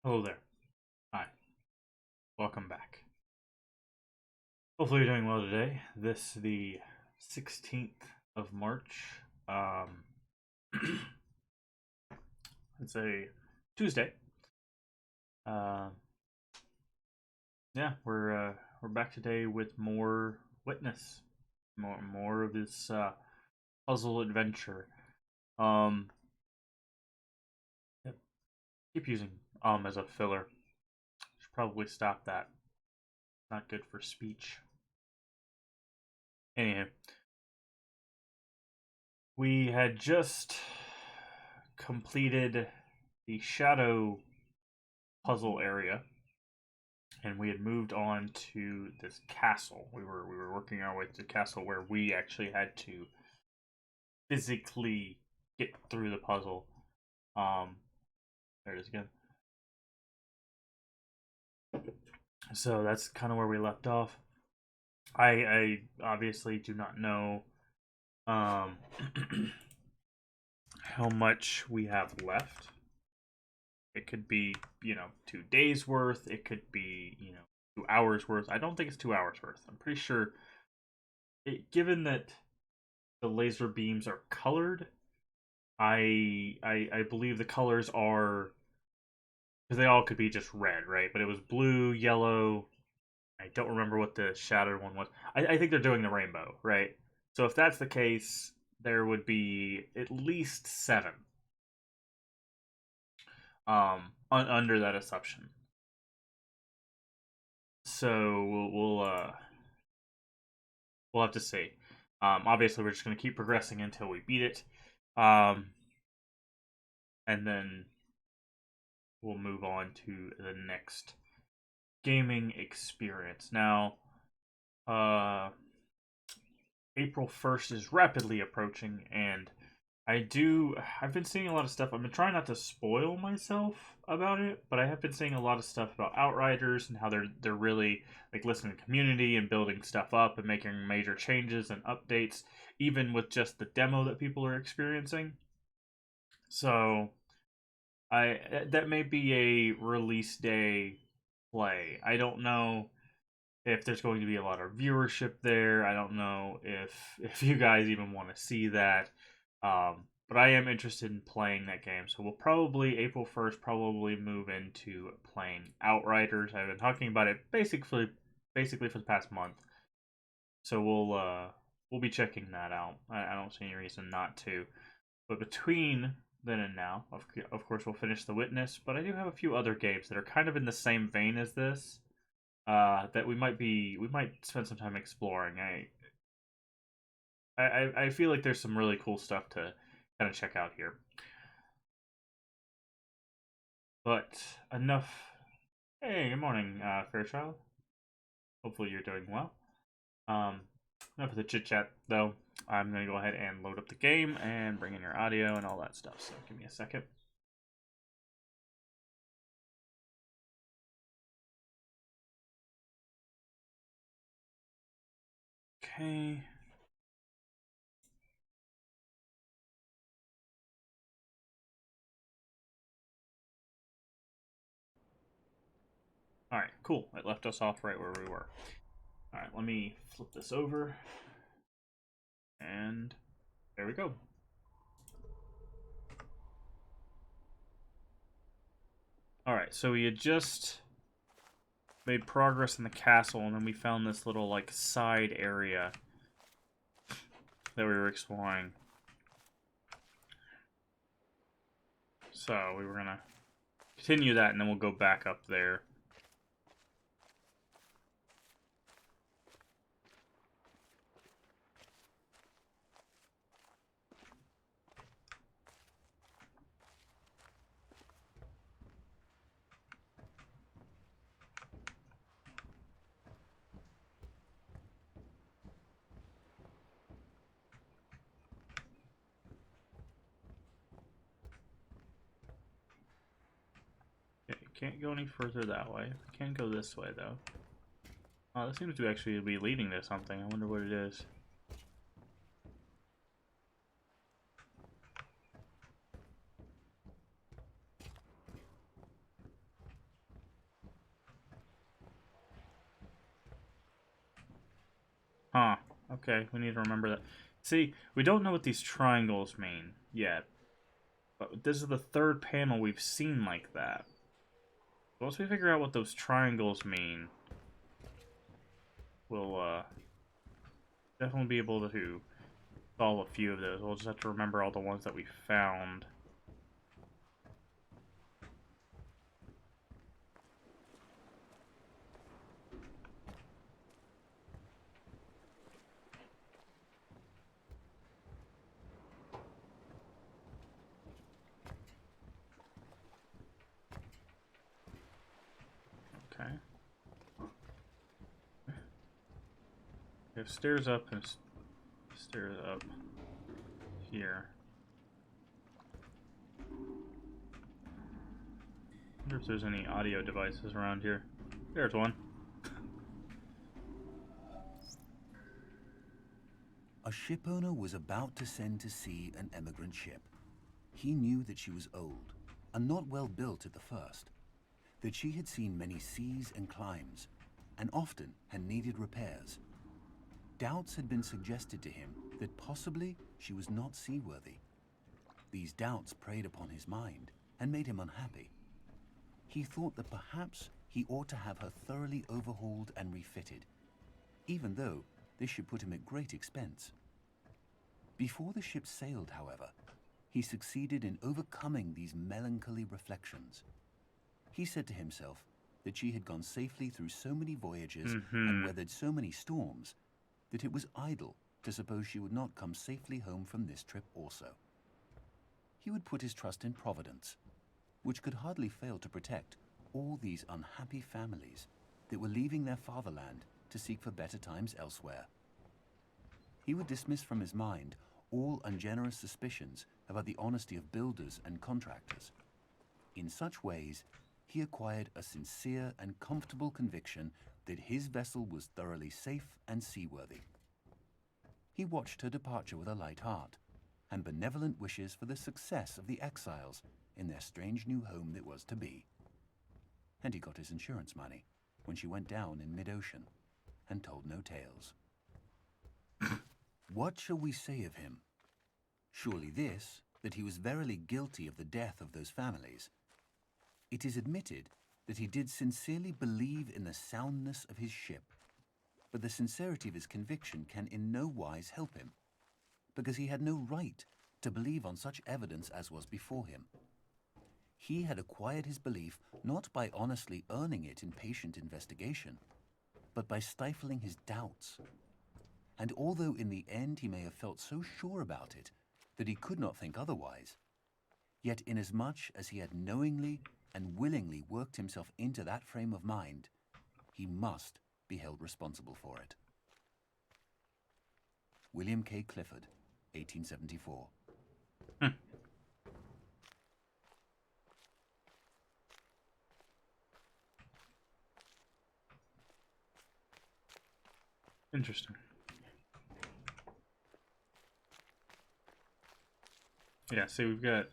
Hello there. Hi. Welcome back. Hopefully you're doing well today. This the 16th of March. Um it's a Tuesday. Uh yeah, we're back today with more Witness. More of this puzzle adventure. Um yep, keep using as a filler. Should probably stop that. Not good for speech. Anywho, we had just completed the shadow puzzle area, and we had moved on to this castle. We were working our way to the castle where we actually had to physically get through the puzzle. Um, there it is again. So that's kind of where we left off. I obviously do not know um how much we have left. It could be, 2 days worth. It could be, 2 hours worth. I don't think it's 2 hours worth. I'm pretty sure, given that the laser beams are colored, I believe the colors are, because they all could be just red, right? But it was blue, yellow. I don't remember what the shattered one was. I think they're doing the rainbow, right? So if that's the case, there would be at least seven. Under that assumption. So we'll have to see. Obviously, we're just going to keep progressing until we beat it, um, and then we'll move on to the next gaming experience. Now, uh, April 1st is rapidly approaching, and I've been seeing a lot of stuff. I've been trying not to spoil myself about it, but I have been seeing a lot of stuff about Outriders and how they're really like listening to the community and building stuff up and making major changes and updates, even with just the demo that people are experiencing. So that may be a release day play. I don't know if there's going to be a lot of viewership there. I don't know if you guys even want to see that. But I am interested in playing that game. So we'll probably April 1st probably move into playing Outriders. I've been talking about it basically for the past month. So we'll be checking that out. I don't see any reason not to. But between then and now, of course, we'll finish The Witness. But I do have a few other games that are kind of in the same vein as this, that we might spend some time exploring. I feel like there's some really cool stuff to kind of check out here. But enough. Hey, good morning, Fairchild. Hopefully you're doing well. Um, Enough of the chit chat though. I'm gonna go ahead and load up the game and bring in your audio and all that stuff. So give me a second. Okay. All right, cool. It left us off right where we were. All right, let me flip this over, and there we go. All right, so we had just made progress in the castle, and then we found this little like side area that we were exploring. So we were gonna continue that, and then we'll go back up there. Okay, can't go any further that way. Can go this way though. Oh, this seems to actually be leading to something. I wonder what it is. Huh. Okay, we need to remember that. See, we don't know what these triangles mean yet. But this is the third panel we've seen like that. Once we figure out what those triangles mean, we'll definitely be able to solve a few of those. We'll just have to remember all the ones that we found. Okay. We have stairs up and stairs up here. I wonder if there's any audio devices around here. There's one. A shipowner was about to send to sea an emigrant ship. He knew that she was old and not well built at the first, that she had seen many seas and climes, and often had needed repairs. Doubts had been suggested to him that possibly she was not seaworthy. These doubts preyed upon his mind and made him unhappy. He thought that perhaps he ought to have her thoroughly overhauled and refitted, even though this should put him at great expense. Before the ship sailed, however, he succeeded in overcoming these melancholy reflections. He said to himself that she had gone safely through so many voyages and weathered so many storms that it was idle to suppose she would not come safely home from this trip also. He would put his trust in Providence, which could hardly fail to protect all these unhappy families that were leaving their fatherland to seek for better times elsewhere. He would dismiss from his mind all ungenerous suspicions about the honesty of builders and contractors. In such ways, he acquired a sincere and comfortable conviction that his vessel was thoroughly safe and seaworthy. He watched her departure with a light heart and benevolent wishes for the success of the exiles in their strange new home that was to be. And he got his insurance money when she went down in mid-ocean and told no tales. What shall we say of him? Surely this, that he was verily guilty of the death of those families. It is admitted that he did sincerely believe in the soundness of his ship, but the sincerity of his conviction can in no wise help him, because he had no right to believe on such evidence as was before him. He had acquired his belief not by honestly earning it in patient investigation, but by stifling his doubts. And although in the end he may have felt so sure about it that he could not think otherwise, yet inasmuch as he had knowingly and willingly worked himself into that frame of mind, he must be held responsible for it. William K. Clifford, 1874. Interesting. Yeah, see, we've got...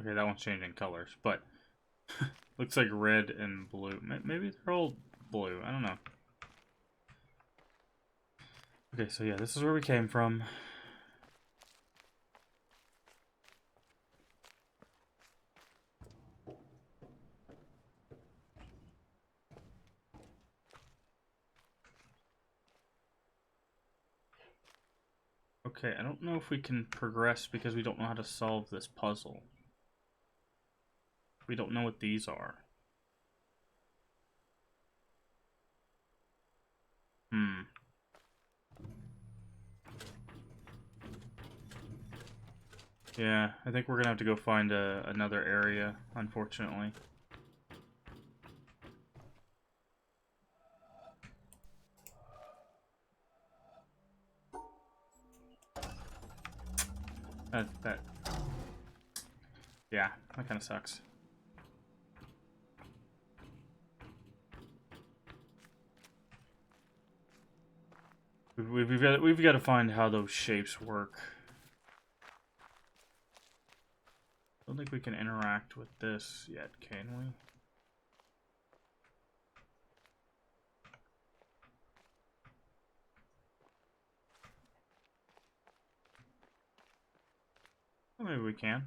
Okay, that one's changing colors, but... looks like red and blue. Maybe they're all blue. I don't know. Okay, so yeah, this is where we came from. Okay, I don't know if we can progress because we don't know how to solve this puzzle. We don't know what these are. Yeah, I think we're gonna have to go find another area, unfortunately. Yeah, that kind of sucks. We've got to find how those shapes work. I don't think we can interact with this yet, can we? Well, maybe we can.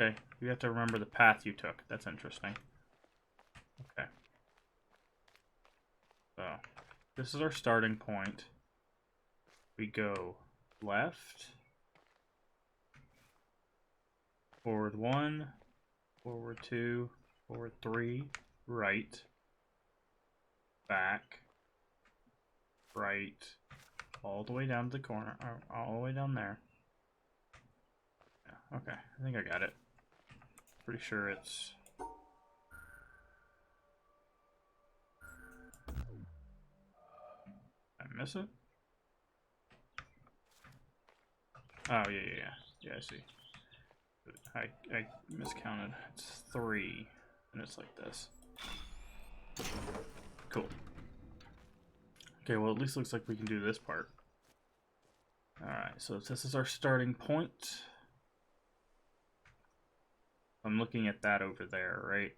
Okay, you have to remember the path you took. That's interesting. Okay. So, this is our starting point. We go left, forward 1, forward 2, forward 3, right, back, right, all the way down to the corner, all the way down there. Yeah, okay, I think I got it. Pretty sure it's... Did I miss it? Oh, yeah. Yeah, I see. I miscounted. It's 3, and it's like this. Cool. Okay, well, at least looks like we can do this part. Alright, so this is our starting point. I'm looking at that over there, right?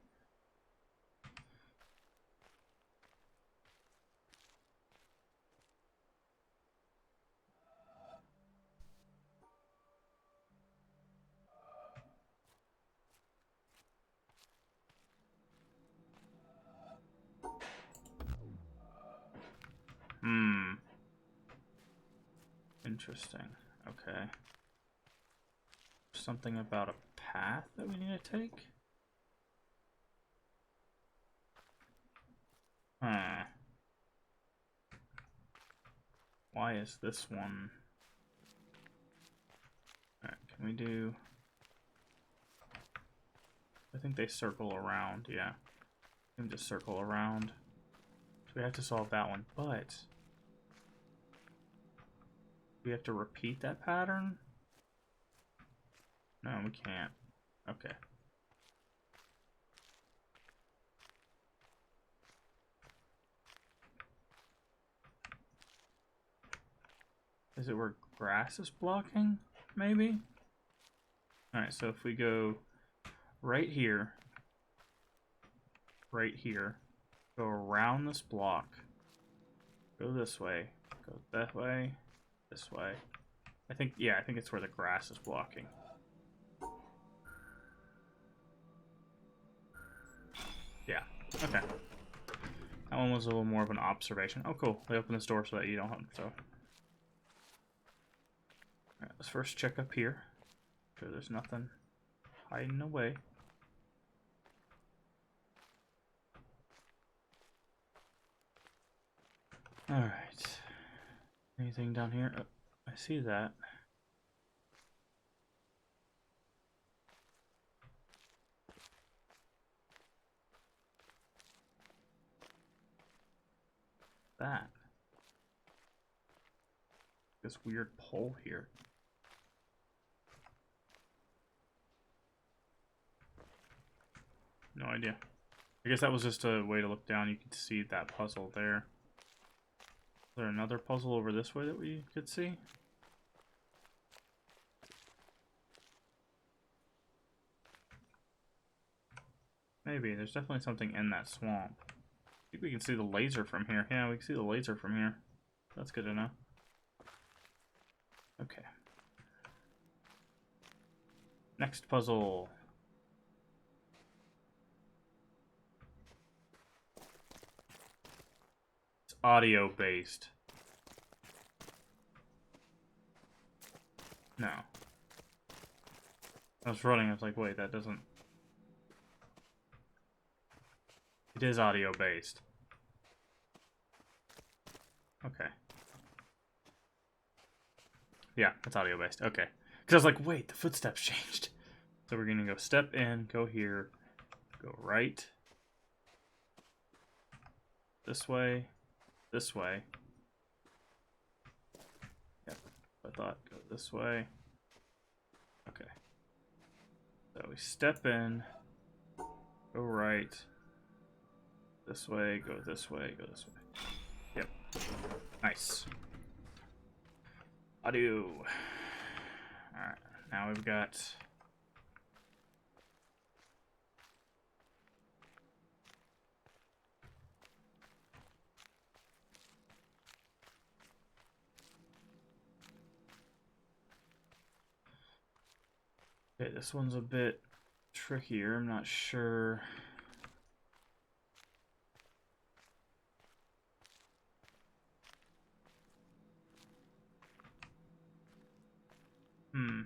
Interesting. Okay. Something about a path that we need to take? Huh. Why is this one? Alright, can we do... I think they circle around, yeah. We can just circle around. So we have to solve that one, but... we have to repeat that pattern? No, we can't. Okay. Is it where grass is blocking? Maybe? Alright, so if we go right here, go around this block, go this way, go that way, this way. I think it's where the grass is blocking. Yeah, okay. That one was a little more of an observation. Oh, cool. They open this door so that you don't hunt, so. Alright, let's first check up here. Sure there's nothing hiding away. Alright. Anything down here? Oh, I see that. That. This weird pole here. No idea. I guess that was just a way to look down. You could see that puzzle there. Is there another puzzle over this way that we could see? Maybe. There's definitely something in that swamp. I think we can see the laser from here. Yeah, we can see the laser from here. That's good to know. Okay. Next puzzle. It's audio based. No. I was running, I was like, wait, that doesn't... It is audio based. Okay. Yeah, it's audio based. Okay. Because I was like, wait, the footsteps changed. So we're going to go step in, go here, go right. This way. This way. Yep. I thought, go this way. Okay. So we step in, go right. This way, go this way, go this way. Yep. Nice. Audio. Alright, now we've got... Okay, this one's a bit trickier. I'm not sure. Hmm.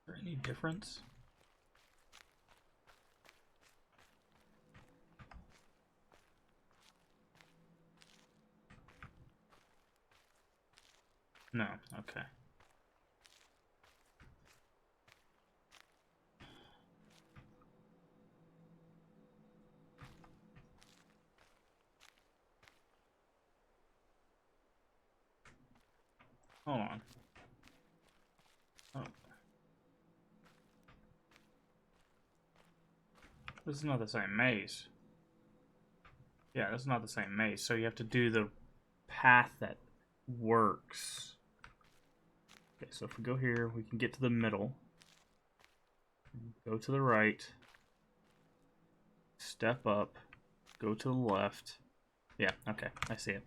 Is there any difference? No. Okay. Hold on. Oh. This is not the same maze. Yeah, this is not the same maze. So you have to do the path that works. Okay, so if we go here, we can get to the middle. Go to the right. Step up. Go to the left. Yeah, okay, I see it.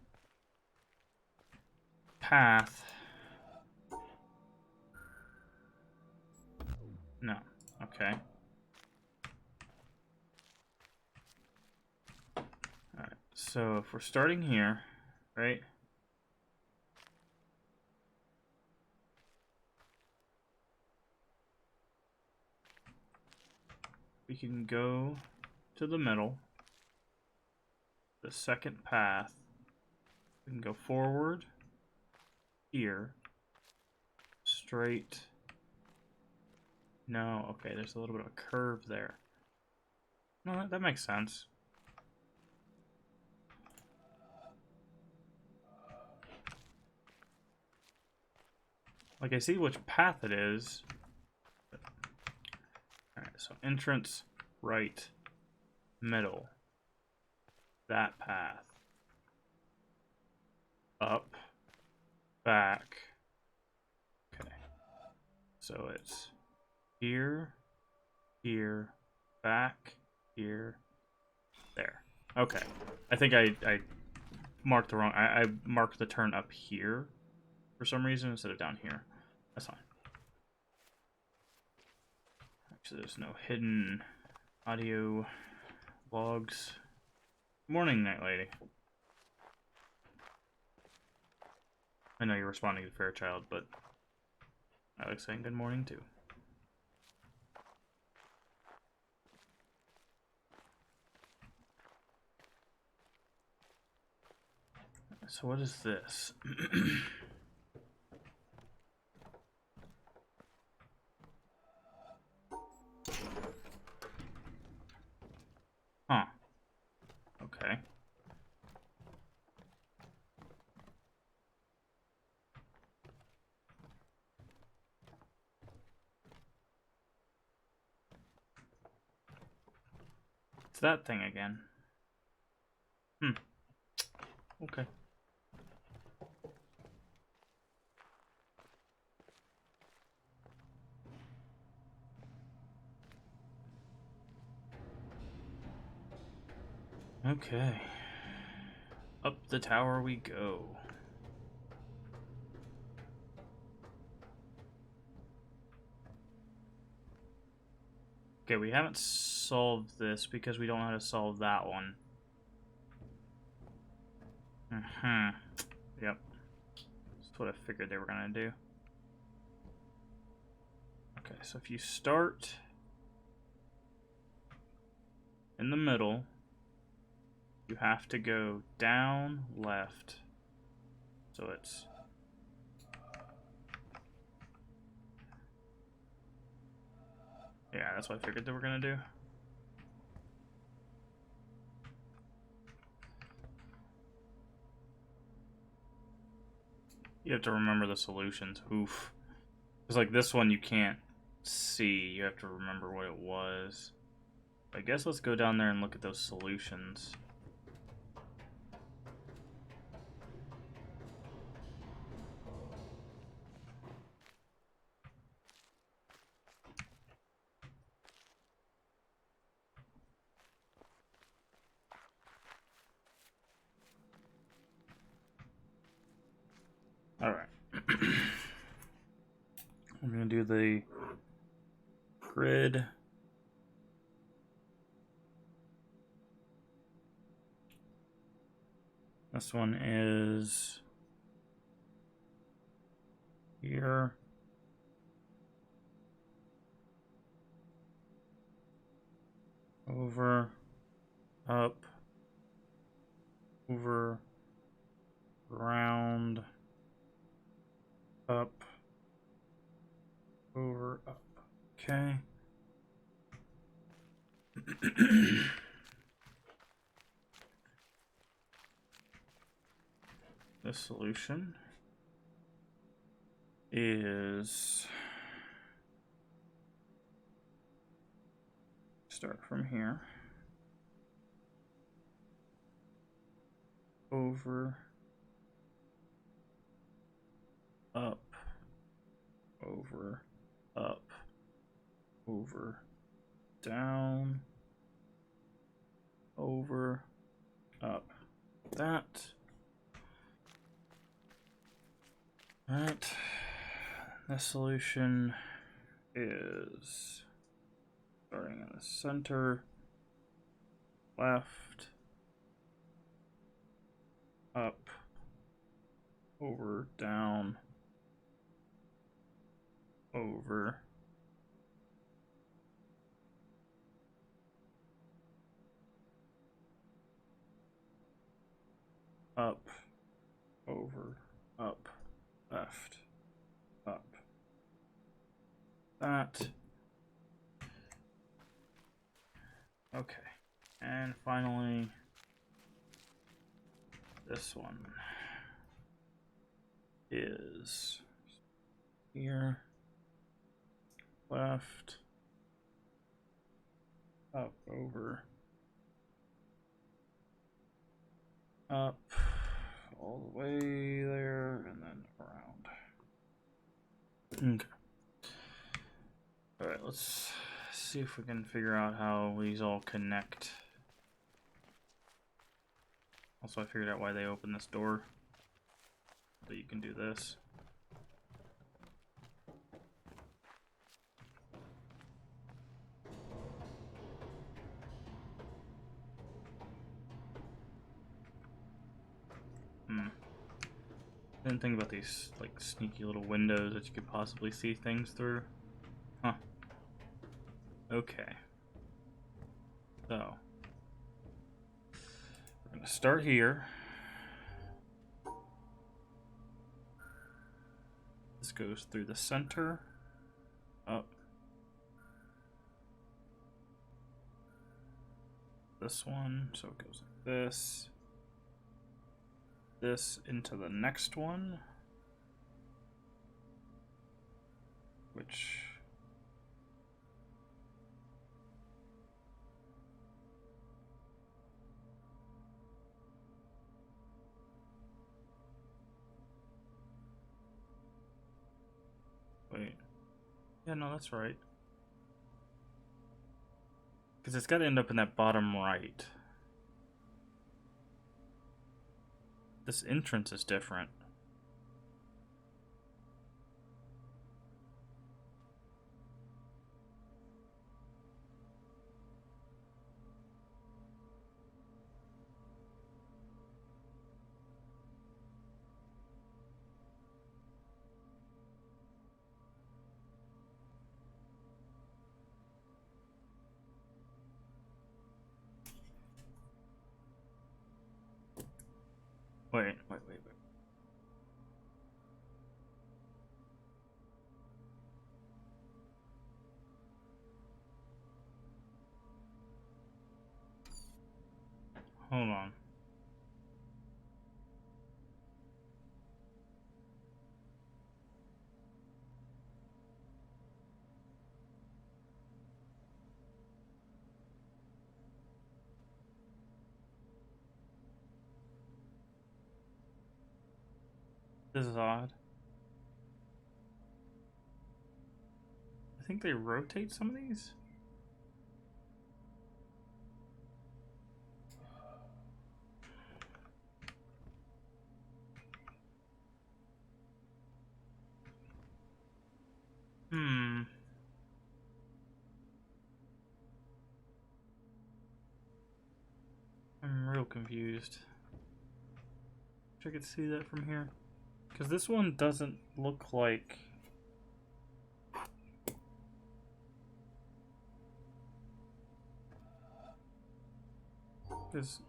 Path. No, okay. Alright, so if we're starting here, right? We can go to the middle. The second path. We can go forward. Here. Straight. No, okay, there's a little bit of a curve there. No, that makes sense. Like, I see which path it is. Alright, so entrance, right, middle. That path. Up, back. Okay. So it's here, here, back, here, there. Okay. I think I marked the wrong... I marked the turn up here for some reason instead of down here. That's fine. Actually, there's no hidden audio logs. Morning, Night Lady. I know you're responding to Fairchild, but I like saying good morning too. So what is this? Huh. Okay. It's that thing again. Okay. Okay. Up the tower we go. Okay, we haven't solved this because we don't know how to solve that one. Yep. That's what I figured they were gonna do. Okay, so if you start in the middle, you have to go down, left. So it's... Yeah, that's what I figured they were gonna do. You have to remember the solutions. Oof. Because like this one you can't see. You have to remember what it was. I guess let's go down there and look at those solutions. Alright. I'm going to do the grid. This one is here. Over, up, over, round, up, over, up. Okay. The solution is start from here. Over, up, over, up, over, down, over, up. That. Alright. The solution is starting in the center, left, up, over, down, over, up, over, up, left, up. That. Okay. And finally, this one is here, left, up, over, up, all the way there, and then around. Okay. Alright, let's see if we can figure out how these all connect. Also, I figured out why they opened this door. So you can do this. Didn't think about these like sneaky little windows that you could possibly see things through. Huh. Okay. So we're gonna start here. This goes through the center, up. This one, so it goes like this. This into the next one, which wait, yeah, no, that's right, because it's got to end up in that bottom right. This entrance is different. Wait. Hold on. This is odd. I think they rotate some of these. still confused. Wish I could see that from here. Because this one doesn't look like... Because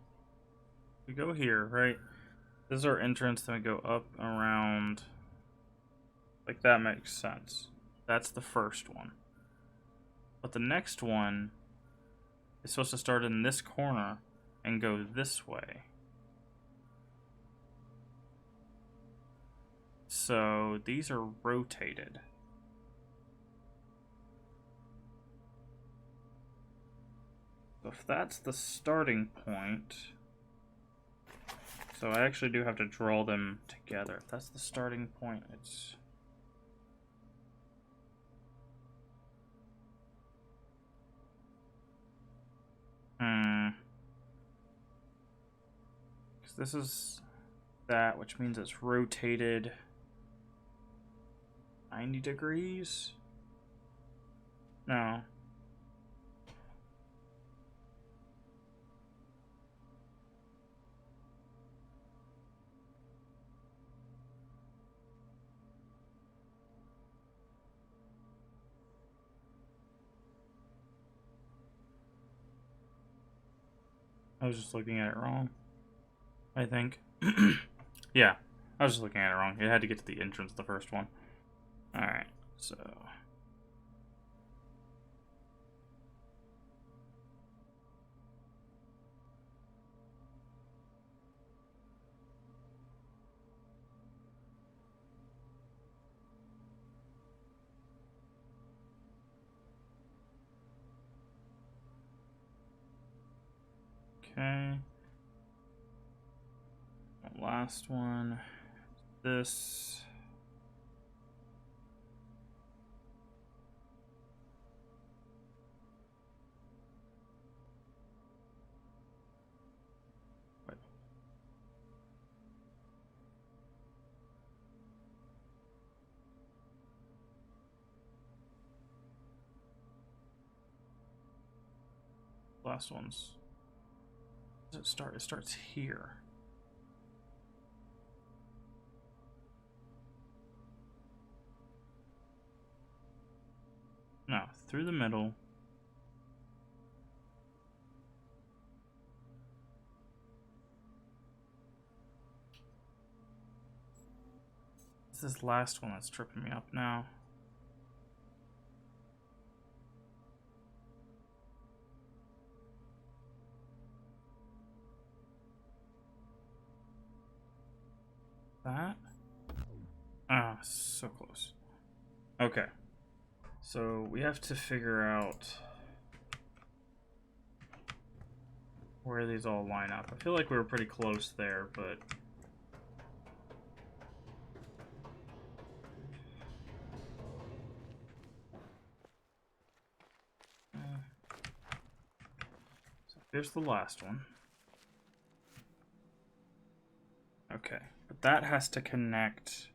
we go here, right? This is our entrance, then we go up, around. Like, that makes sense. That's the first one. But the next one is supposed to start in this corner and go this way. So these are rotated. So if that's the starting point, so I actually do have to draw them together. If that's the starting point, it's... Because this is that, which means it's rotated 90 degrees? No. I was just looking at it wrong, I think. Yeah, I was just looking at it wrong. It had to get to the entrance, the first one. Alright, so... Okay. Last one. This. Wait. Last one's. Does it start? It starts here. No, through the middle. It's this last one that's tripping me up now. That? Ah, so close. Okay. So we have to figure out where these all line up. I feel like we were pretty close there, but... So here's the last one. Okay, but that has to connect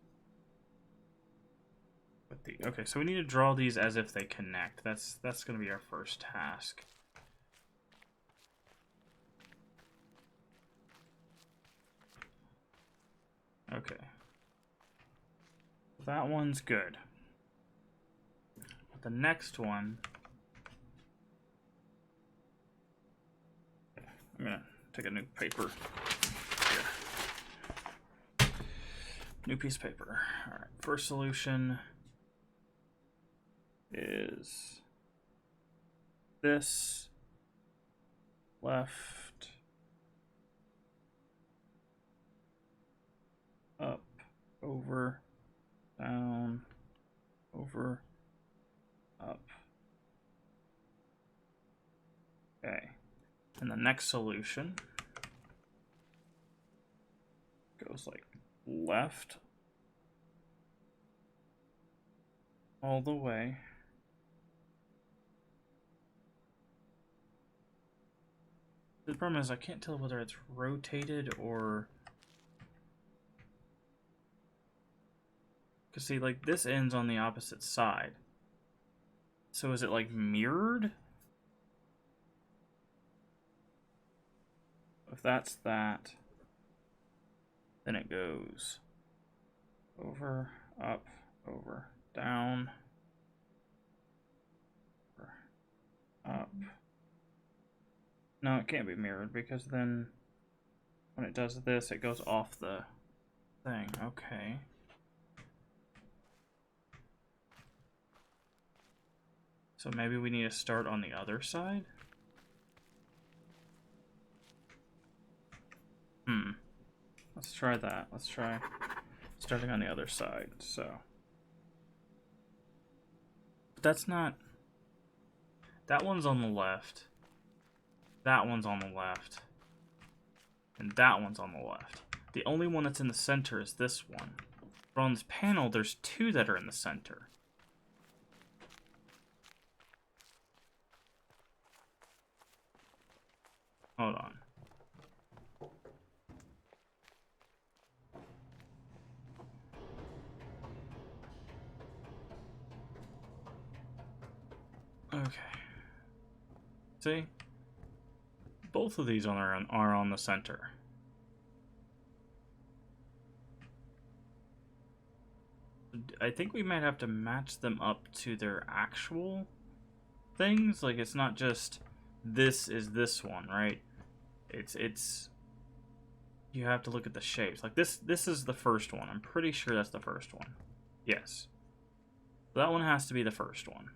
with the... Okay, so we need to draw these as if they connect. That's going to be our first task. Okay. That one's good. But the next one... I'm going to take a new paper. Here. New piece of paper. Alright, first solution is this, left, up, over, down, over, up. Okay. And the next solution goes like left all the way. The problem is I can't tell whether it's rotated or... Because see, like, this ends on the opposite side. So is it, like, mirrored? if that's that, then it goes over, up, over, down, over, up. No, it can't be mirrored because then when it does this, it goes off the thing. Okay. So maybe we need to start on the other side? Let's try that. Let's try starting on the other side. So. But that's not... That one's on the left. That one's on the left. And that one's on the left. The only one that's in the center is this one. But on this panel, there's two that are in the center. Hold on. Okay. See? Both of these are on the center. I think we might have to match them up to their actual things. Like, it's not just this is this one, right? It's you have to look at the shapes. Like this is the first one. I'm pretty sure that's the first one. Yes. So that one has to be the first one.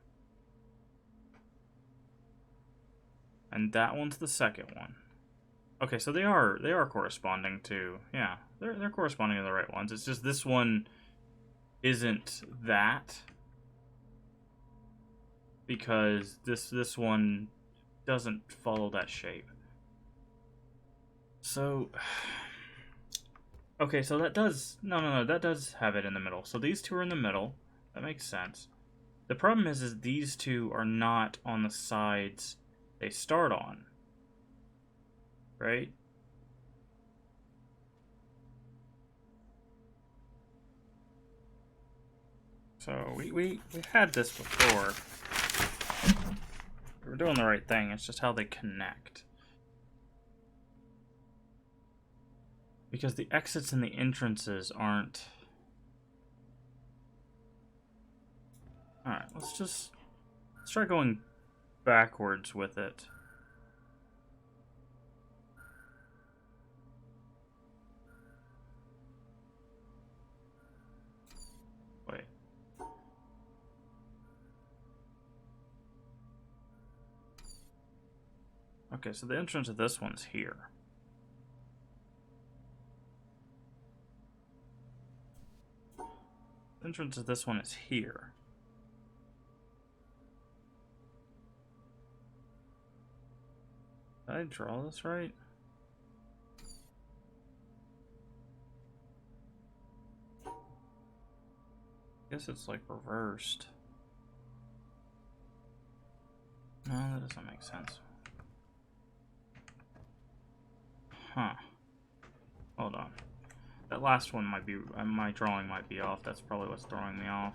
And that one's the second one. Okay, so they are corresponding to, yeah, they're corresponding to the right ones. It's just this one isn't that because this one doesn't follow that shape. So okay, so that does no, that does have it in the middle. So these two are in the middle. That makes sense. The problem is these two are not on the sides they start on. Right? So we had this before. We're doing the right thing. It's just how they connect. Because the exits and the entrances aren't... Alright, let's try going backwards with it. Wait. Okay, so the entrance of this one's here. The entrance of this one is here. Did I draw this right? I guess it's like reversed. No, that doesn't make sense. Huh. Hold on. That last one might be... my drawing might be off. That's probably what's throwing me off.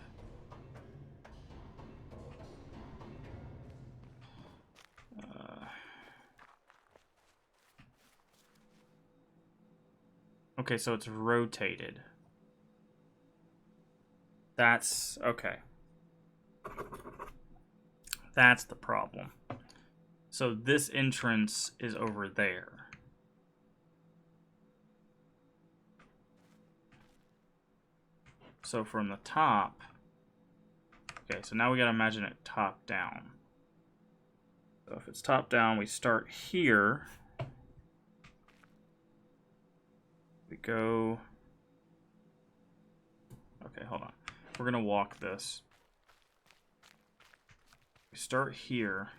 Okay, so it's rotated. That's... okay. That's the problem. So this entrance is over there. So from the top... Okay, so now we gotta imagine it top down. So if it's top down, we start here. We go... Okay, hold on. We're gonna walk this. We start here.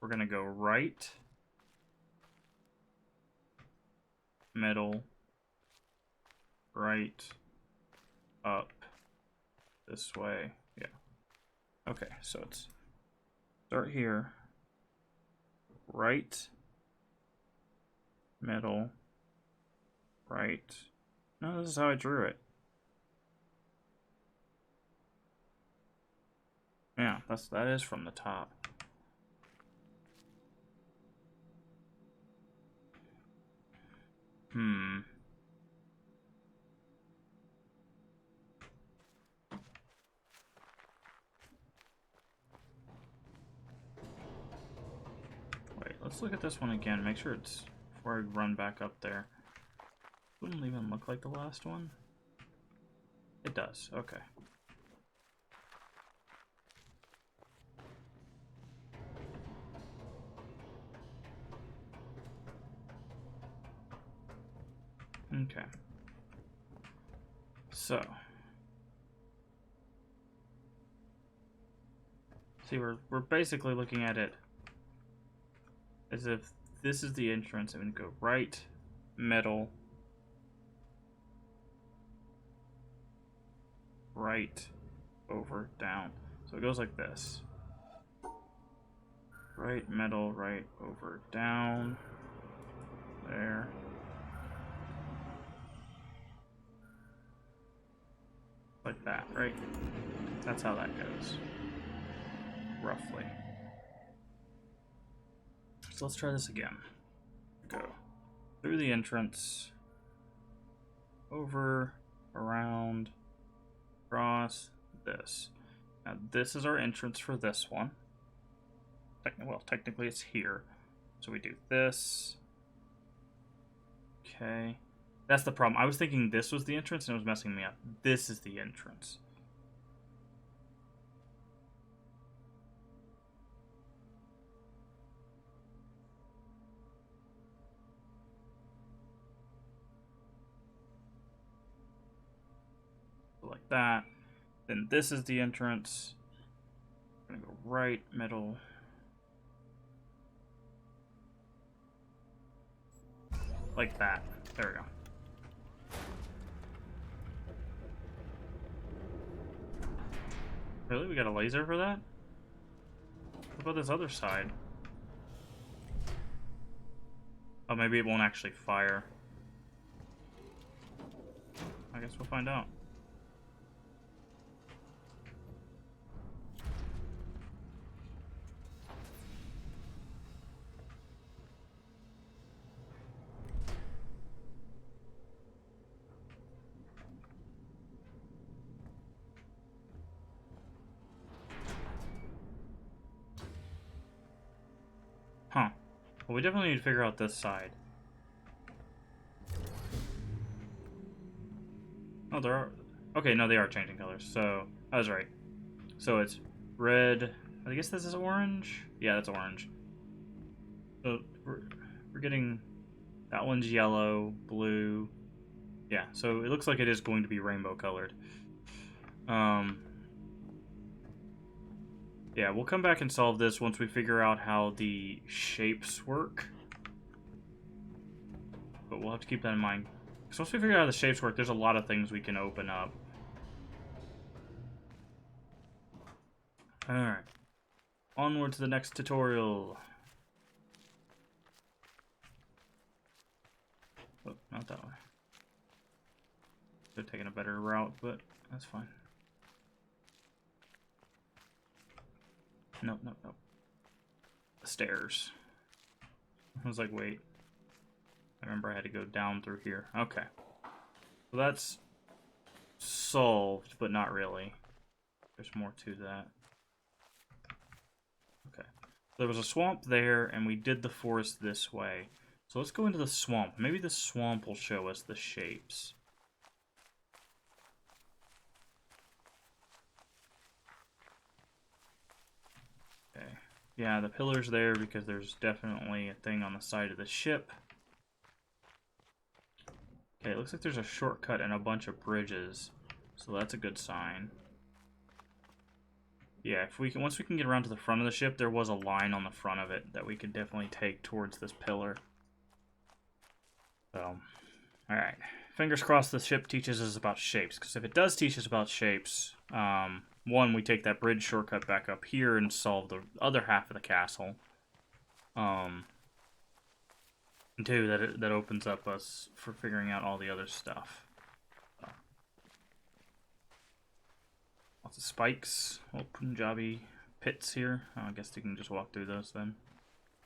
We're gonna go right, middle, right, up, this way. Yeah. Okay, so it's start here, right, middle, right. No, this is how I drew it. Yeah, that is from the top. Let's look at this one again. Make sure it's before I run back up there. Wouldn't even look like the last one. It does. Okay. Okay. So. See, we're basically looking at it as if this is the entrance. I'm going to go right, middle, right, over, down. So it goes like this. Right, middle, right, over, down. There. Like that, right? That's how that goes. Roughly. So let's try this again. Go through the entrance, over, around, across, this. Now this is our entrance for this one. Well, technically it's here. So we do this. Okay. That's the problem. I was thinking this was the entrance and it was messing me up. This is the entrance. Like that. Then this is the entrance. I'm gonna go right, middle. Like that. There we go. Really? We got a laser for that? What about this other side? Oh, maybe it won't actually fire. I guess we'll find out. Huh. Well, we definitely need to figure out this side. Oh, there are... Okay, no, they are changing colors, so... I was right. So it's red... I guess this is orange? Yeah, that's orange. So we're getting... That one's yellow, blue... Yeah, so it looks like it is going to be rainbow colored. Yeah, we'll come back and solve this once we figure out how the shapes work. But we'll have to keep that in mind. Because once we figure out how the shapes work, there's a lot of things we can open up. Alright. Onward to the next tutorial. Oh, not that way. Could have taken a better route, but that's fine. Nope, nope, nope. The stairs. I was like, wait. I remember I had to go down through here. Okay. So that's solved, but not really. There's more to that. Okay. There was a swamp there, and we did the forest this way. So let's go into the swamp. Maybe the swamp will show us the shapes. Okay. Yeah, the pillar's there because there's definitely a thing on the side of the ship. Okay, it looks like there's a shortcut and a bunch of bridges. So that's a good sign. Yeah, if we can, once we can get around to the front of the ship, there was a line on the front of it that we could definitely take towards this pillar. So, alright. Fingers crossed the ship teaches us about shapes, because if it does teach us about shapes, one, we take that bridge shortcut back up here and solve the other half of the castle. And two, that opens up us for figuring out all the other stuff. So. Lots of spikes, little Punjabi pits here. Oh, I guess you can just walk through those then.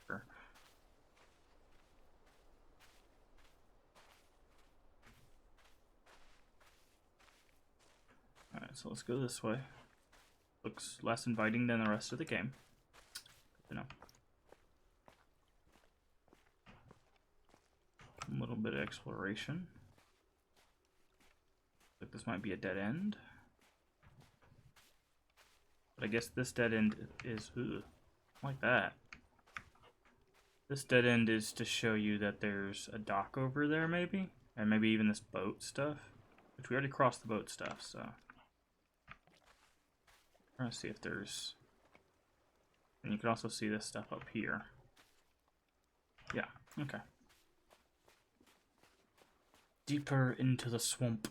Sure. Alright, so let's go this way. Looks less inviting than the rest of the game. Good to know. a little bit of exploration. Like this might be a dead end. But I guess this dead end is like that. This dead end is to show you that there's a dock over there, maybe? And maybe even this boat stuff. Which we already crossed the boat stuff, so. I'm trying to see if there's... And you can also see this stuff up here. Yeah, okay. Deeper into the swamp.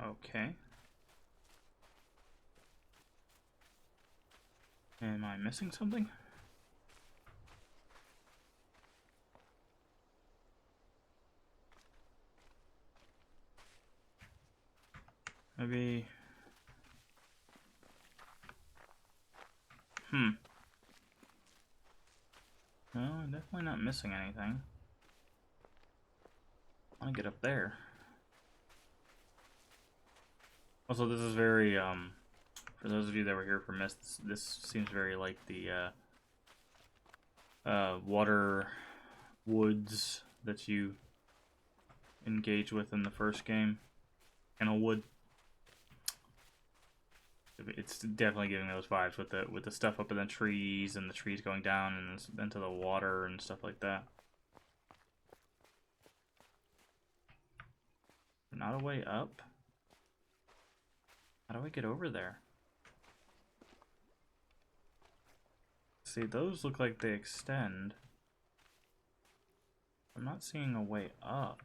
Okay. Am I missing something? Maybe... No, I'm definitely not missing anything. I want to get up there. Also, this is very, for those of you that were here for Mist, this seems very like the, water woods that you engage with in the first game. Wood. It's definitely giving those vibes with the stuff up in the trees and the trees going down and into the water and stuff like that. Not a way up. How do I get over there? See, those look like they extend. I'm not seeing a way up.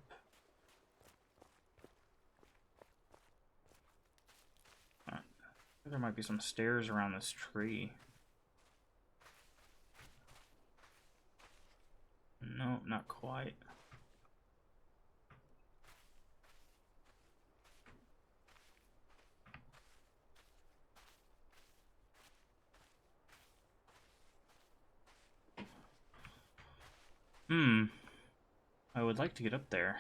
There might be some stairs around this tree. No, not quite. I would like to get up there.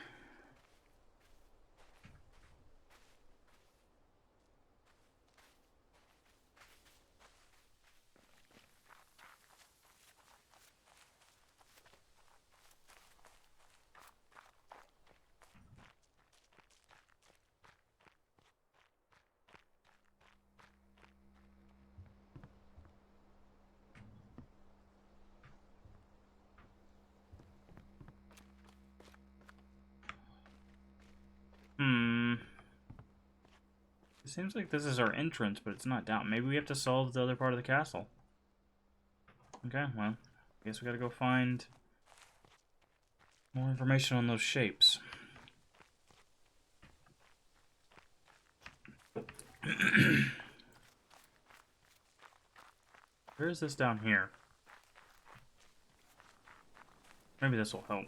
It seems like this is our entrance, but it's not down. Maybe we have to solve the other part of the castle. Okay, well, I guess we gotta go find more information on those shapes. Where is this down here? Maybe this will help.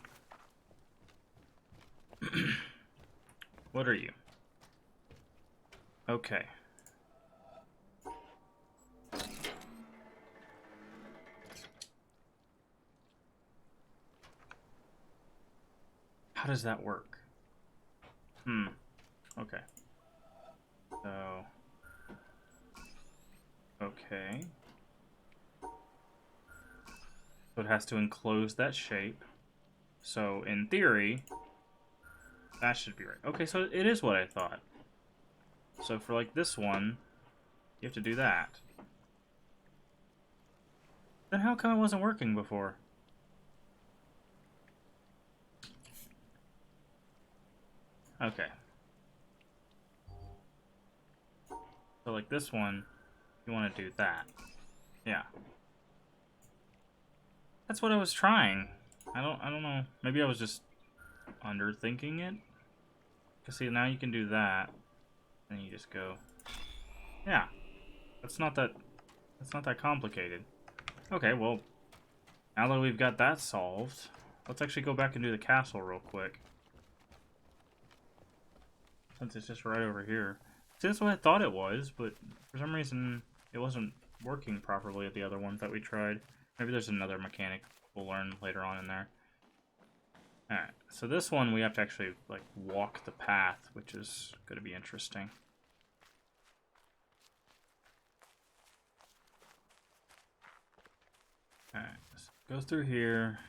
What are you? Okay. How does that work? Okay. So... Okay. So it has to enclose that shape. So, in theory, that should be right. Okay, so it is what I thought. So for, like, this one, you have to do that. Then how come it wasn't working before? Okay. So, like, this one, you want to do that. Yeah. That's what I was trying. I don't know. Maybe I was just underthinking it. Cause see, now you can do that, and you just go. Yeah, that's not that complicated. Okay, well, now that we've got that solved, let's actually go back and do the castle real quick. Since it's just right over here. See, that's what I thought it was, but for some reason it wasn't working properly at the other ones that we tried. Maybe there's another mechanic we'll learn later on in there. Alright, so this one we have to actually, like, walk the path, which is going to be interesting. Alright, so go through here.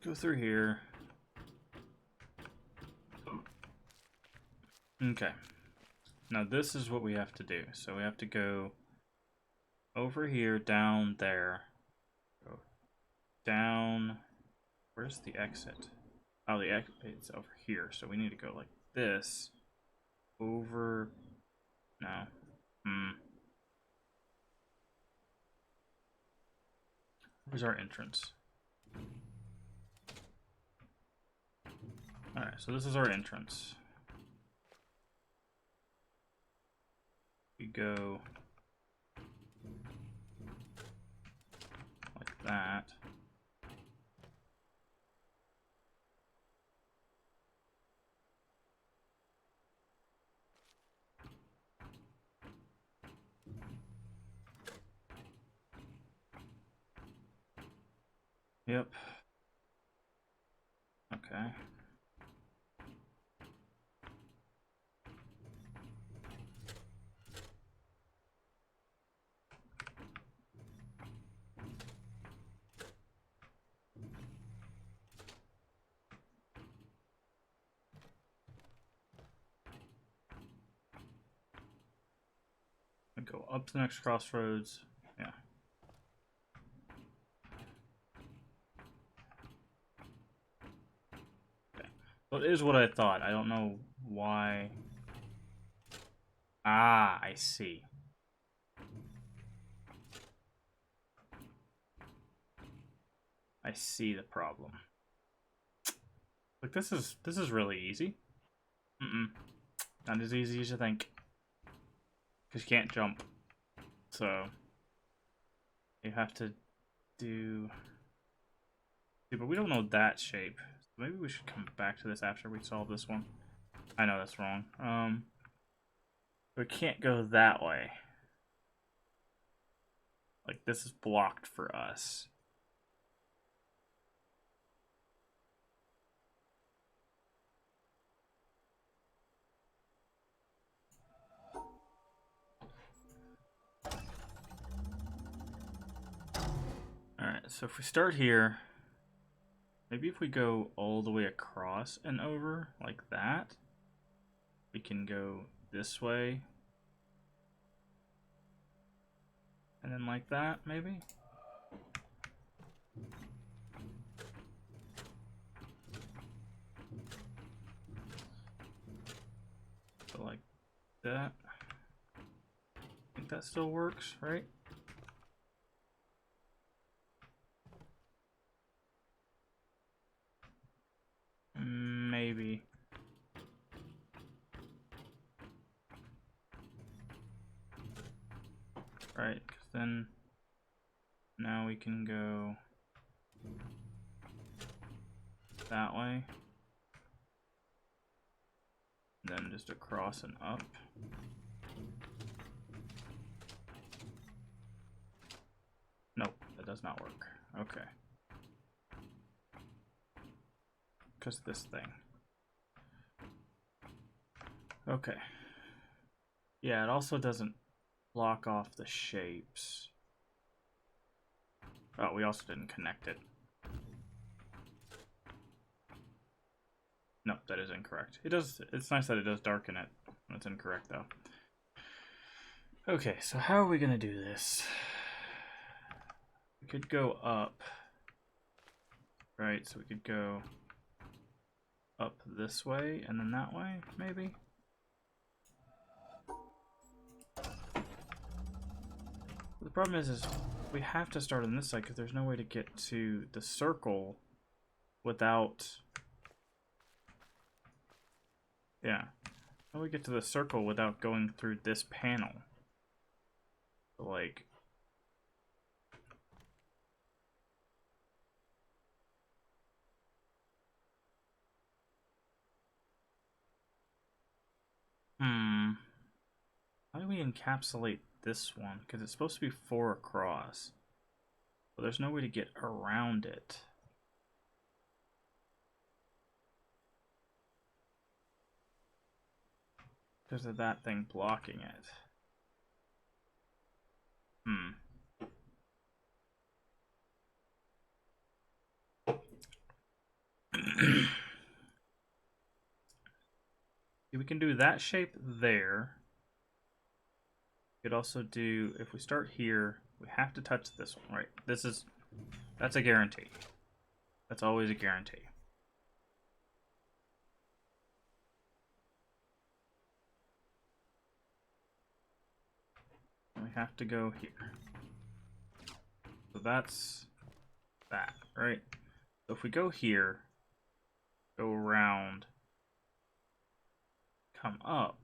Go through here. Okay. Now this is what we have to do. So we have to go over here, down there. Go down. Where's the exit? Oh, the exit's over here. So we need to go like this. Over. No. Where's our entrance? Alright, so this is our entrance. We go like that. Yep. Okay. And go up to the next crossroads. Yeah. Okay. So it is what I thought. I don't know why. Ah, I see. I see the problem. Like this is really easy. Not as easy as you think. Because you can't jump. So you have to do. See, but we don't know that shape. So maybe we should come back to this after we solve this one. I know that's wrong. We can't go that way. Like this is blocked for us. Alright, so if we start here, maybe if we go all the way across and over like that, we can go this way. And then like that, maybe? So like that. I think that still works, right? Maybe. Right, because then now we can go that way. And then just across and up. Nope, that does not work. Okay. Because this thing. Okay. Yeah, it also doesn't block off the shapes. Oh, we also didn't connect it. Nope, that is incorrect. It does. It's nice that it does darken it. That's incorrect, though. Okay, so how are we gonna do this? We could go up. Right, so we could go up this way and then that way, maybe? The problem is we have to start on this side because there's no way to get to the circle without... Yeah. How do we get to the circle without going through this panel? So, like... How do we encapsulate this one? Because it's supposed to be 4 across. But there's no way to get around it. Because of that thing blocking it. can do that shape there. We could also do, if we start here, we have to touch this one, right? That's a guarantee. That's always a guarantee. We have to go here. So that's that, right? So if we go here, go around, come up,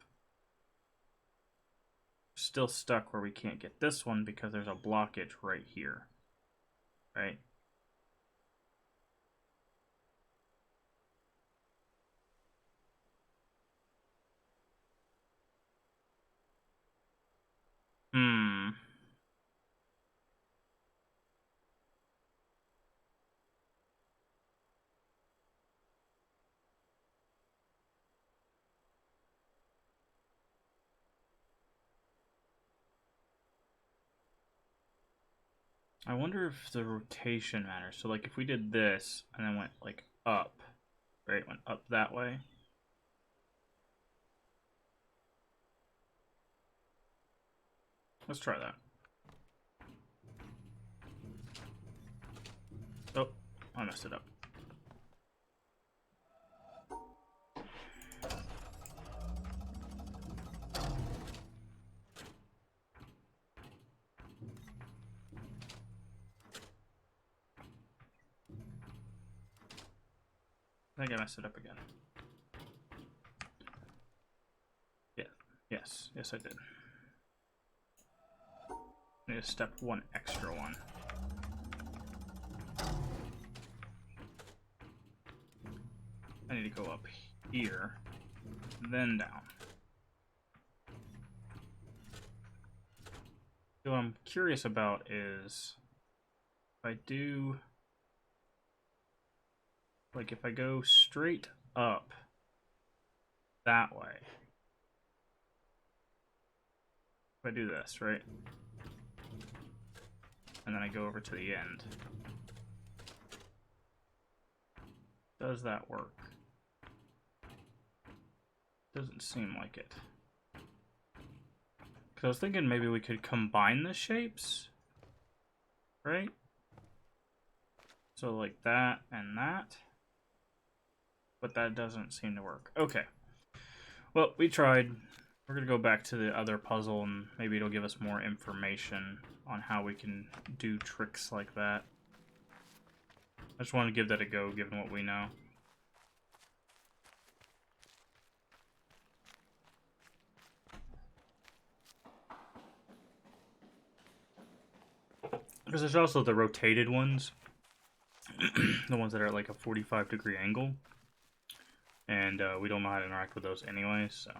we're still stuck where we can't get this one because there's a blockage right here, right? I wonder if the rotation matters. So like if we did this and then went like up, right? Went up that way. Let's try that. Oh, I messed it up. I think I messed it up again. Yeah, yes, I did. I need to step one extra one. I need to go up here, then down. So what I'm curious about is if I do, like if I go straight up that way, if I do this, right? And then I go over to the end. Does that work? Doesn't seem like it. Because I was thinking maybe we could combine the shapes, right? So like that and that. But that doesn't seem to work. Okay. Well, we tried. We're going to go back to the other puzzle and maybe it'll give us more information on how we can do tricks like that. I just want to give that a go, given what we know. Because there's also the rotated ones. The ones that are like a 45-degree angle. And we don't know how to interact with those anyway, so...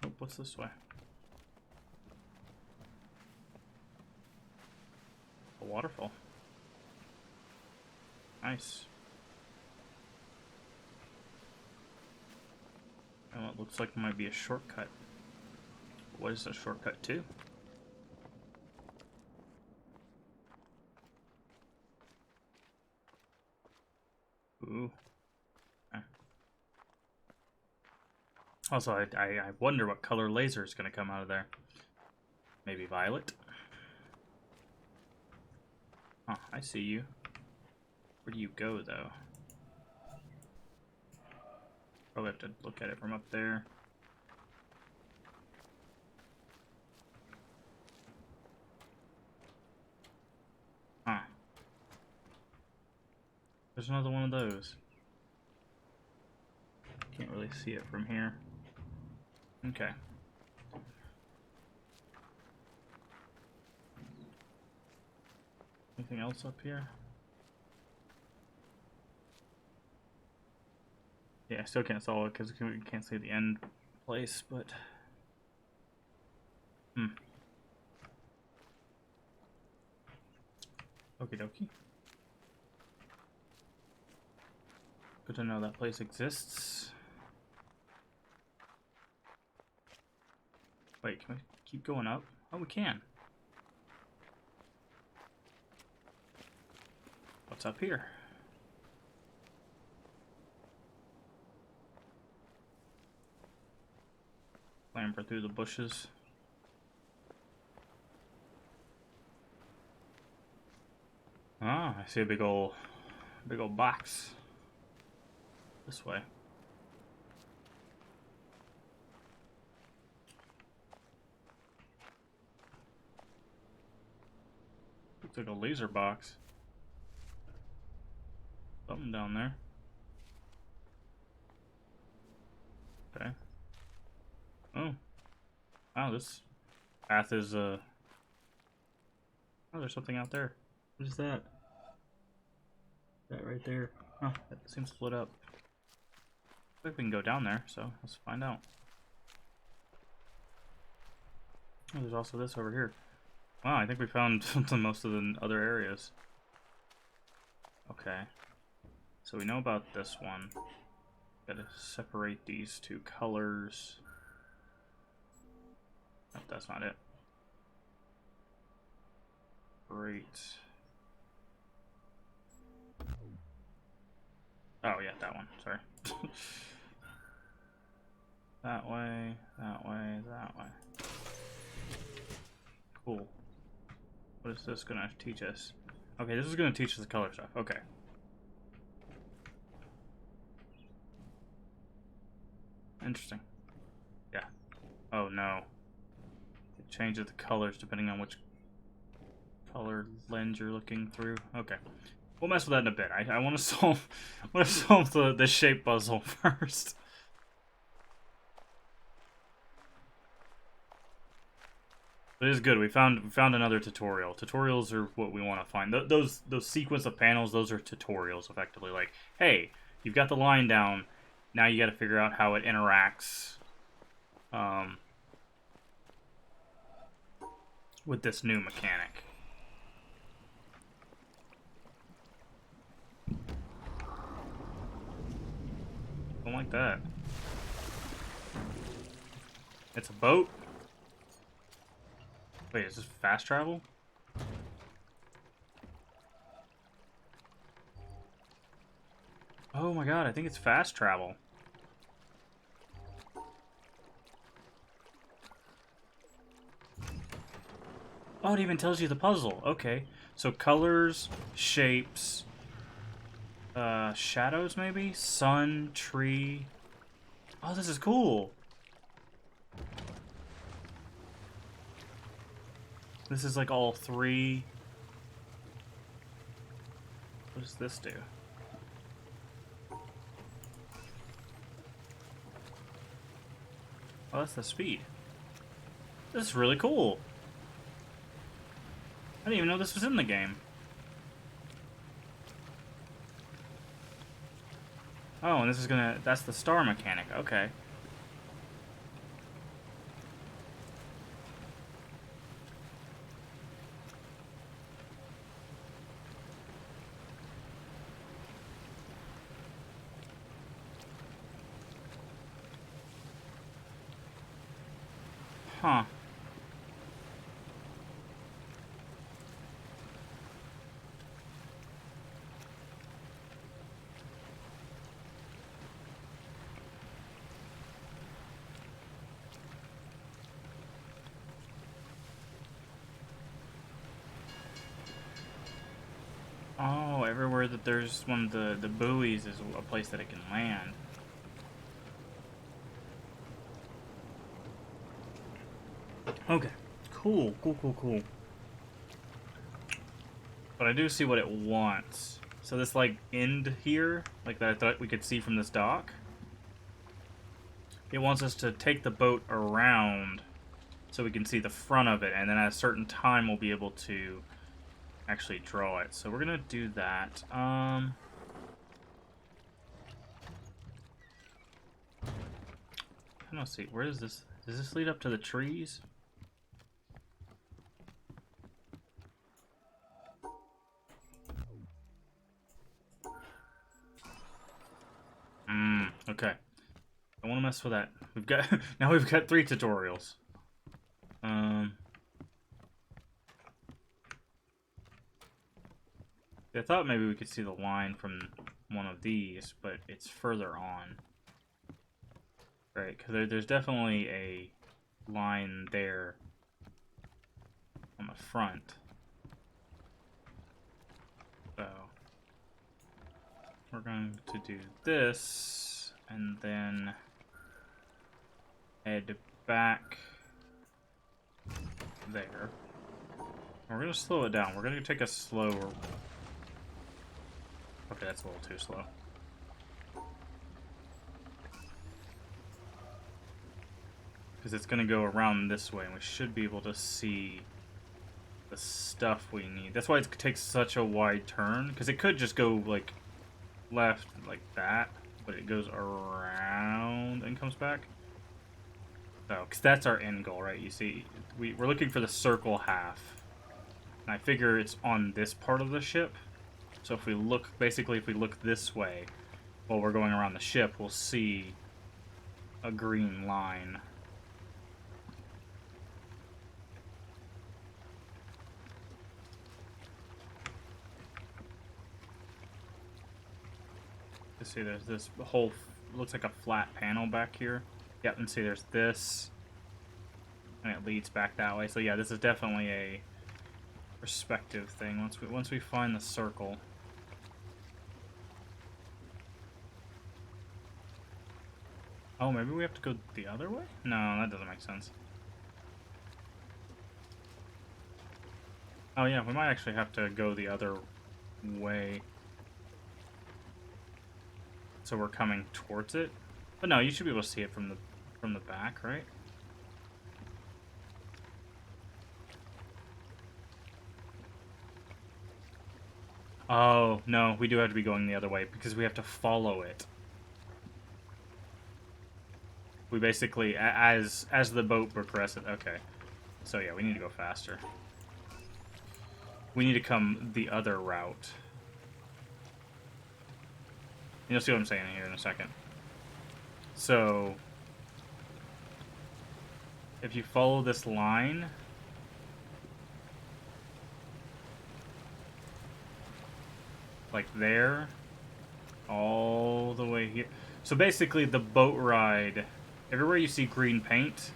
Oh, what's this way? A waterfall. Nice. And what looks like might be a shortcut. What is a shortcut to? Ooh. Okay. Also, I wonder what color laser is going to come out of there. Maybe violet? Oh, I see you. Where do you go, though? Probably have to look at it from up there. Huh. There's another one of those. Can't really see it from here. Okay. Anything else up here? Yeah, I still can't solve it because we can't see the end place, but... Okie dokie. Good to know that place exists. Wait, can we keep going up? Oh, we can. What's up here? Clamber through the bushes. Ah, I see a big old box. This way. Looks like a laser box. Something down there. Okay. Oh. Wow, this path is oh, there's something out there. What is that? That right there. Oh, that seems lit up. I think we can go down there, so let's find out. Oh, there's also this over here. Wow, I think we found most of the other areas. Okay. So we know about this one. Gotta separate these two colors. Nope, that's not it. Great. Oh yeah, that one. Sorry. That way, that way, that way. Cool. What is this gonna teach us? Okay, this is gonna teach us the color stuff. Okay. Interesting. Yeah. Oh no. It changes the colors depending on which color lens you're looking through. Okay. We'll mess with that in a bit. I want to solve the shape puzzle first. But it is good. We found another tutorial. Tutorials are what we want to find. Those sequence of panels, those are tutorials effectively. Like, hey, you've got the line down. Now you got to figure out how it interacts with this new mechanic. Don't like that. It's a boat? Wait, is this fast travel? Oh my god, I think it's fast travel. Oh, it even tells you the puzzle. Okay. So colors, shapes, shadows maybe? Sun, tree. Oh, this is cool. This is like all three. What does this do? Oh, that's the speed. This is really cool. I didn't even know this was in the game. Oh, and this is gonna... That's the star mechanic. Okay. Huh. Oh, everywhere that there's one of the buoys is a place that it can land. Okay. Cool, cool, cool, cool. But I do see what it wants. So this, like, end here, like that I thought we could see from this dock, it wants us to take the boat around so we can see the front of it, and then at a certain time we'll be able to actually draw it. So we're gonna do that. I don't see. Where is this? Does this lead up to the trees? Okay. I want to mess with that. We've got now we've got 3 tutorials. I thought maybe we could see the line from one of these, but it's further on. Right, because there's definitely a line there on the front. So we're going to do this and then head back there. We're going to slow it down. We're going to take a slower... Okay, that's a little too slow. Because it's going to go around this way, and we should be able to see the stuff we need. That's why it takes such a wide turn, because it could just go, like, left like that, but it goes around and comes back. So, because that's our end goal, right? You see, we're looking for the circle half. And I figure it's on this part of the ship. So if we look, basically if we look this way while we're going around the ship, we'll see a green line. You see there's this whole, looks like a flat panel back here. Yep, and see there's this. And it leads back that way. So yeah, this is definitely a perspective thing once we find the circle. Oh, maybe we have to go the other way? No, that doesn't make sense. Oh yeah, we might actually have to go the other way. So we're coming towards it. But no, you should be able to see it from the back, right? Oh, no, we do have to be going the other way because we have to follow it. We basically, as the boat progresses, okay. So yeah, we need to go faster. We need to come the other route. You'll see what I'm saying here in a second. So, if you follow this line, like there, all the way here. So basically the boat ride, everywhere you see green paint,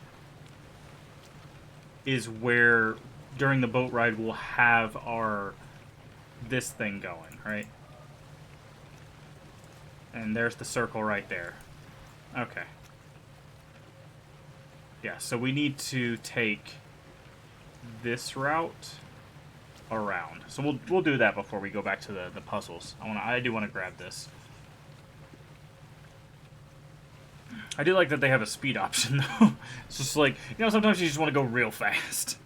is where during the boat ride we'll have this thing going, right? And there's the circle right there. Okay. Yeah, so we need to take this route around. So we'll do that before we go back to the puzzles. I do want to grab this. I do like that they have a speed option though. It's just like, you know, sometimes you just want to go real fast.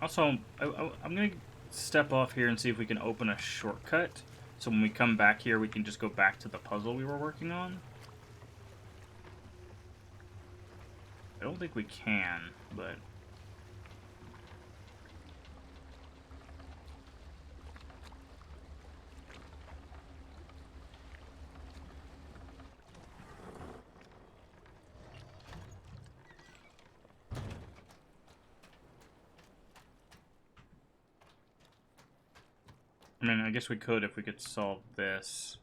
Also, I'm going to step off here and see if we can open a shortcut. So when we come back here, we can just go back to the puzzle we were working on. I don't think we can, but... I mean, I guess we could if we could solve this.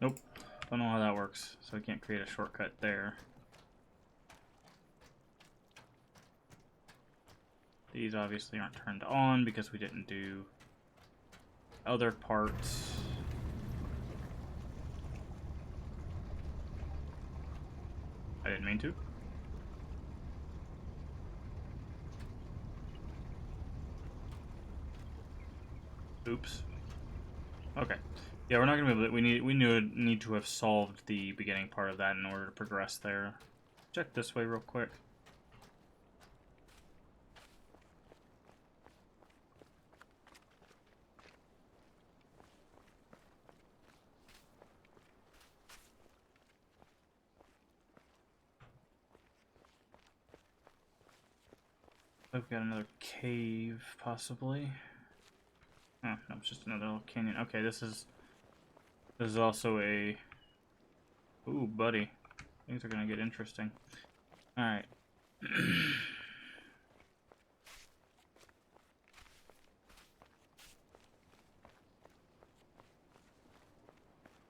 Nope. Don't know how that works, so we can't create a shortcut there. These obviously aren't turned on because we didn't do other parts. I didn't mean to. Oops. Okay. Yeah, we're not gonna be able to. We need to have solved the beginning part of that in order to progress there. check this way real quick. I've got another cave, possibly. Oh, no, it's just another little canyon. Okay, this is also a... Ooh, buddy. Things are gonna get interesting. Alright.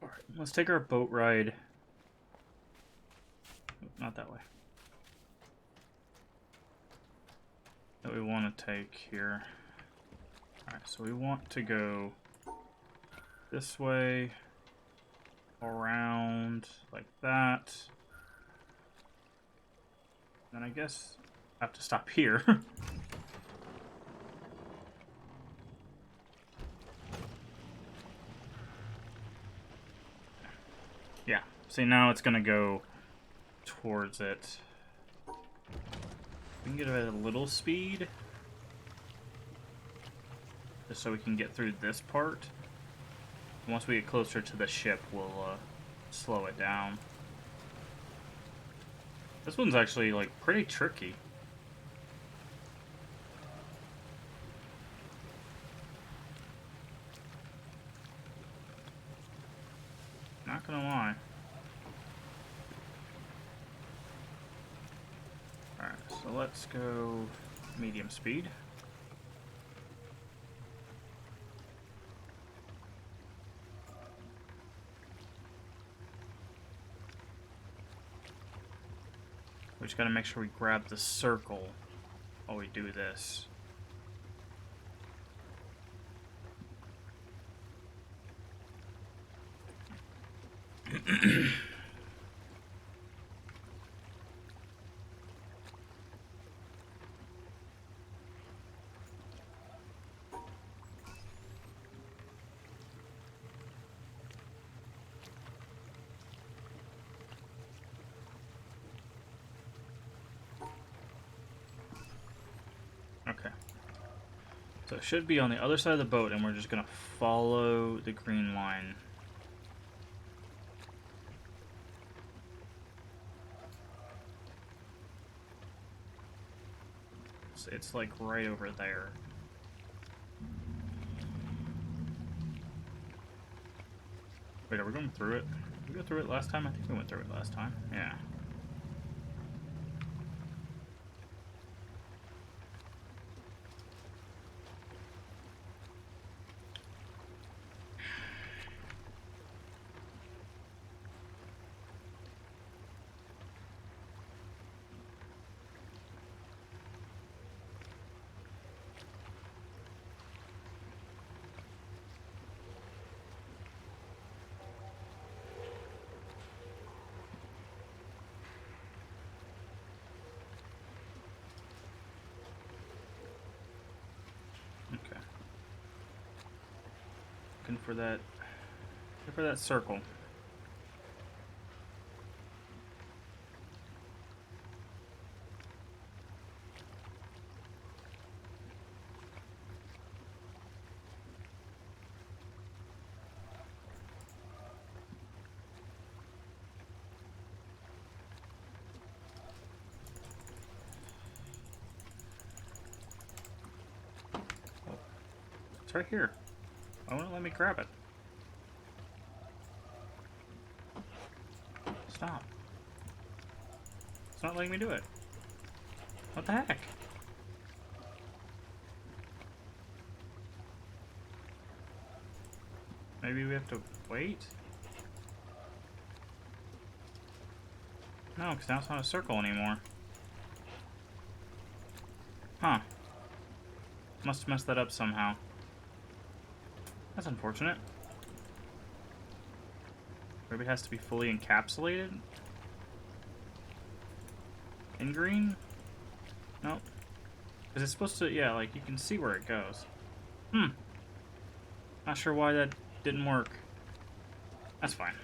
Alright, let's take our boat ride. Not that way. That we want to take here. Alright, so we want to go this way, around like that. Then I guess I have to stop here. Yeah, see now it's gonna go towards it. We can get it at a little speed. Just so we can get through this part. Once we get closer to the ship, we'll slow it down. This one's actually, like, pretty tricky. Not gonna lie. Alright, so let's go medium speed. We just gotta make sure we grab the circle while we do this. Okay. So it should be on the other side of the boat, and we're just gonna follow the green line. So it's like right over there. Wait, are we going through it? Did we go through it last time? I think we went through it last time. Yeah. Okay. Looking for that circle. It's right here. Why won't it let me grab it? Stop. It's not letting me do it. What the heck? Maybe we have to wait? No, because now it's not a circle anymore. Huh. Must have messed that up somehow. That's unfortunate. Maybe it has to be fully encapsulated? In green? Nope. Because it's supposed to, yeah, like, you can see where it goes. Not sure why that didn't work. That's fine.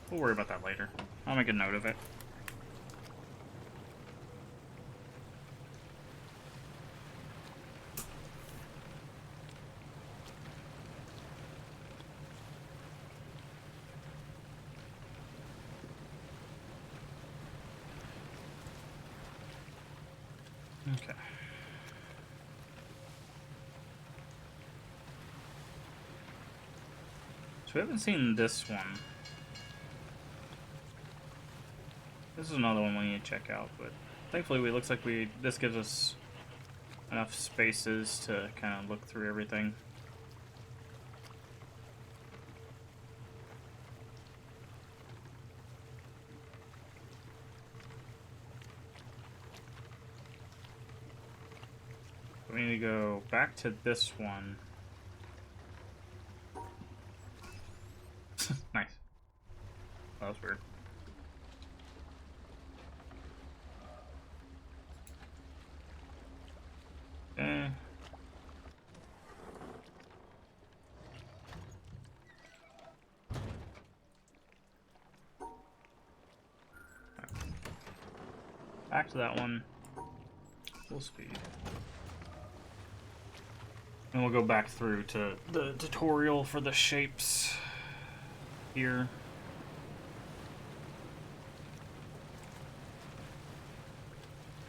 We'll worry about that later. I'll make a note of it. Okay. So we haven't seen this one. This is another one we need to check out, but thankfully it looks like this gives us enough spaces to kind of look through everything. We need to go back to this one. Nice. That was weird. Okay. Back to that one. Full speed. And we'll go back through to the tutorial for the shapes here.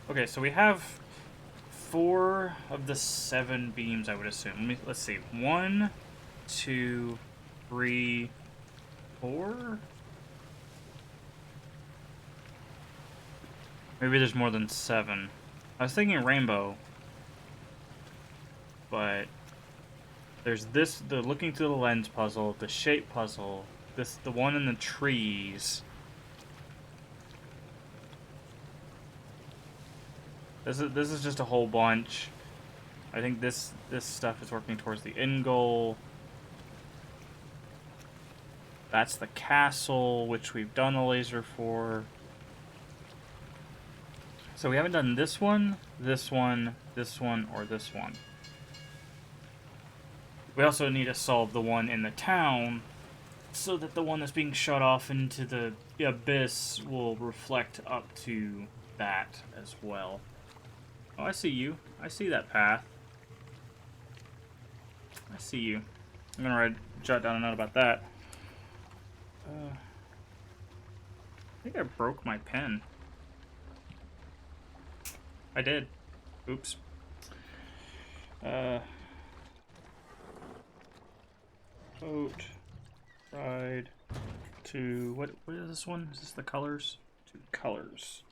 Okay, so we have 4 of the 7 beams, I would assume. Let's see. 1, 2, 3, 4? Maybe there's more than 7. I was thinking rainbow. But there's the looking through the lens puzzle, the shape puzzle, the one in the trees. This is just a whole bunch. I think this stuff is working towards the end goal. That's the castle, which we've done a laser for. So we haven't done this one, this one, this one, or this one. We also need to solve the one in the town, so that the one that's being shut off into the abyss will reflect up to that as well. Oh, I see you. I see that path. I see you. I'm gonna jot down a note about that. I think I broke my pen. I did. Oops. Boat. Ride. To... What is this one? Is this the colors? To colors.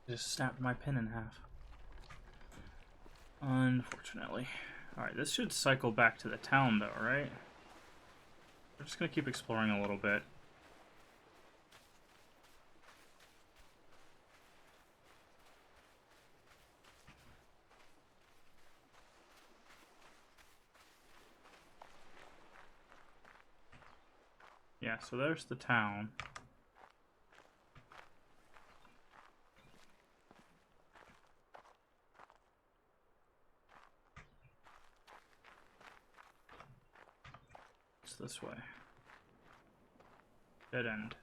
Just snapped my pen in half. Unfortunately. Alright, this should cycle back to the town though, right? We're just gonna keep exploring a little bit. Yeah, so there's the town. It's this way. Dead end.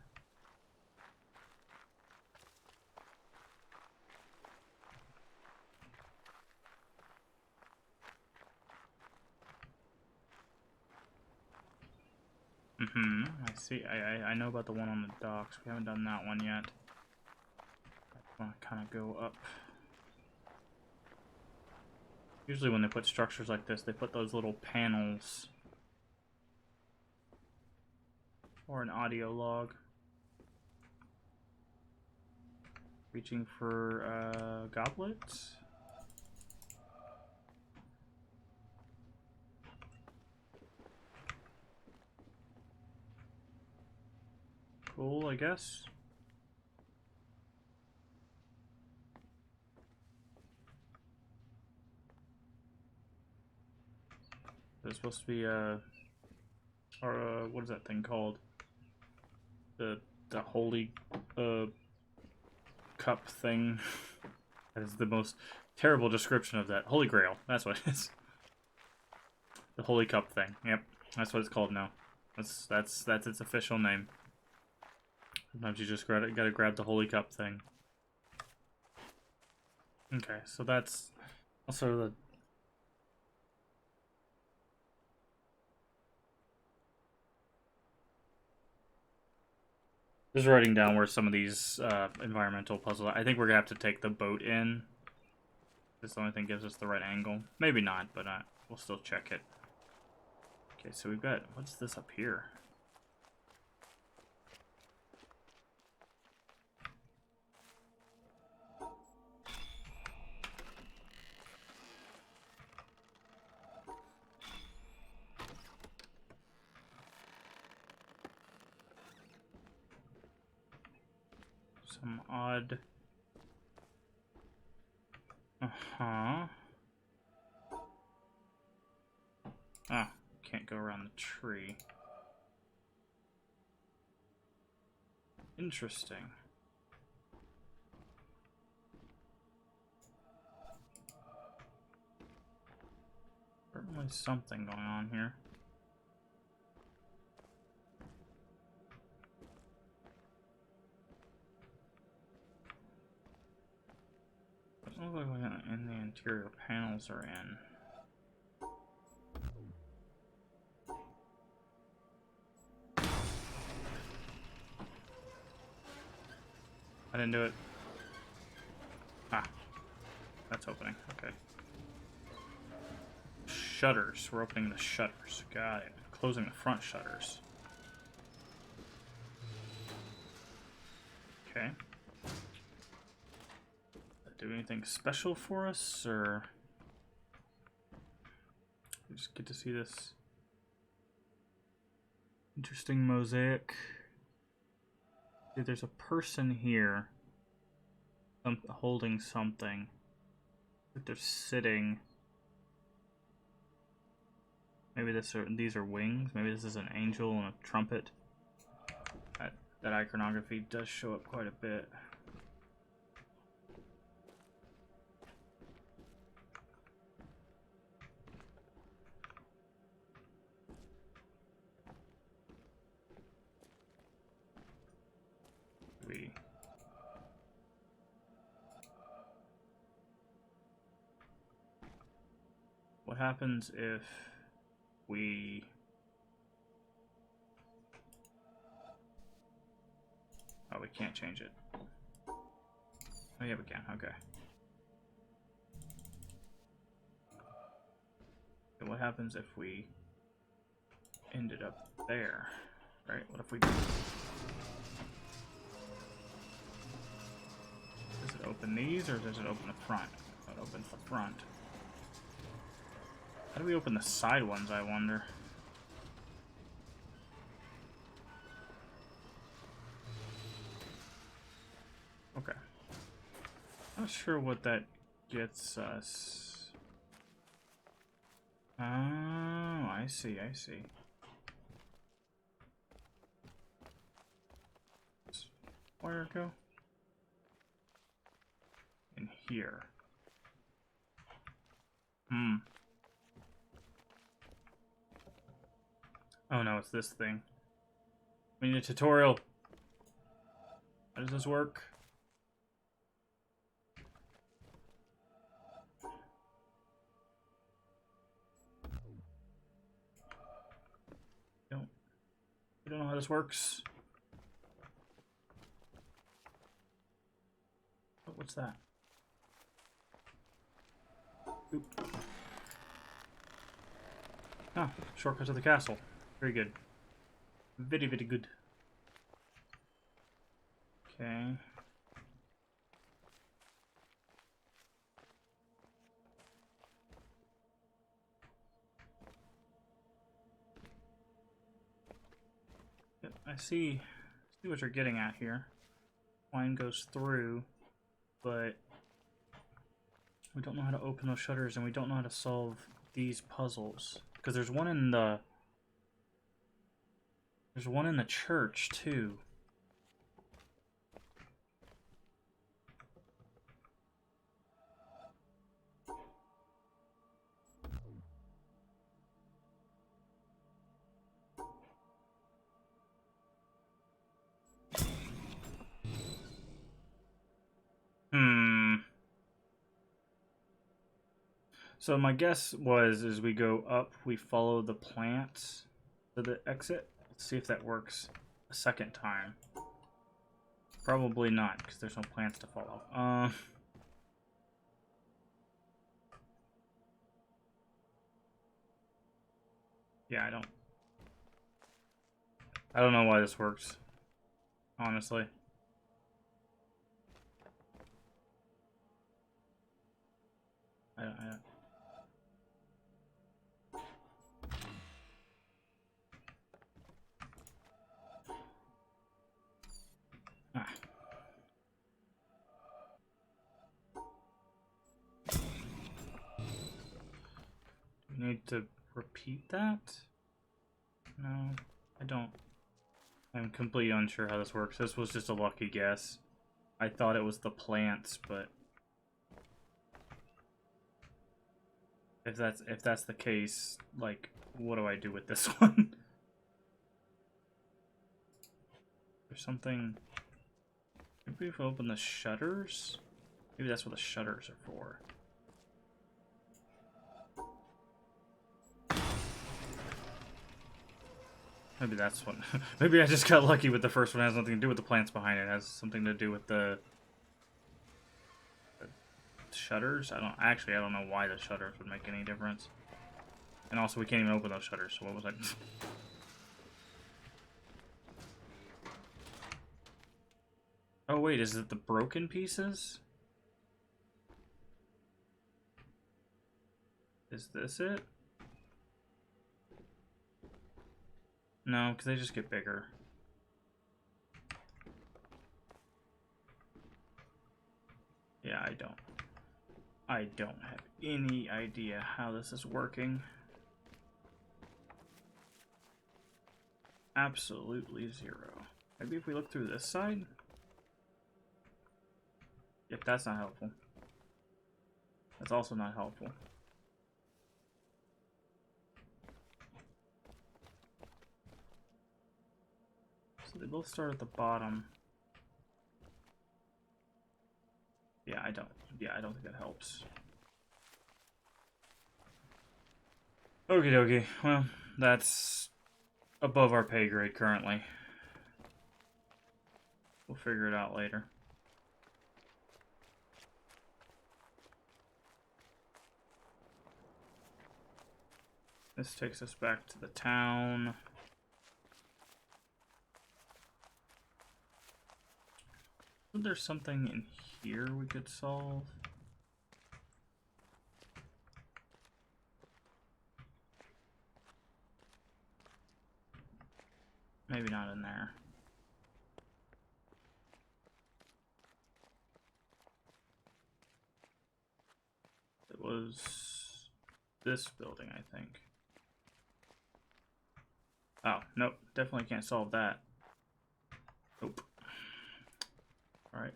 I see. I know about the one on the docks. We haven't done that one yet. I want to kind of go up. Usually when they put structures like this, they put those little panels. Or an audio log. Reaching for goblets. Cool, I guess. There's supposed to be what is that thing called? The holy cup thing. That is the most terrible description of that. Holy Grail. That's what it is. The holy cup thing. Yep, that's what it's called now. That's its official name. Sometimes you just gotta grab the holy cup thing. Okay, so that's also the... Just writing down where some of these environmental puzzles. I think we're gonna have to take the boat in. This the only thing gives us the right angle. Maybe not, but we'll still check it. Okay, so we've got, what's this up here? Some odd... Uh-huh. Ah, can't go around the tree. Interesting. Certainly something going on here. Doesn't look like in the interior panels are in. I didn't do it. Ah, that's opening. Okay. Shutters. We're opening the shutters. Got it. Closing the front shutters. Okay. Do anything special for us, or we just get to see this interesting mosaic? See, there's a person here holding something. Like they're sitting. Maybe these are wings. Maybe this is an angel and a trumpet. That iconography does show up quite a bit. What happens if we... Oh, we can't change it. Oh yeah, we can. Okay. And what happens if we ended up there? Right? What if we... Does it open these, or does it open the front? It opens the front. How do we open the side ones, I wonder? Okay. Not sure what that gets us. Oh, I see, I see. Where go? In here. Oh no, it's this thing. We need a tutorial. How does this work? We don't know how this works. Oh, what's that? Oop. Ah, shortcut to the castle. Very good. Very, very good. Okay. Yep, I see what you're getting at here. Line goes through, but we don't know how to open those shutters, and we don't know how to solve these puzzles. Because there's one in the... There's one in the church, too. So my guess was, as we go up, we follow the plants to the exit. Let's see if that works a second time. Probably not, because there's no plants to fall off. Yeah, I don't know why this works, honestly. I don't. Ah. Do we need to repeat that? No, I don't. I'm completely unsure how this works. This was just a lucky guess. I thought it was the plants, but if that's the case, like, what do I do with this one? There's something. Maybe if we open the shutters? Maybe that's what the shutters are for. Maybe that's what. Maybe I just got lucky with the first one. It has nothing to do with the plants behind it. It has something to do with the shutters. I don't know why the shutters would make any difference. And also, we can't even open those shutters. So what was I? Oh wait, is it the broken pieces? Is this it? No, because they just get bigger. Yeah, I don't have any idea how this is working. Absolutely zero. Maybe if we look through this side? Yep, that's not helpful. That's also not helpful. So they both start at the bottom. Yeah, I don't think that helps. Okie dokie. Well, that's above our pay grade currently. We'll figure it out later. This takes us back to the town. Isn't there something in here we could solve? Maybe not in there. It was this building, I think. Oh, nope. Definitely can't solve that. Nope. Alright.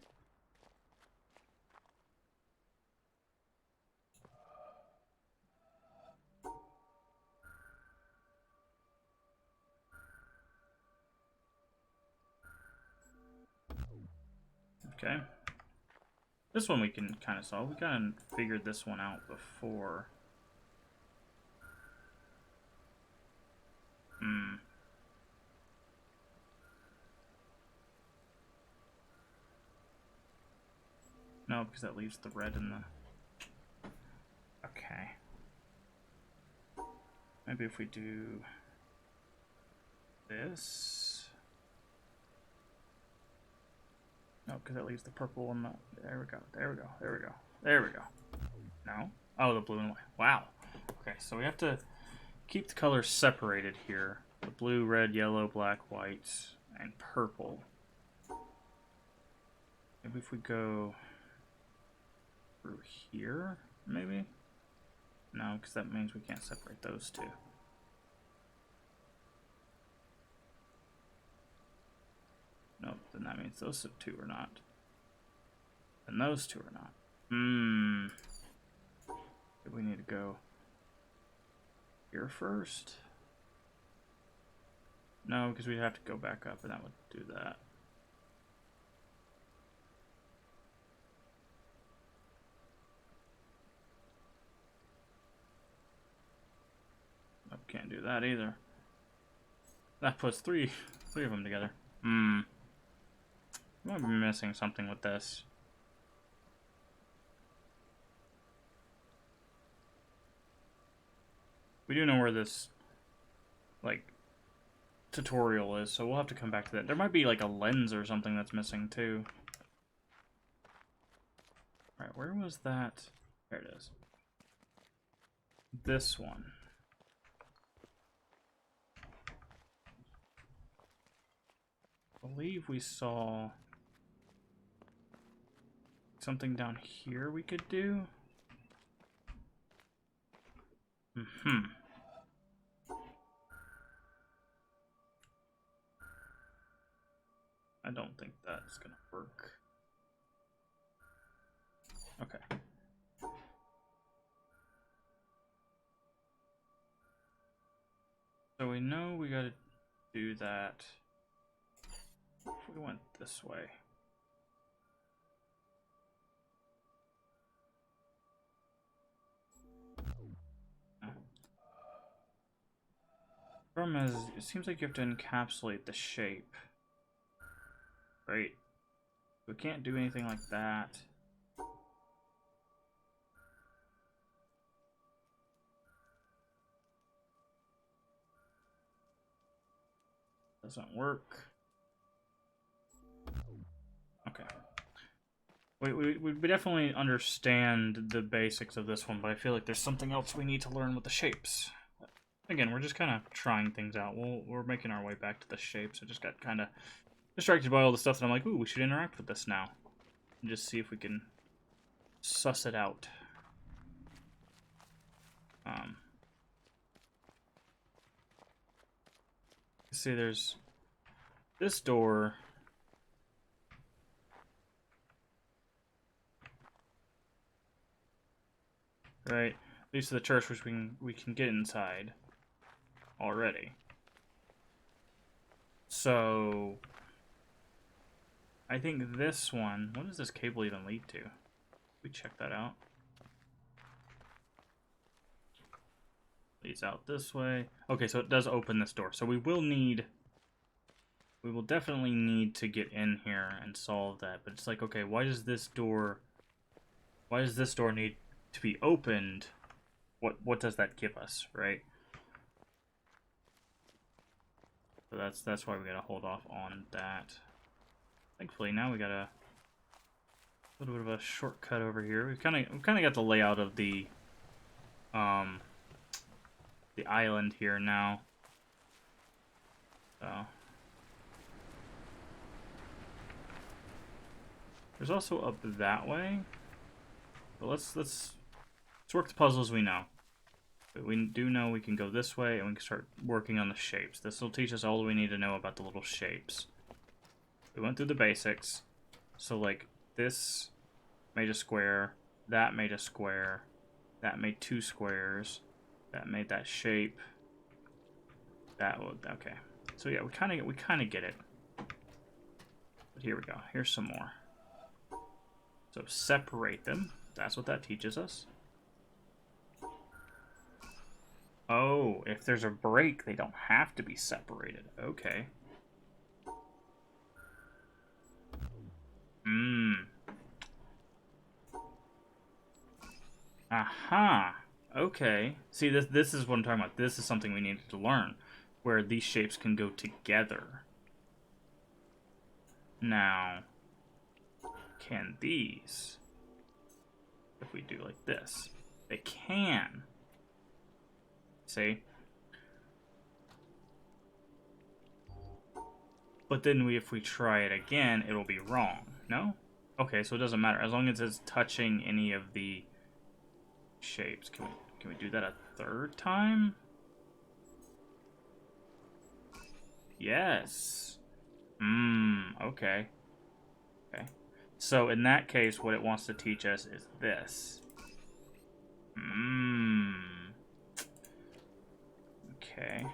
Okay. This one we can kind of solve. We kind of figured this one out before. No, because that leaves the red in the... Okay. Maybe if we do this... No, because that leaves the purple and the... There we go, there we go, there we go, there we go. No? Oh, the blue and white. Wow. Okay, so we have to keep the colors separated here. The blue, red, yellow, black, white, and purple. Maybe if we go through here, maybe? No, because that means we can't separate those two. Nope, then that means those two are not. And those two are not. We need to go here first. No, because we'd have to go back up and that would do that. Nope, can't do that either. That puts three of them together. I might be missing something with this. We do know where this, like, tutorial is, so we'll have to come back to that. There might be, like, a lens or something that's missing, too. Alright, where was that? There it is. This one. I believe we saw something down here we could do. I don't think that's gonna work. Okay. So we know we gotta do that. If we went this way. Problem is, it seems like you have to encapsulate the shape. Right? We can't do anything like that. Doesn't work. Okay. We definitely understand the basics of this one, but I feel like there's something else we need to learn with the shapes. Again, we're just kind of trying things out. We're making our way back to the shapes. I just got kind of distracted by all the stuff that I'm like, ooh, we should interact with this now. And just see if we can suss it out. See, there's this door. Right? At least to the church, which we can get inside already. So I think this one, what does this cable even lead to? We check that out. Leads out this way. Okay, so it does open this door. So we will definitely need to get in here and solve that. But it's like, okay, why does this door need to be opened? What does that give us, right? So that's why we gotta hold off on that. Thankfully now we got a little bit of a shortcut over here. We've kind of got the layout of the island here now. So there's also up that way. But let's work the puzzles we know. But we do know we can go this way and we can start working on the shapes. This will teach us all we need to know about the little shapes. We went through the basics. So like this made a square, that made a square, that made two squares, that made that shape. That would okay. So yeah, we kind of get it. But here we go. Here's some more. So separate them. That's what that teaches us. Oh, if there's a break, they don't have to be separated. Okay. Aha. Okay. See, this is what I'm talking about. This is something we needed to learn, where these shapes can go together. Now, can these, if we do like this, they can. See? But then if we try it again, it'll be wrong. No? Okay, so it doesn't matter. As long as it's touching any of the shapes. Can we do that a third time? Yes. Okay. Okay. So in that case, what it wants to teach us is this. Okay.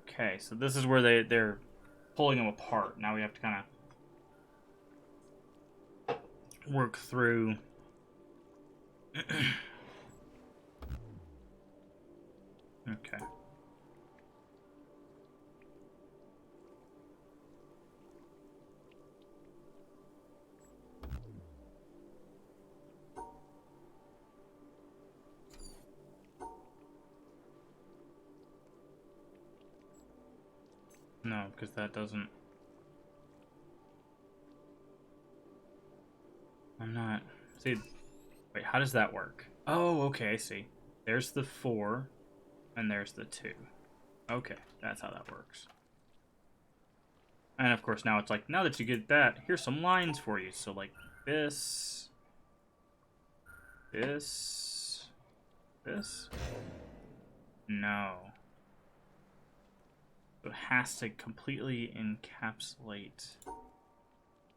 Okay, so this is where they're pulling them apart. Now we have to kind of work through. Okay. No, because that doesn't... I'm not... See, wait, how does that work? Oh, okay, I see. There's the 4, and there's the 2. Okay, that's how that works. And of course now it's like, now that you get that, here's some lines for you. So like this, this, this. No. So it has to completely encapsulate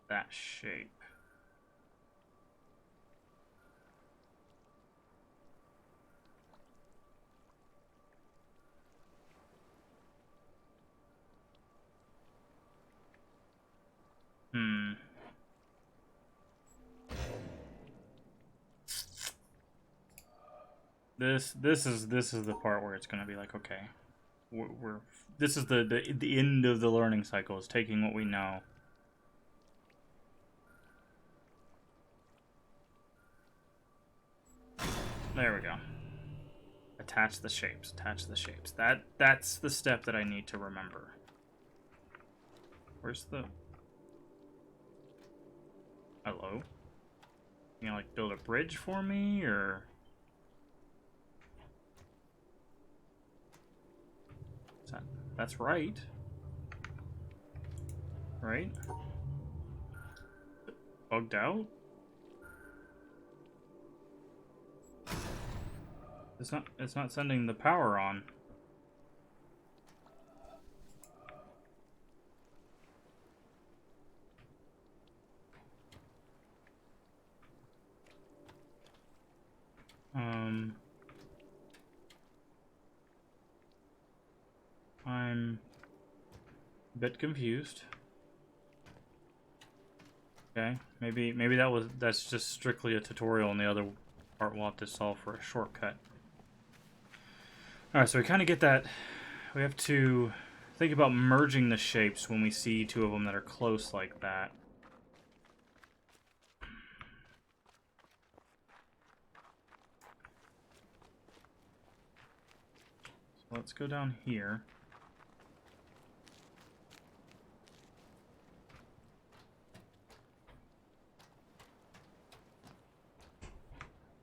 that shape. This is the part where it's gonna be like, okay, we're this is the end of the learning cycle, is taking what we know. There we go. Attach the shapes. Attach the shapes. That's the step that I need to remember. Where's the... Hello? You gonna like build a bridge for me, or... That's right. Right? Bugged out? It's not sending the power on. I'm a bit confused. Okay, maybe that's just strictly a tutorial, and the other part we'll have to solve for a shortcut. Alright, so we kind of get that. We have to think about merging the shapes when we see two of them that are close like that. So let's go down here.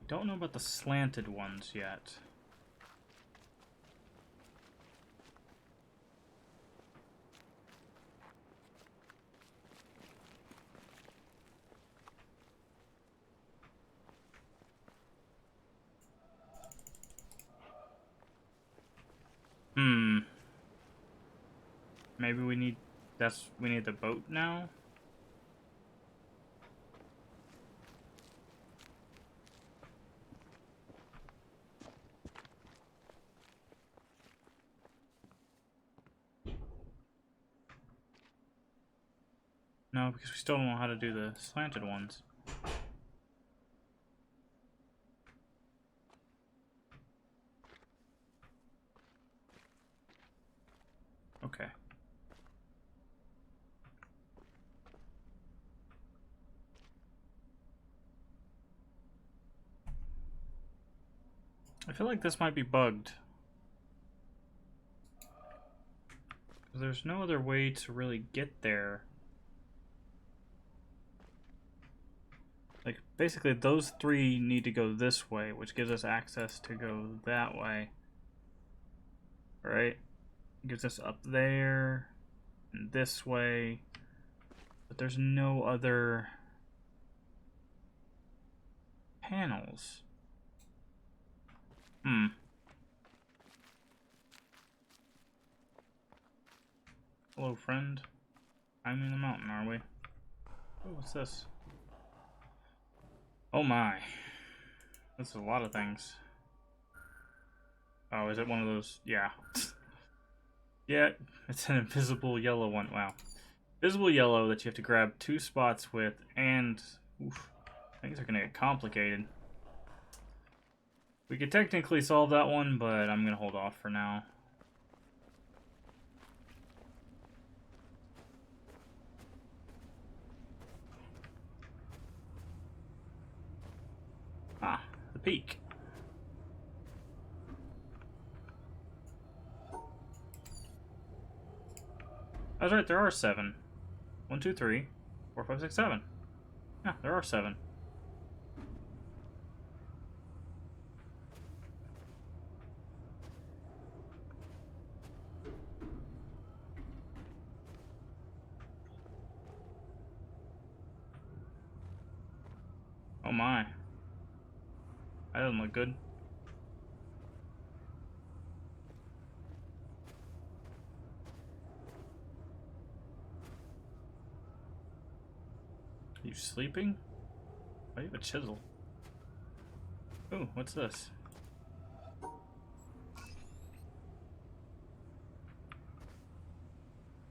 Don't know about the slanted ones yet. Maybe we need the boat now? No, because we still don't know how to do the slanted ones. Okay. I feel like this might be bugged. Because there's no other way to really get there. Like, basically those three need to go this way, which gives us access to go that way. Right? Gives us up there, and this way. But there's no other panels. Hello, friend. I'm in the mountain, are we? Oh, what's this? Oh my. This is a lot of things. Oh, is it one of those? Yeah. Yeah, it's an invisible yellow one. Wow. Visible yellow that you have to grab 2 spots with, and... Oof, things are gonna get complicated. We could technically solve that one, but I'm gonna hold off for now. Ah, the peak. I was right, there are 7. 1, 2, 3, 4, 5, 6, 7. Yeah, there are 7. Oh my. That doesn't look good. Are you sleeping? Oh, you have a chisel. Ooh, what's this?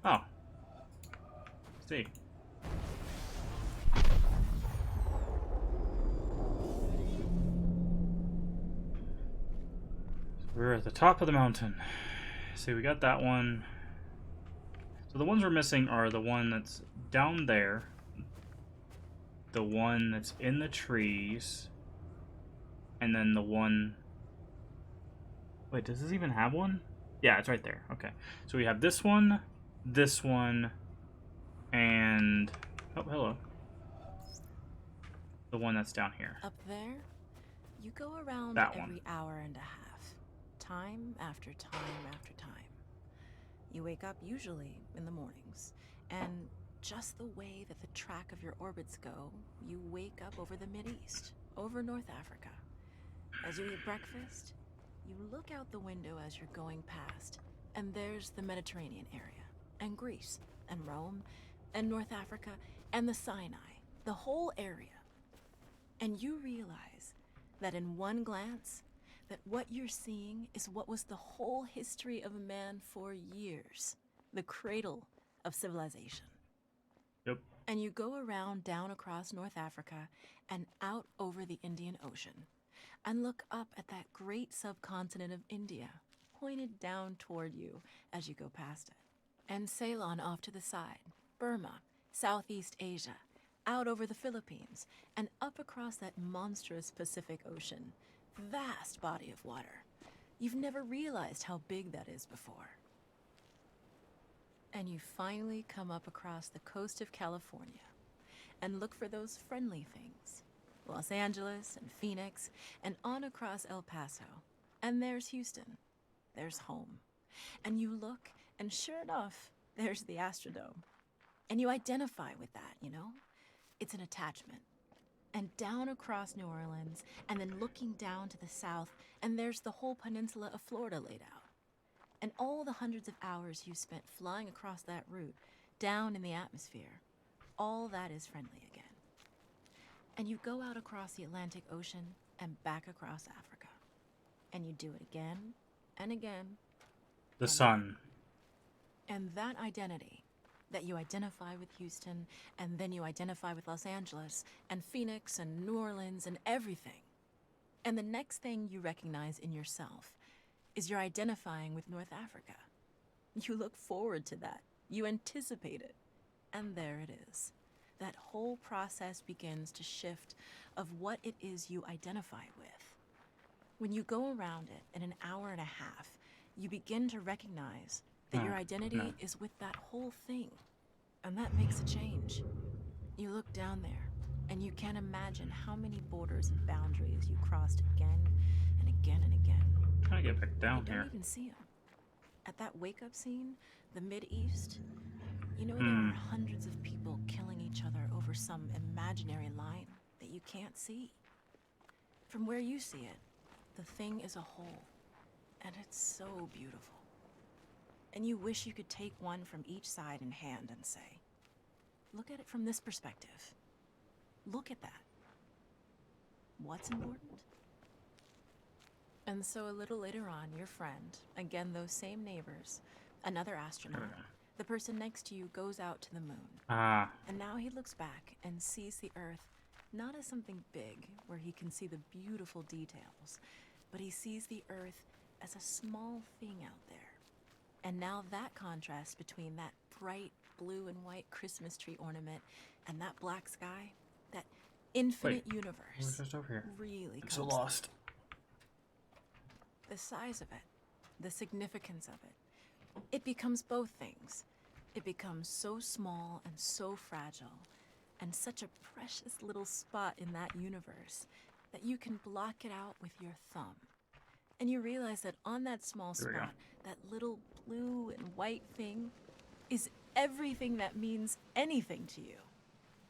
Oh. Let's see. We're at the top of the mountain. See, we got that one. So the ones we're missing are the one that's down there, the one that's in the trees, and then the one... Wait, does this even have one? Yeah, it's right there. Okay. So we have this one, and... Oh, hello. The one that's down here. Up there, you go around That every one. hour and a half, time after time after time. You wake up usually in the mornings, and just the way that the track of your orbits go, you wake up over the Mideast, over North Africa. As you eat breakfast, you look out the window as you're going past, and there's the Mediterranean area, and Greece, and Rome, and North Africa, and the Sinai, the whole area. And you realize that in one glance, that what you're seeing is what was the whole history of man for years, the cradle of civilization. Yep. And you go around down across North Africa and out over the Indian Ocean and look up at that great subcontinent of India, pointed down toward you as you go past it. And Ceylon off to the side, Burma, Southeast Asia, out over the Philippines, and up across that monstrous Pacific Ocean. Vast body of water. You've never realized how big that is before. And you finally come up across the coast of California and look for those friendly things. Los Angeles and Phoenix and on across El Paso. And there's Houston. There's home. And you look, and sure enough, there's the Astrodome. And you identify with that, you know? It's an attachment. And down across New Orleans, and then looking down to the south, and there's the whole peninsula of Florida laid out. And all the hundreds of hours you spent flying across that route, down in the atmosphere, all that is friendly again. And you go out across the Atlantic Ocean and back across Africa. And you do it again and again. The sun. And that identity, that you identify with Houston, and then you identify with Los Angeles, and Phoenix, and New Orleans, and everything. And the next thing you recognize in yourself is you're identifying with North Africa. You look forward to that. You anticipate it. And there it is. That whole process begins to shift of what it is you identify with. When you go around it in an hour and a half, you begin to recognize that your identity is with that whole thing. And that makes a change. You look down there, and you can't imagine how many borders and boundaries you crossed again and again and again. Can I get back down You here? don't even see them. At that wake-up scene, the Mideast, you know there are hundreds of people killing each other over some imaginary line that you can't see. From where you see it, the thing is a whole, and it's so beautiful. And you wish you could take one from each side in hand and say, look at it from this perspective. Look at that. What's important? And so a little later on, your friend, again those same neighbors, another astronaut, the person next to you goes out to the moon. And now he looks back and sees the Earth not as something big where he can see the beautiful details, but he sees the Earth as a small thing out there. And now that contrast between that bright blue and white Christmas tree ornament and that black sky, that infinite universe, We're just over here. really I'm comes so lost. the size of it, the significance of it. It becomes both things. It becomes so small and so fragile, and such a precious little spot in that universe that you can block it out with your thumb. And you realize that on that small There we go. spot, that little blue and white thing is everything that means anything to you.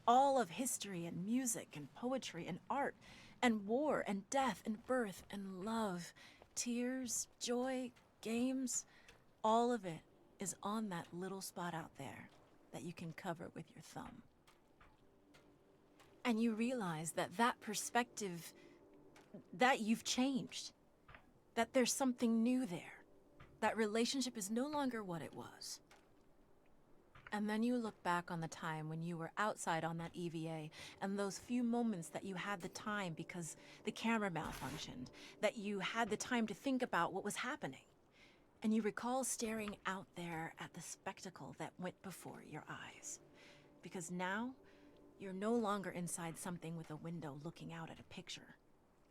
All of history and music and poetry and art and war and death and birth and love, tears, joy, games, all of it is on that little spot out there that you can cover with your thumb. And you realize that that perspective, that you've changed, that there's something new there, that relationship is no longer what it was. And then you look back on the time when you were outside on that EVA and those few moments that you had the time because the camera malfunctioned, that you had the time to think about what was happening. And you recall staring out there at the spectacle that went before your eyes. Because now, you're no longer inside something with a window looking out at a picture.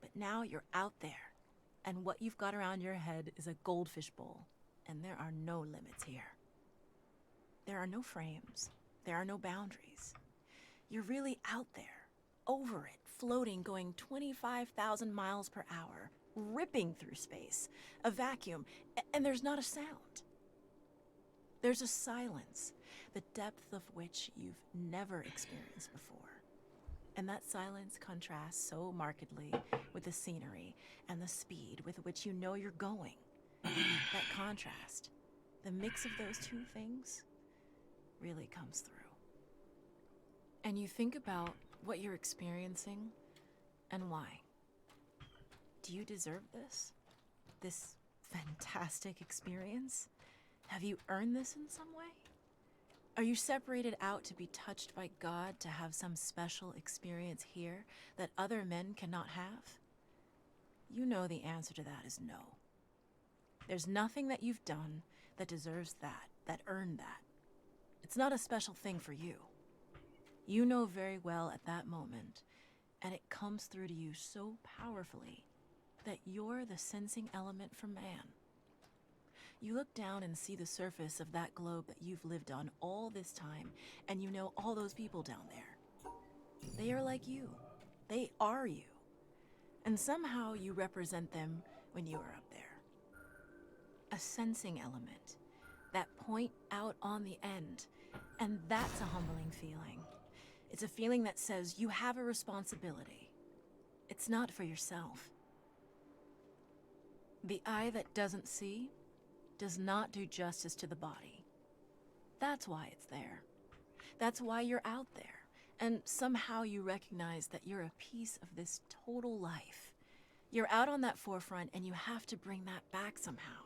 But now you're out there, and what you've got around your head is a goldfish bowl, and there are no limits here. There are no frames. There are no boundaries. You're really out there, over it, floating, going 25,000 miles per hour, ripping through space, a vacuum, and there's not a sound. There's a silence, the depth of which you've never experienced before. And that silence contrasts so markedly with the scenery and the speed with which you know you're going. That contrast, the mix of those two things, really comes through. And you think about what you're experiencing and why. Do you deserve this? This fantastic experience? Have you earned this in some way? Are you separated out to be touched by God to have some special experience here that other men cannot have? You know the answer to that is no. There's nothing that you've done that deserves that earned that. It's not a special thing for you. You know very well at that moment, and it comes through to you so powerfully that you're the sensing element for man. You look down and see the surface of that globe that you've lived on all this time, and you know all those people down there. They are like you. They are you. And somehow you represent them when you are up there. A sensing element, that point out on the end, and that's a humbling feeling. It's a feeling that says you have a responsibility. It's not for yourself. The eye that doesn't see does not do justice to the body. That's why it's there. That's why you're out there. And somehow you recognize that you're a piece of this total life. You're out on that forefront and you have to bring that back somehow.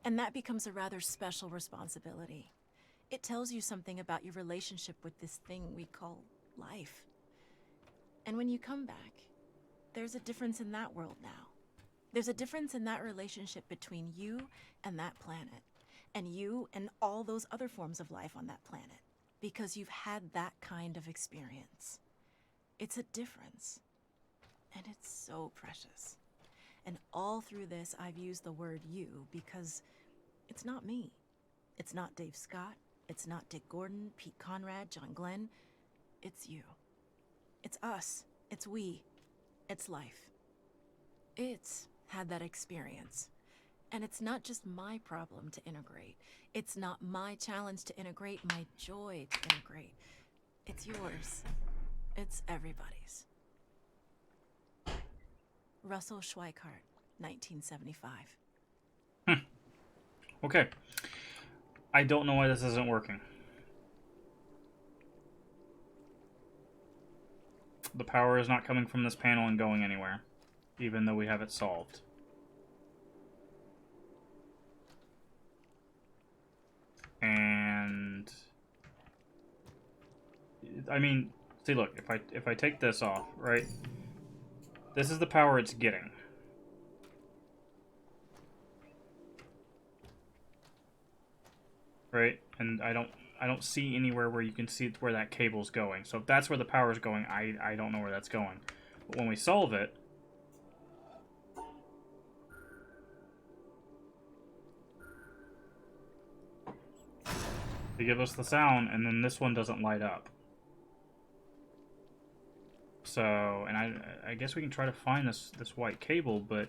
And that becomes a rather special responsibility. It tells you something about your relationship with this thing we call life. And when you come back, there's a difference in that world now. There's a difference in that relationship between you and that planet, and you and all those other forms of life on that planet, because you've had that kind of experience. It's a difference, and it's so precious. And all through this, I've used the word you because it's not me. It's not Dave Scott. It's not Dick Gordon, Pete Conrad, John Glenn. It's you. It's us. It's we. It's life. It's had that experience. And it's not just my problem to integrate. It's not my challenge to integrate, my joy to integrate. It's yours. It's everybody's. Russell Schweikart, 1975. Okay. I don't know why this isn't working. The power is not coming from this panel and going anywhere, even though we have it solved. And I mean, see, look, if I take this off, right? This is the power it's getting. Right? And I don't see anywhere where you can see where that cable's going. So if that's where the power's going, I don't know where that's going. But when we solve it, to give us the sound, and then this one doesn't light up. So, and I guess we can try to find this white cable, but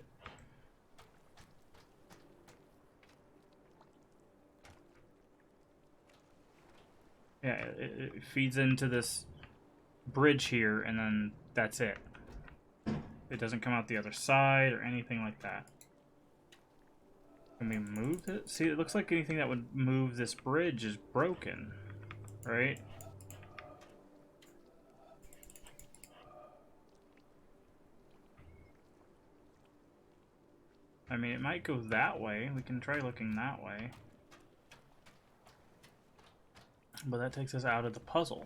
yeah, it feeds into this bridge here, and then that's it. It doesn't come out the other side or anything like that. Can we move it? See, it looks like anything that would move this bridge is broken, right? I mean, it might go that way. We can try looking that way. But that takes us out of the puzzle.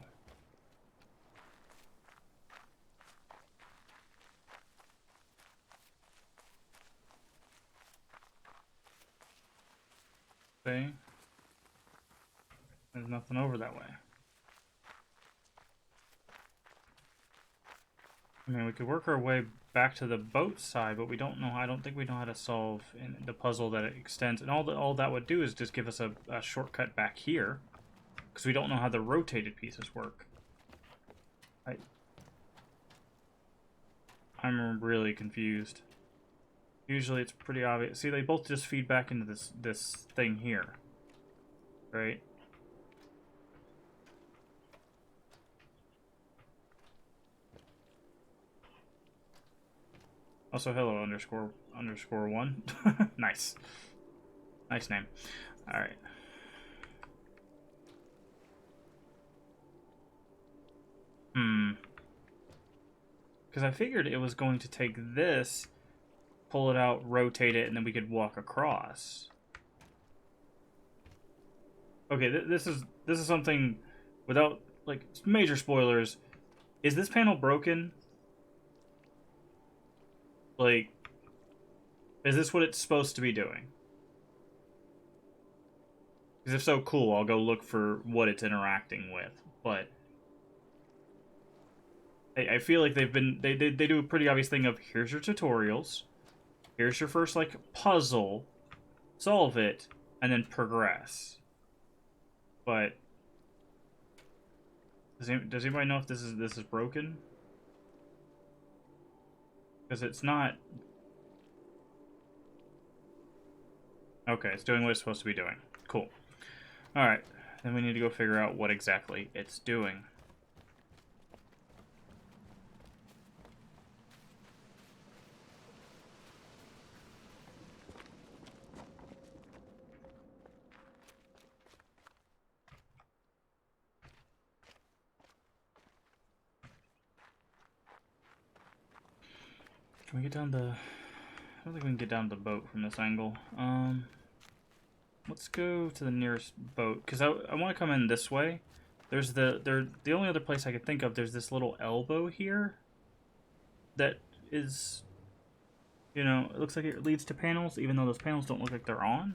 See? There's nothing over that way. I mean, we could work our way back to the boat side, but we don't know. I don't think we know how to solve the puzzle that it extends. And all that would do is just give us a shortcut back here, because we don't know how the rotated pieces work. I'm really confused. Usually it's pretty obvious. See, they both just feed back into this thing here, right? Also, hello, underscore one. Nice. Nice name. Alright. Because I figured it was going to take this, pull it out, rotate it, and then we could walk across. Okay, this is something without, like, major spoilers. Is this panel broken? Like, is this what it's supposed to be doing? Because if so, cool, I'll go look for what it's interacting with. But I feel like they do a pretty obvious thing of, here's your tutorials, here's your first, like, puzzle, solve it, and then progress. But does anybody know if this is broken? Because it's not. Okay, it's doing what it's supposed to be doing. Cool. Alright, then we need to go figure out what exactly it's doing. Can we get down the... I don't think we can get down to the boat from this angle. Let's go to the nearest boat, because I want to come in this way. There's the only other place I could think of, there's this little elbow here that is, you know, it looks like it leads to panels, even though those panels don't look like they're on.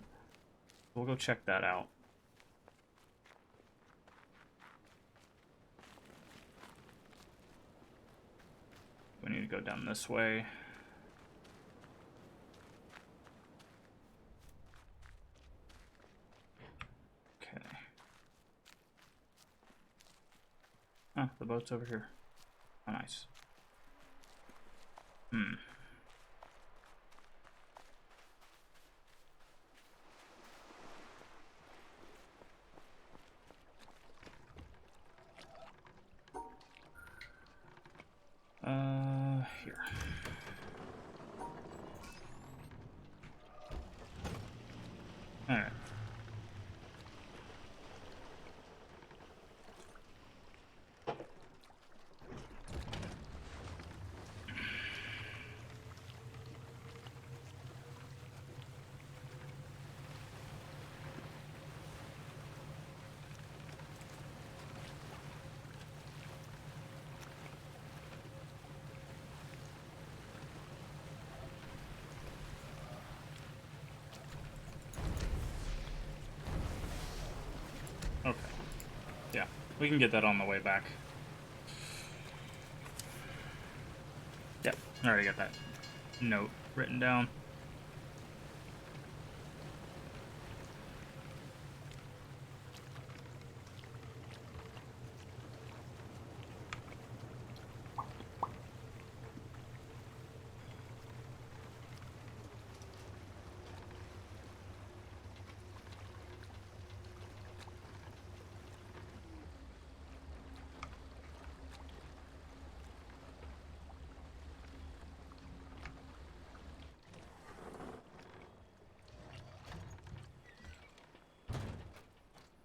We'll go check that out. We need to go down this way. Okay. Oh, the boat's over here. Oh, nice. Here. Alright. Okay. Yeah, we can get that on the way back. Yep, I already got that note written down.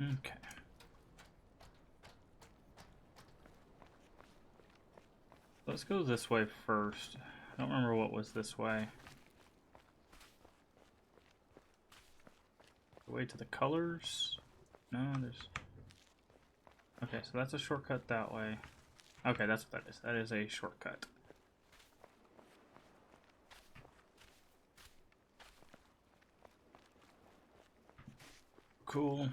Okay. Let's go this way first. I don't remember what was this way. The way to the colors? No, there's... Okay, so that's a shortcut that way. Okay, that's what that is. That is a shortcut. Cool.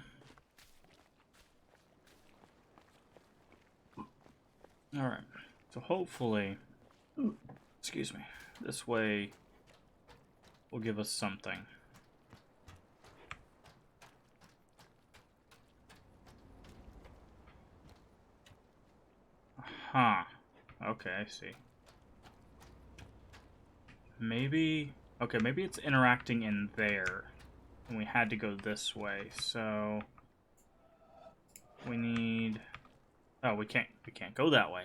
Alright, so hopefully, excuse me, this way will give us something. Huh. Okay, I see. Maybe... Okay, maybe it's interacting in there. And we had to go this way, so... We need... Oh, we can't go that way.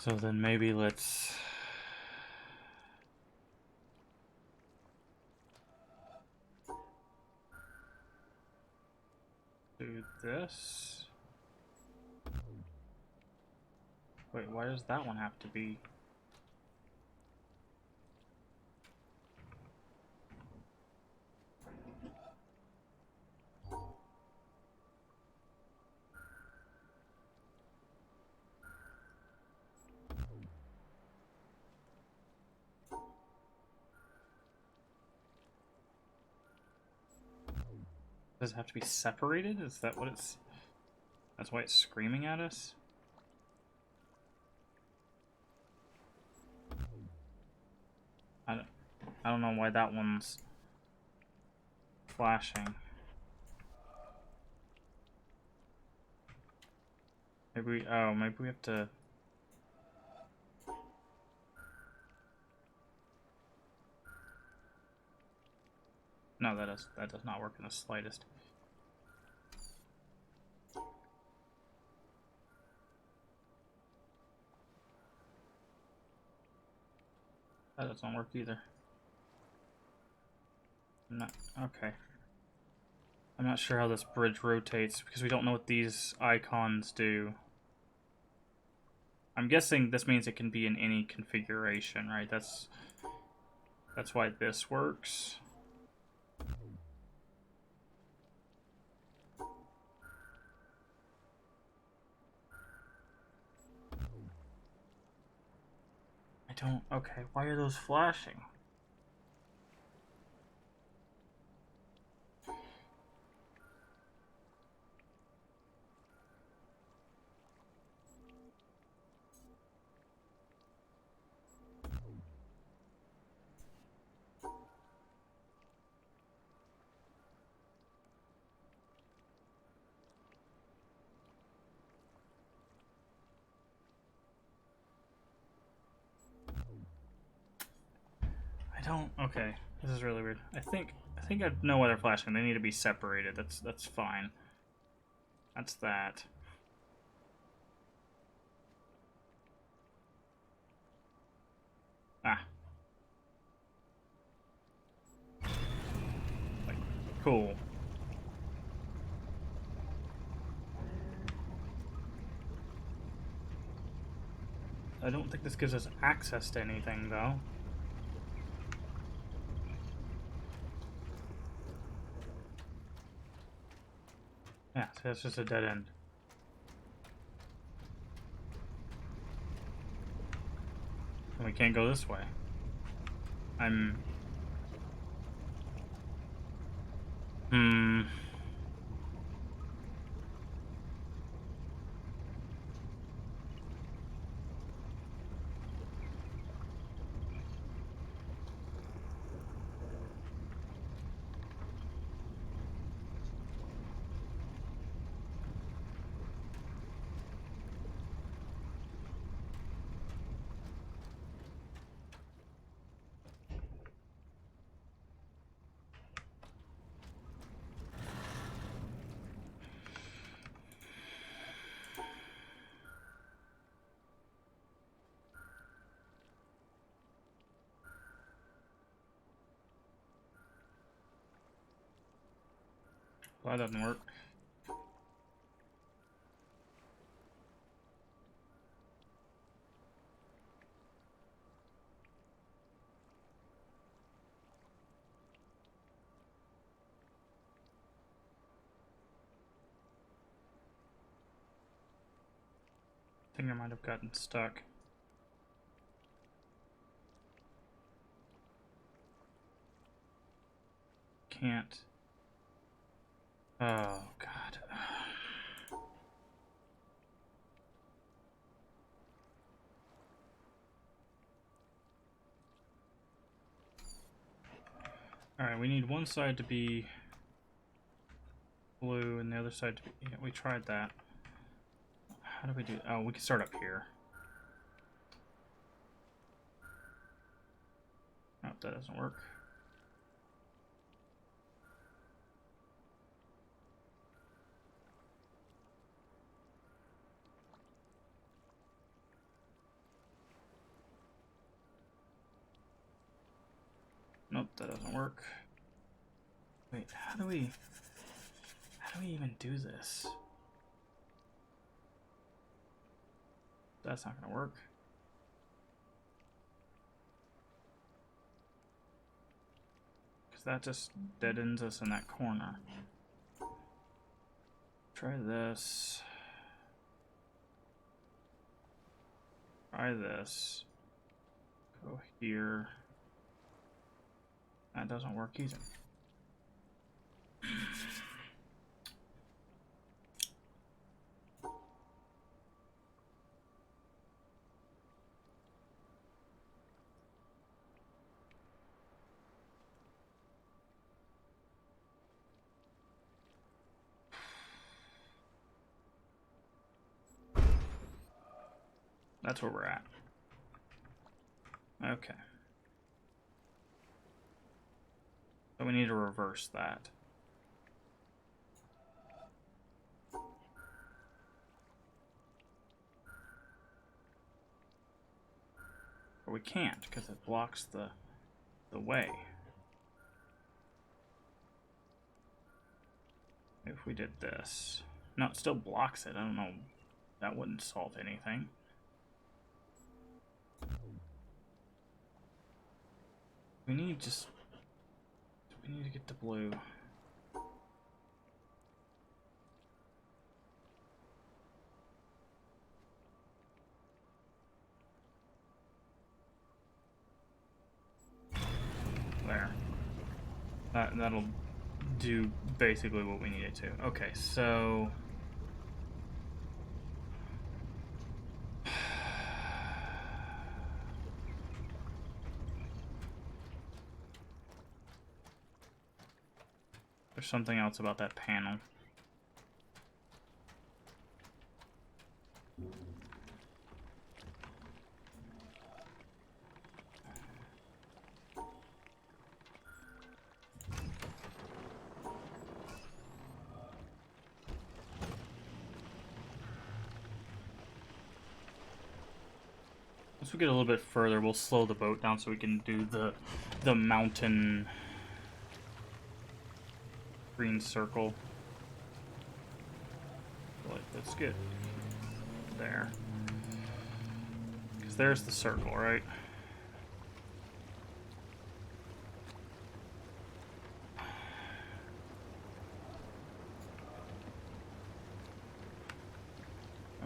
So then maybe let's... do this. Wait, why does that one have to be? Does it have to be separated? Is that what it's... That's why it's screaming at us? I don't know why that one's flashing. Maybe we... Oh, maybe we have to... No, that does not work in the slightest. That doesn't work either. No, okay. I'm not sure how this bridge rotates because we don't know what these icons do. I'm guessing this means it can be in any configuration, right? That's why this works. I don't... Okay, why are those flashing? I don't... Okay, this is really weird. I think I know why they're flashing. They need to be separated. That's fine. That's that. Ah. Like, cool. I don't think this gives us access to anything, though. Yeah, so that's just a dead end. And we can't go this way. Hmm... Well, that doesn't work. I think I might have gotten stuck. Can't. Oh, God. Alright, we need one side to be blue and the other side to be... Yeah, we tried that. How do we do... Oh, we can start up here. Nope, that doesn't work. Nope, that doesn't work. Wait, how do we even do this? That's not gonna work. Because that just dead ends us in that corner. Try this. Try this. Go here. That doesn't work either. That's where we're at. Okay. So we need to reverse that. But we can't because it blocks the way. If we did this. No, it still blocks it. I don't know. That wouldn't solve anything. We need to get the blue. There. That'll do basically what we need it to. Okay, so there's something else about that panel. Once we get a little bit further, we'll slow the boat down so we can do the mountain green circle. Like, let's get there. Because there's the circle, right?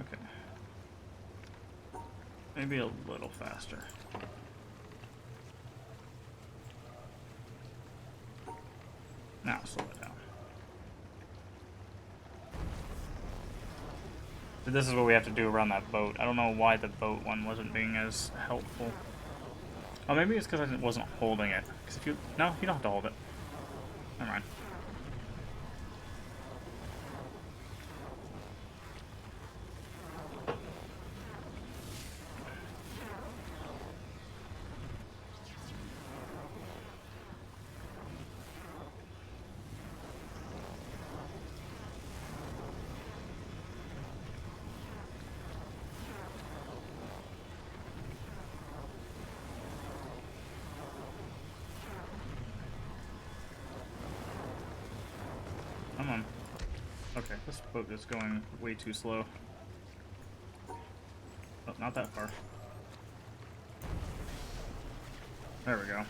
Okay. Maybe a little faster. Now slow it down. So this is what we have to do around that boat. I don't know why the boat one wasn't being as helpful. Oh, maybe it's because I wasn't holding it. Because if you... No, you don't have to hold it. Never mind. Okay, this boat is going way too slow. Oh, not that far. There we go.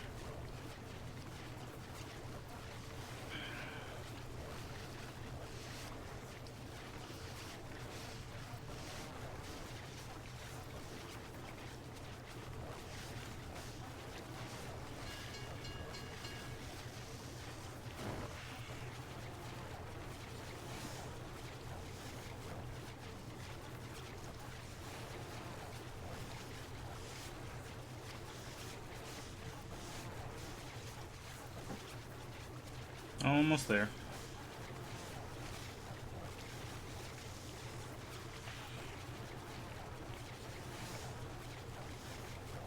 Almost there.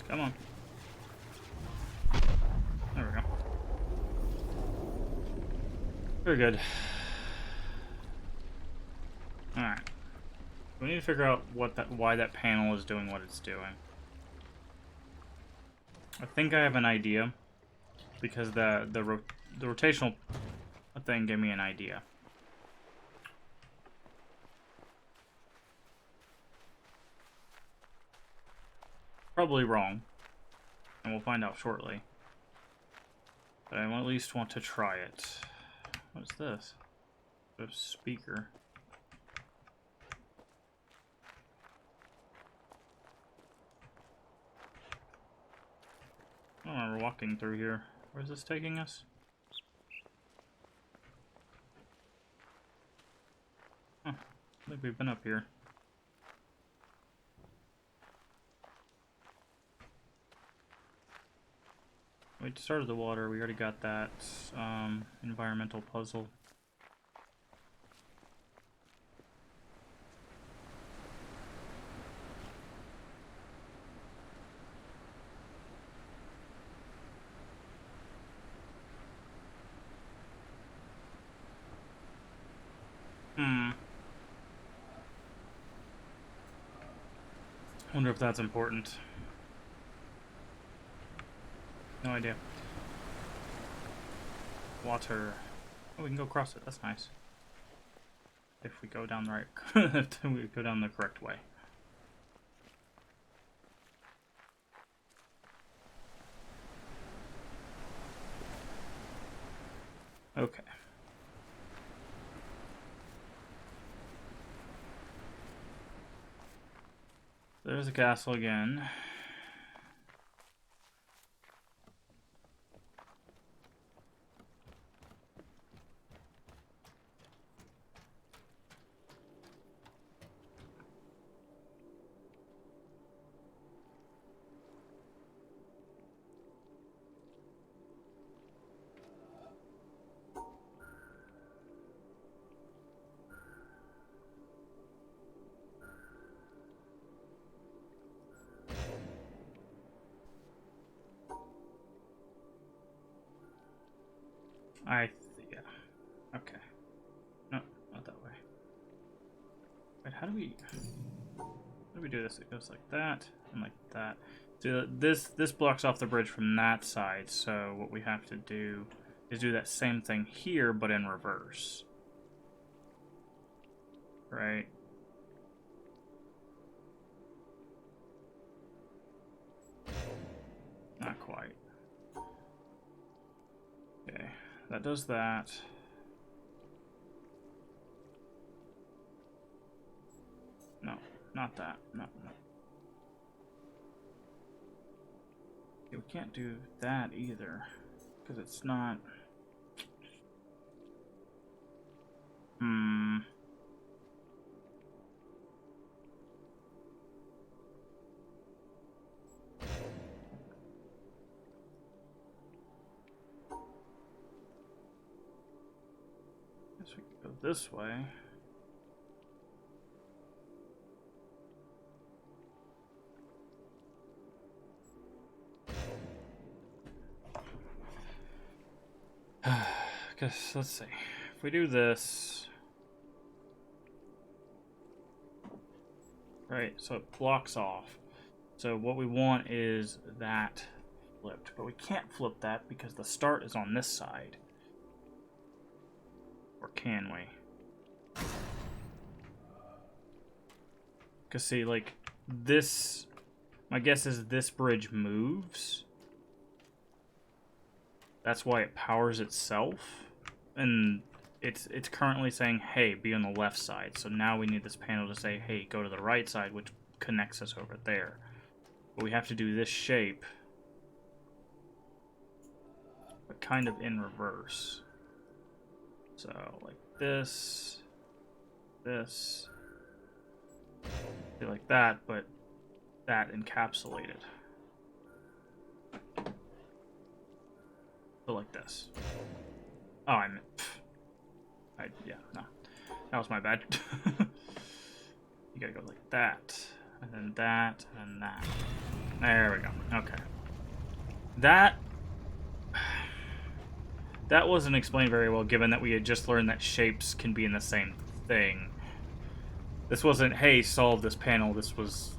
Come on. There we go. Very good. Alright. We need to figure out why that panel is doing what it's doing. I think I have an idea, because the rotational thing gave me an idea. Probably wrong, and we'll find out shortly. But I at least want to try it. What's this? A speaker. I don't remember walking through here. Where's this taking us? Huh. I think we've been up here. We started the water. We already got that environmental puzzle. Wonder if that's important. No idea. Water. Oh, we can go across it. That's nice. If we go down the right, if we go down the correct way. Okay. There's the castle again. Yeah. Okay. No, not that way. Wait, how do we do this? It goes like that and like that. So this blocks off the bridge from that side. So what we have to do is do that same thing here, but in reverse. Right? Not quite. Okay, that does that. No, not that. No, no. Okay, we can't do that either, because it's not... Guess we could go this way. Guess, let's see. If we do this... Right, so it blocks off. So what we want is that flipped. But we can't flip that because the start is on this side. Or can we? Because see, like, this... My guess is this bridge moves. That's why it powers itself. And it's currently saying, hey, be on the left side. So now we need this panel to say, hey, go to the right side, which connects us over there. But we have to do this shape, but kind of in reverse. So, like this, this, like that, but that encapsulated. So like this. Oh, yeah, no. That was my bad. You gotta go like that, and then that, and that. There we go. Okay. That wasn't explained very well, given that we had just learned that shapes can be in the same thing. This wasn't, hey, solve this panel. This was,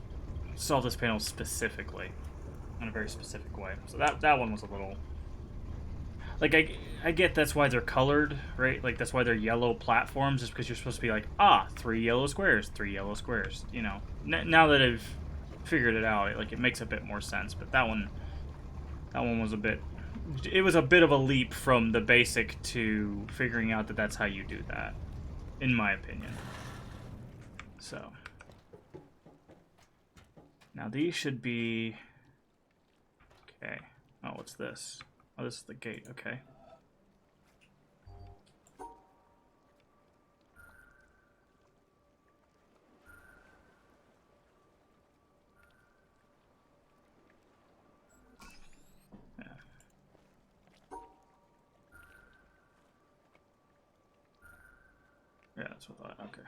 solve this panel specifically, in a very specific way. So that one was a little... Like, I get that's why they're colored, right? Like, that's why they're yellow platforms, is because you're supposed to be like, 3 yellow squares, 3 yellow squares, you know. Now that I've figured it out, it makes a bit more sense, but that one was a bit... It was a bit of a leap from the basic to figuring out that that's how you do that, in my opinion. So. Now these should be... Okay. Oh, what's this? Oh, this is the gate. Okay. Yeah, that's what I thought. Okay.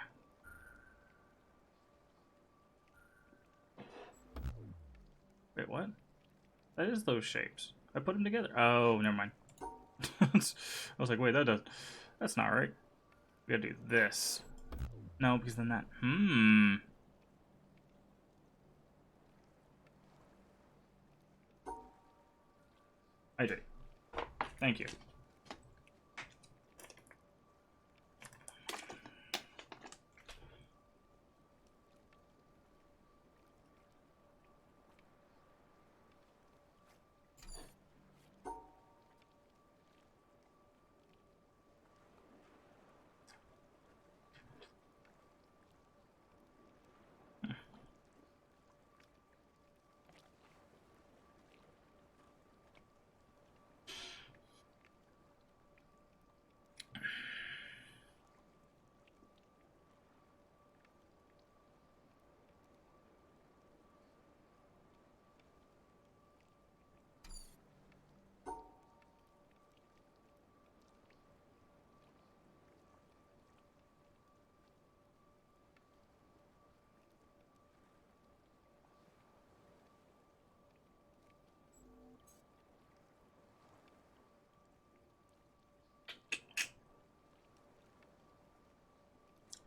Wait, what? That is those shapes. I put them together. Oh, never mind. I was like, wait, that's not right. We gotta do this. No, because then that... I did. Thank you.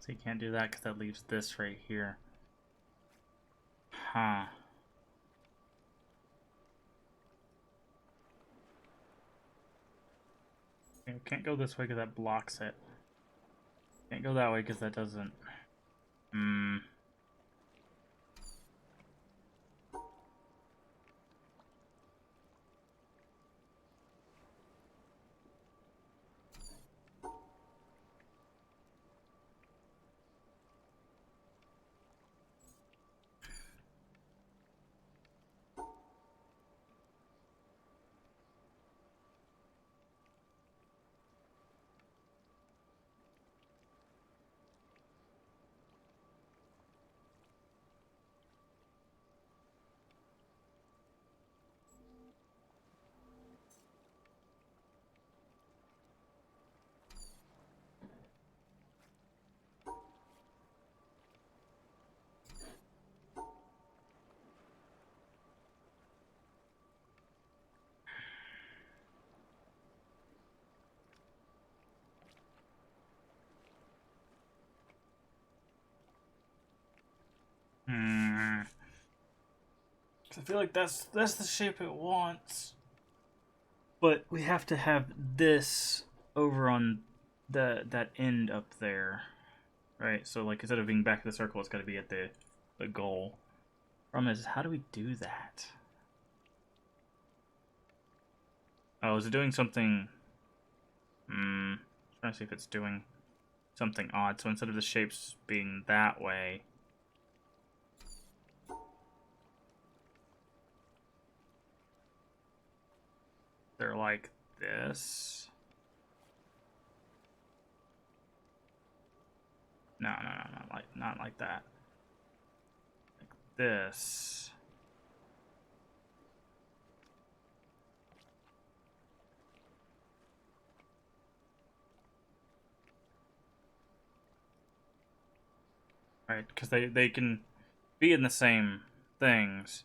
So you can't do that because that leaves this right here. Huh. Okay, can't go this way because that blocks it. Can't go that way because that doesn't... I feel like that's the shape it wants. But we have to have this over on that end up there. right? So like instead of being back in the circle, it's got to be at the goal. Problem is, how do we do that? Oh, is it doing something? Trying to see if it's doing something odd. So instead of the shapes being that way, they're like this. No, not like that. Like this. Right, because they can be in the same things.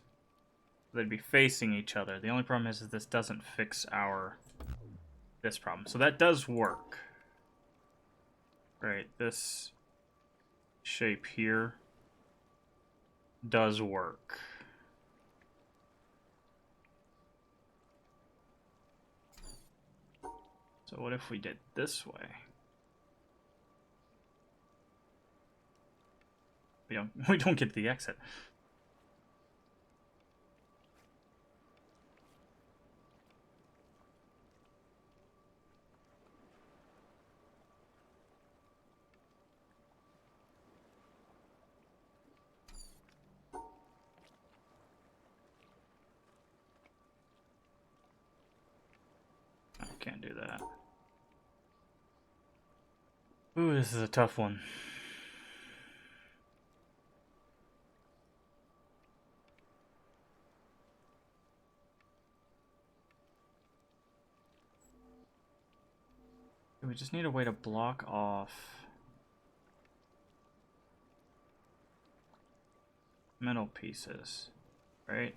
They'd be facing each other. The only problem is this doesn't fix this problem. So that does work. Right, this shape here does work. So what if we did this way? We don't get the exit. I can't do that. Ooh, this is a tough one. We just need a way to block off metal pieces, right?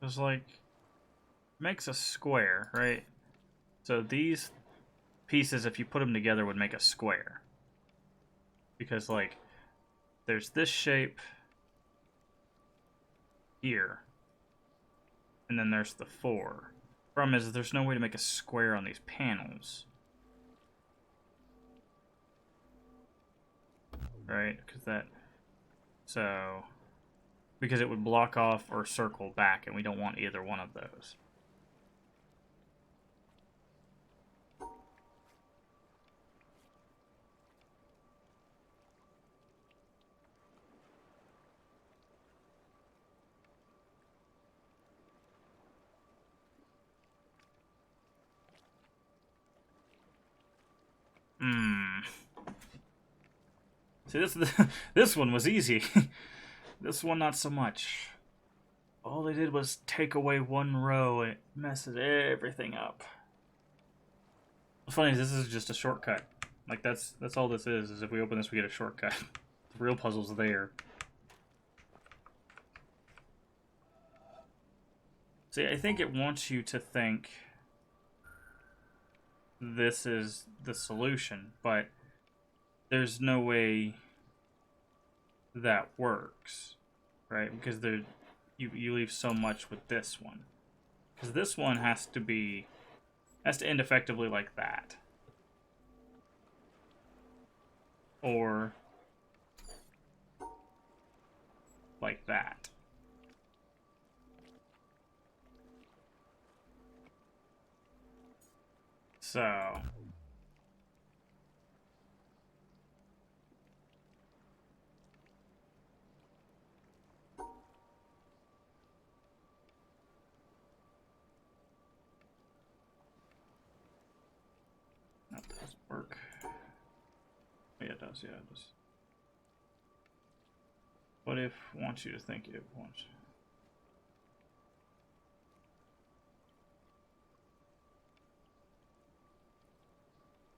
It's like makes a square, right? So these pieces, if you put them together, would make a square. Because like there's this shape here, and then there's the 4. Problem is there's no way to make a square on these panels. Right? Because it would block off or circle back, and we don't want either one of those. See, this one was easy. This one, not so much. All they did was take away one row and it messes everything up. The funny is, this is just a shortcut. Like, that's all this is if we open this, we get a shortcut. The real puzzle's there. See, I think it wants you to think this is the solution, but there's no way that works, right? Because you leave so much with this one. Because this one has to end effectively like that. Or like that. So that doesn't work. Yeah, it does. Yeah, it does. What if it wants you to think it wants?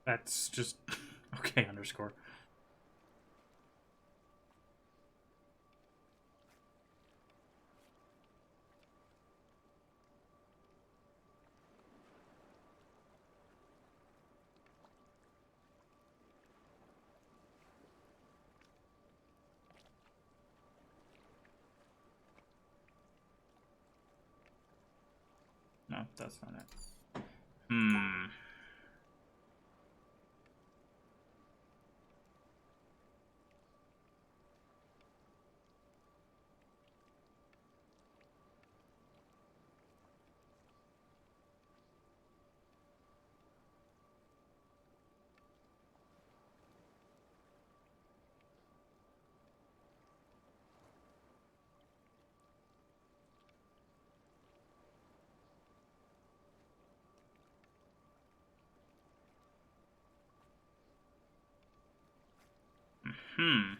That's just Okay, underscore. No, that's not it. Hmm. Hmm.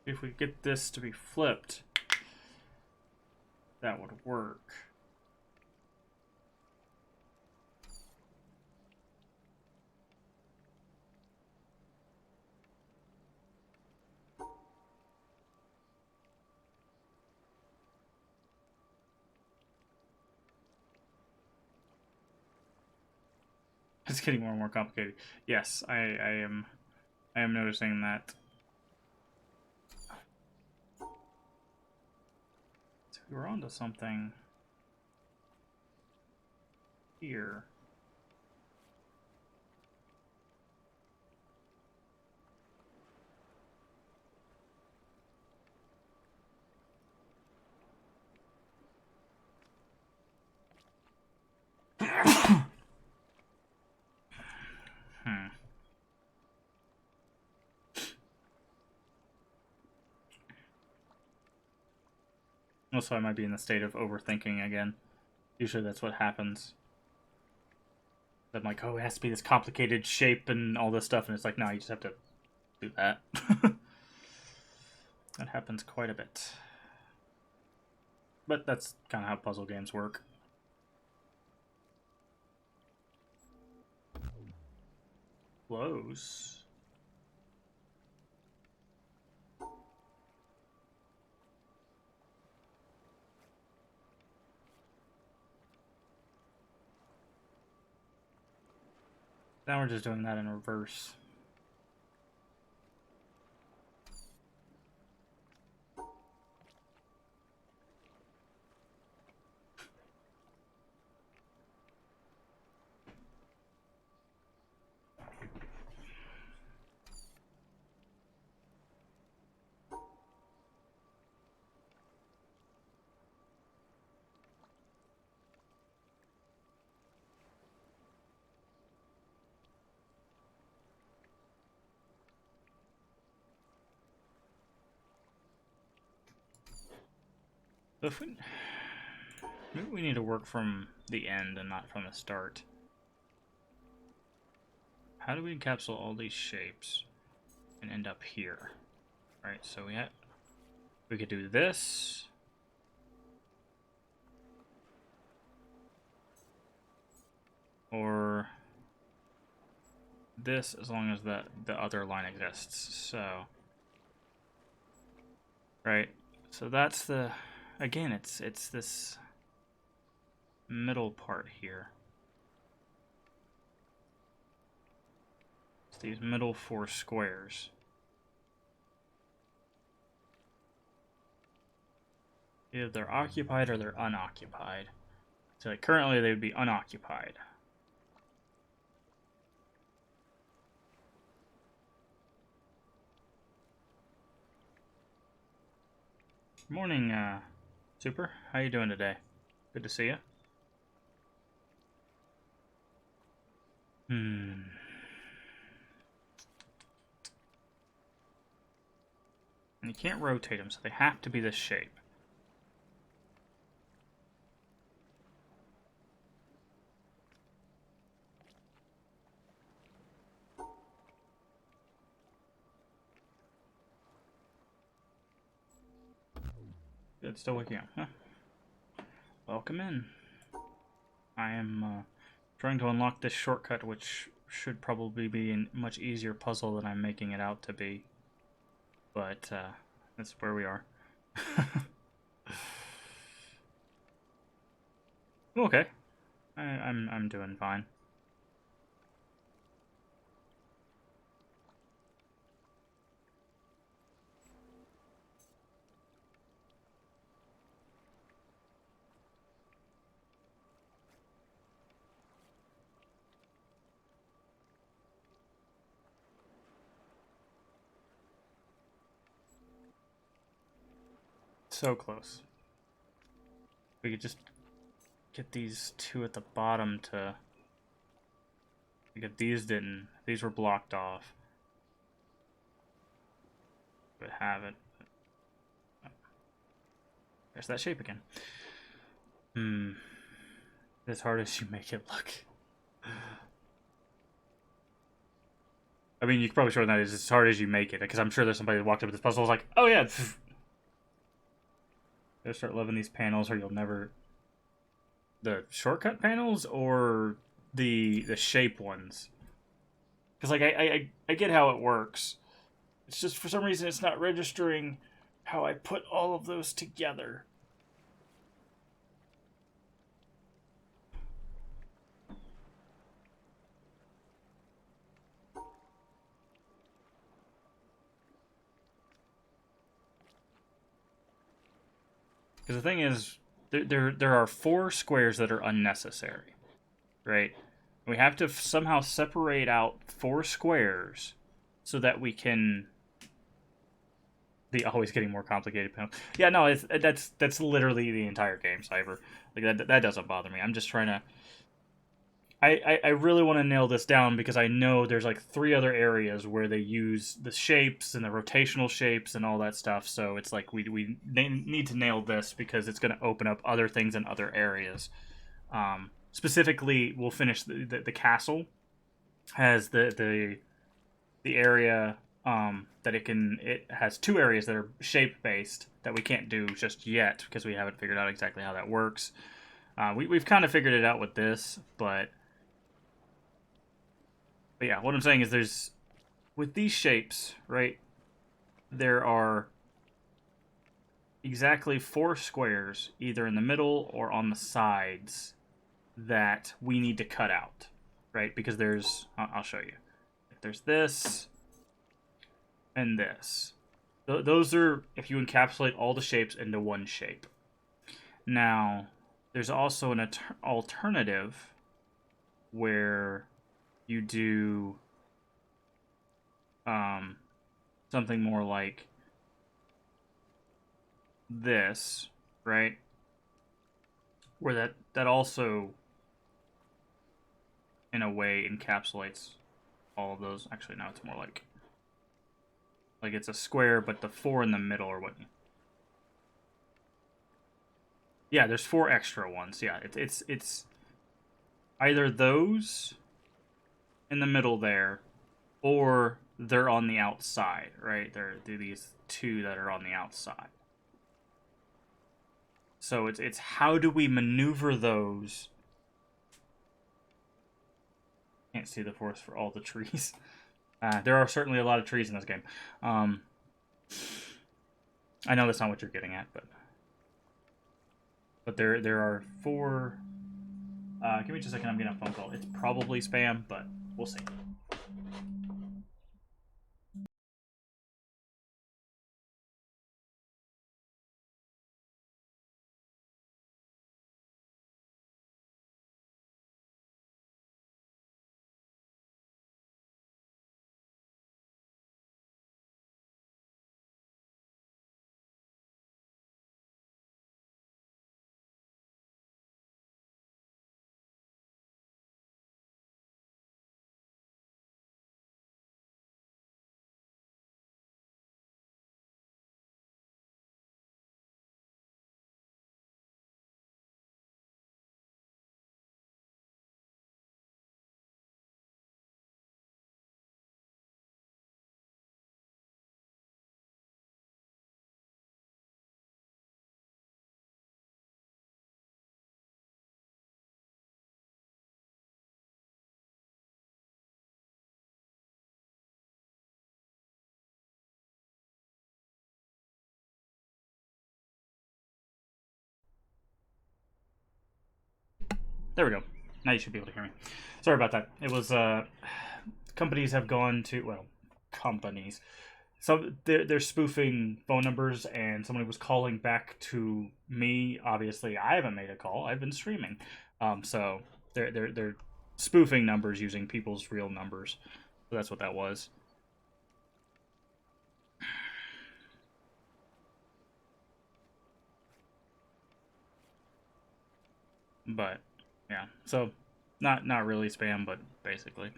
If we get this to be flipped, that would work. It's getting more and more complicated. Yes, I am noticing that. So we were onto something here. Hmm. Also, I might be in the state of overthinking again. Usually that's what happens. I'm like, oh, it has to be this complicated shape and all this stuff, and it's like, no, you just have to do that. That happens quite a bit. But that's kind of how puzzle games work. Close. Now we're just doing that in reverse. So if we, maybe we need to work from the end and not from the start. How do we encapsulate all these shapes and end up here? Right, so we could do this. Or this, as long as the other line exists. So, right. So that's the, again, it's this middle part here. It's these middle four squares. Either they're occupied or they're unoccupied. So like currently they would be unoccupied. Good morning, Super. How you doing today? Good to see you. And you can't rotate them, so they have to be this shape. It's still waking up. Huh. Welcome in. I am trying to unlock this shortcut, which should probably be a much easier puzzle than I'm making it out to be. But that's where we are. Okay. I'm doing fine. So close. We could just get these two at the bottom to... If these didn't, these were blocked off. But have it. There's that shape again. As hard as you make it look. I mean, you could probably shorten that as hard as you make it, because I'm sure there's somebody that walked up with this puzzle and was like, oh yeah, you'll start loving these panels or you'll never... The shortcut panels or the shape ones? Because, like, I get how it works. It's just, for some reason, it's not registering how I put all of those together. Because the thing is, there are 4 squares that are unnecessary, right? We have to somehow separate out 4 squares so that we can... The always getting more complicated panel. Yeah, no, that's literally the entire game, Cyber. Like that doesn't bother me. I'm just trying to... I really want to nail this down because I know there's like 3 other areas where they use the shapes and the rotational shapes and all that stuff. So it's like we need to nail this because it's going to open up other things in other areas. Specifically, we'll finish the castle has the area that it has 2 areas that are shape based that we can't do just yet because we haven't figured out exactly how that works. We've kind of figured it out with this, but yeah, what I'm saying is there's, with these shapes, right, there are exactly 4 squares, either in the middle or on the sides, that we need to cut out, right? Because there's, I'll show you. There's this and this. Those are, if you encapsulate all the shapes into one shape. Now, there's also an alternative where you do something more like this, right? Where that also, in a way, encapsulates all of those. Actually, now it's more like it's a square, but the 4 in the middle or what? Yeah, there's 4 extra ones. Yeah, it's either those in the middle there, or they're on the outside, right? They're these 2 that are on the outside. So it's how do we maneuver those? Can't see the forest for all the trees. There are certainly a lot of trees in this game. I know that's not what you're getting at, but there are 4. Give me just a second. I'm getting a phone call. It's probably spam, but we'll see. There we go. Now you should be able to hear me. Sorry about that. It was companies have gone to, well, companies. So they're spoofing phone numbers, and somebody was calling back to me. Obviously, I haven't made a call. I've been streaming. So they're spoofing numbers using people's real numbers. So that's what that was. But yeah, so not really spam, but basically.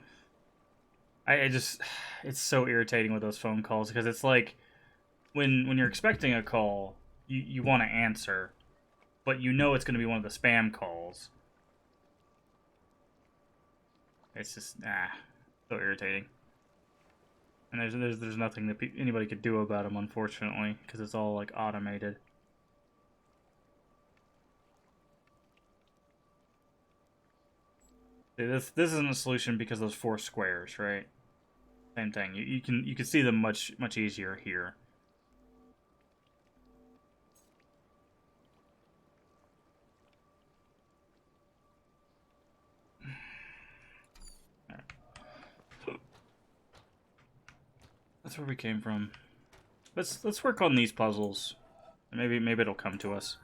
I just it's so irritating with those phone calls because it's like when you're expecting a call, you want to answer, but you know it's going to be one of the spam calls. It's just so irritating. And there's nothing that anybody could do about them, unfortunately, because it's all like automated. See, this isn't a solution because those 4 squares, right? Same thing. You can see them much easier here. That's where we came from. Let's work on these puzzles. Maybe it'll come to us.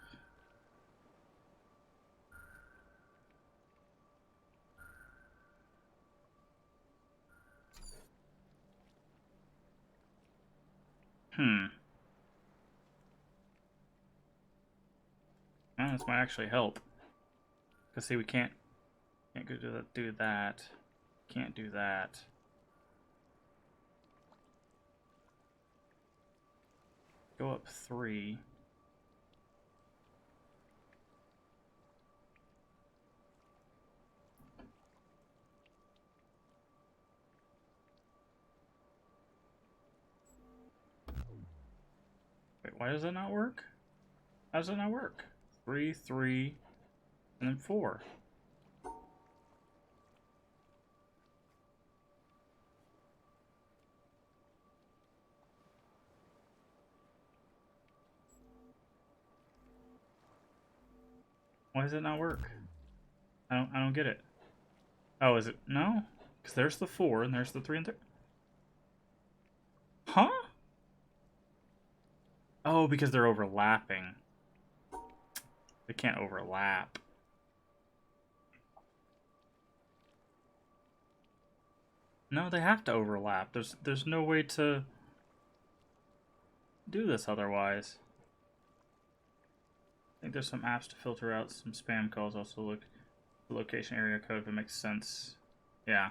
This might actually help. Cause see, we can't go do that. Can't do that. Go up 3. Wait, why does that not work? How does that not work? 3, 3, and then 4. Why does it not work? I don't get it. Oh, is it no? Because there's the 4 and there's the 3 and 3. Huh? Oh, because they're overlapping. They can't overlap. No, they have to overlap. There's no way to do this otherwise. I think there's some apps to filter out some spam calls. Also look the location area code if it makes sense. Yeah.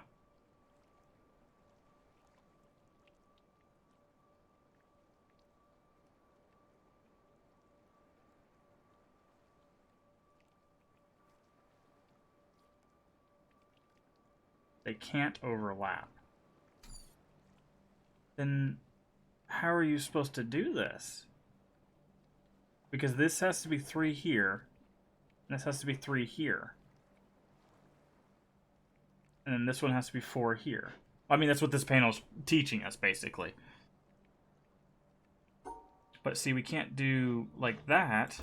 They can't overlap. Then how are you supposed to do this? Because this has to be 3 here, and this has to be 3 here. And then this one has to be 4 here. I mean, that's what this panel's teaching us, basically. But see, we can't do like that,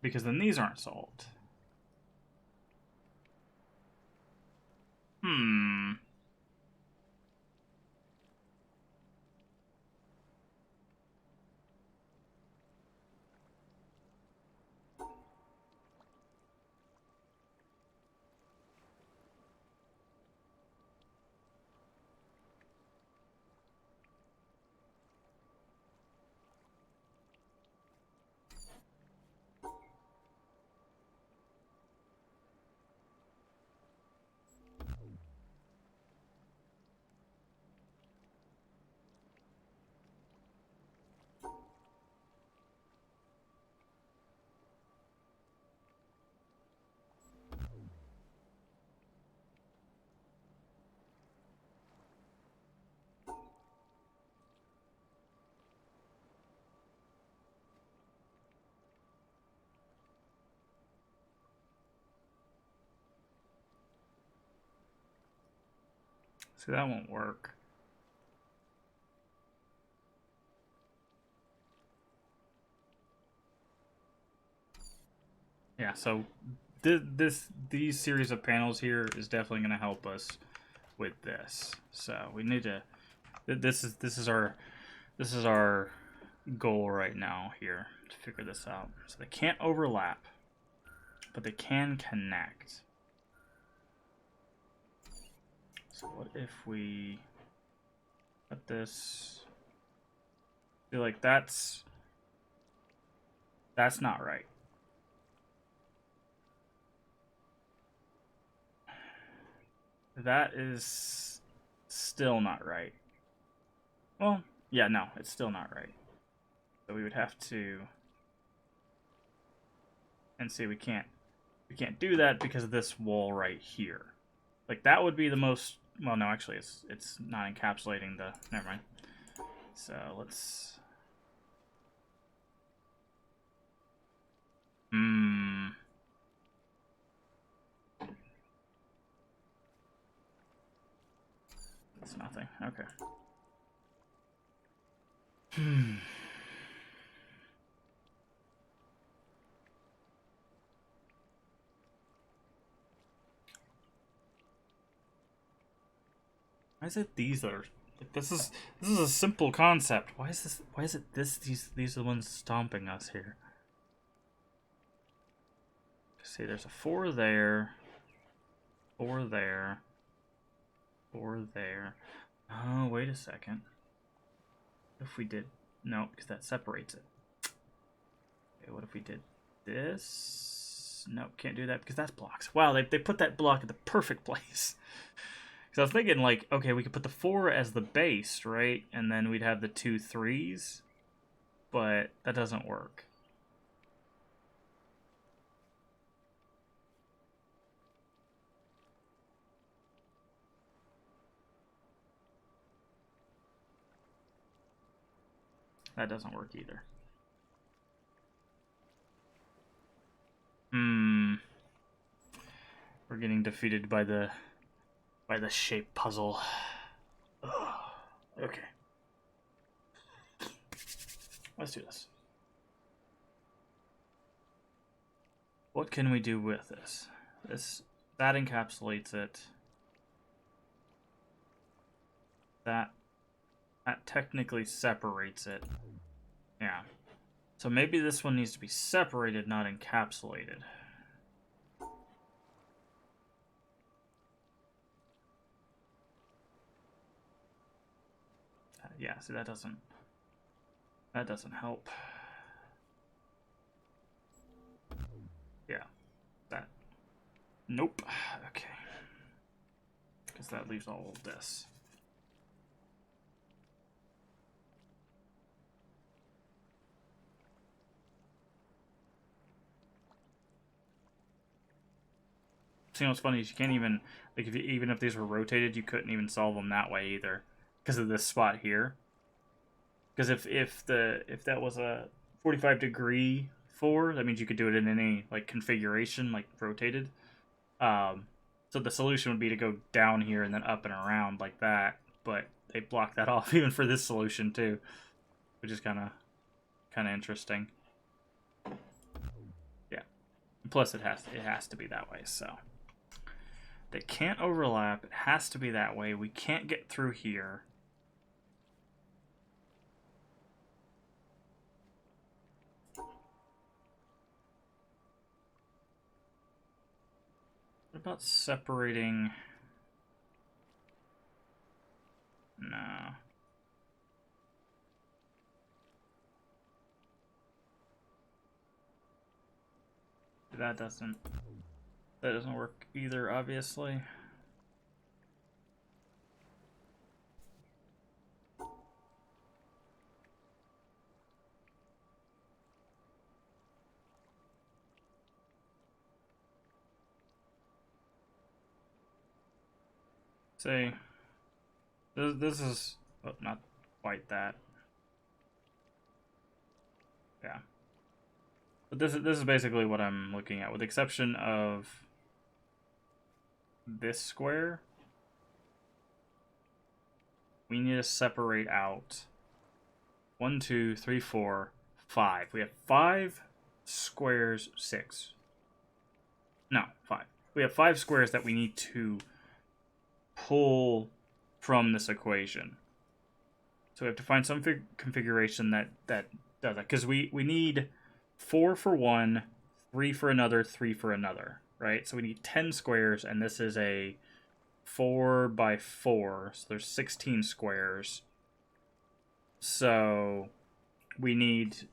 because then these aren't solved. See, that won't work. Yeah, so these series of panels here is definitely going to help us with this. So we need to. This is our goal right now here to figure this out. So they can't overlap, but they can connect. So what if we put this? I feel like that's not right. That is still not right. Well, yeah, no, it's still not right. So we would have to, and see, we can't do that because of this wall right here. Like that would be the most. Well, no, actually, it's not encapsulating the. Never mind. So let's. It's nothing. Okay. Why is it these that are like this is a simple concept. Why is it these are the ones stomping us here? See, there's a 4 there, 4 there, 4 there. Oh, wait a second. What if we did no, because that separates it. Okay, what if we did this? No, can't do that because that's blocks. Wow, they put that block at the perfect place. Because I was thinking, like, okay, we could put the 4 as the base, right? And then we'd have the 2 3s. But that doesn't work. That doesn't work either. We're getting defeated by the shape puzzle. Ugh. Okay. Let's do this. What can we do with this? That encapsulates it. That technically separates it. Yeah. So maybe this one needs to be separated, not encapsulated. Yeah, see, that doesn't help. Yeah, that. Nope. Okay. Because that leaves all of this. See, what's funny is you can't even, like, even if these were rotated, you couldn't even solve them that way either, because of this spot here. Because if that was a 45-degree 4, that means you could do it in any like configuration, like rotated. So the solution would be to go down here and then up and around like that. But they block that off even for this solution too, which is kind of interesting. Yeah. Plus, it has to be that way. So they can't overlap. It has to be that way. We can't get through here. What about separating? No. That doesn't work either, obviously. See, this is not quite that. Yeah. But this is basically what I'm looking at, with the exception of this square. We need to separate out 1, 2, 3, 4, 5. We have 5 squares, 6. No, 5. We have 5 squares that we need to pull from this equation. So we have to find some configuration that does that. Because we need 4 for one, 3 for another, 3 for another. Right? So we need 10 squares, and this is a 4 by 4. So there's 16 squares. So we need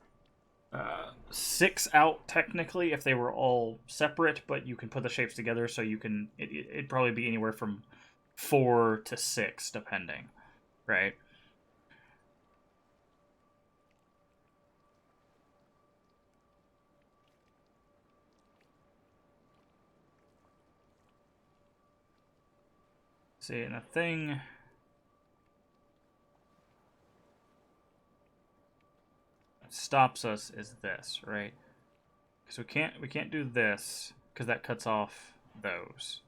6 out technically if they were all separate, but you can put the shapes together, so you can it'd probably be anywhere from 4 to 6 depending, right? See, and the thing that stops us is this, right? Because we can't do this because that cuts off those.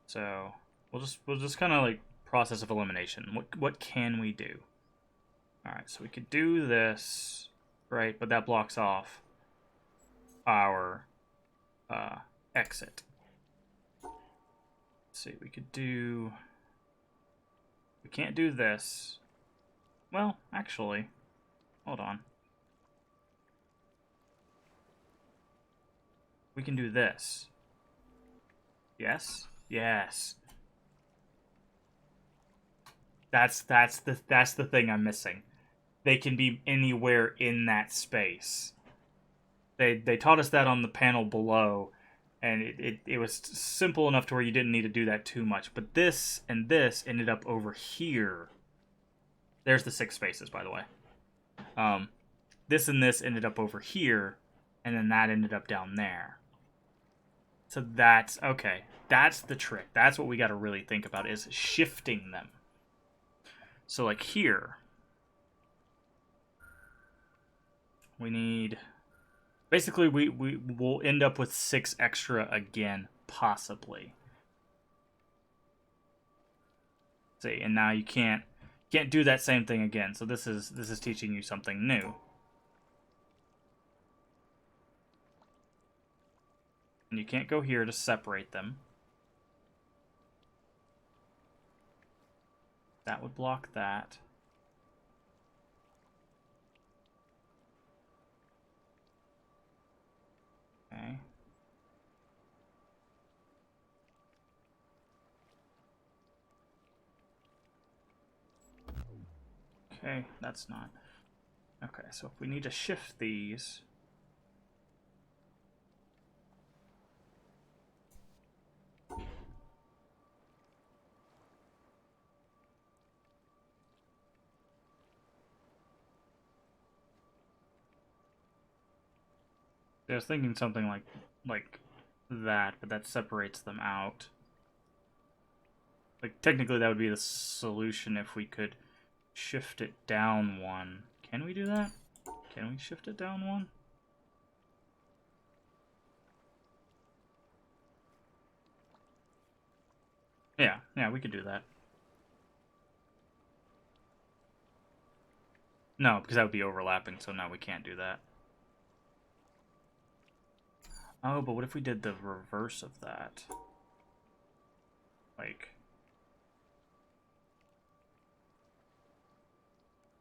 So we'll just kind of like process of elimination. What can we do? All right, so we could do this, right? But that blocks off our exit. Let's see, we could do. We can't do this. Well, actually, hold on. We can do this. Yes? Yes. That's the thing I'm missing. They can be anywhere in that space. They taught us that on the panel below, and it was simple enough to where you didn't need to do that too much. But this and this ended up over here. There's the 6 spaces, by the way. This and this ended up over here, and then that ended up down there. So that's okay. That's the trick. That's what we got to really think about is shifting them. So like here, we need basically we will end up with 6 extra again, possibly. See, and now you can't do that same thing again. So this is teaching you something new. And you can't go here to separate them. That would block that. Okay. Okay, that's not. Okay, so if we need to shift these. I was thinking something like that, but that separates them out. Like technically that would be the solution if we could shift it down 1. Can we do that? Can we shift it down 1? Yeah, we could do that. No, because that would be overlapping, so no, we can't do that. Oh, but what if we did the reverse of that? Like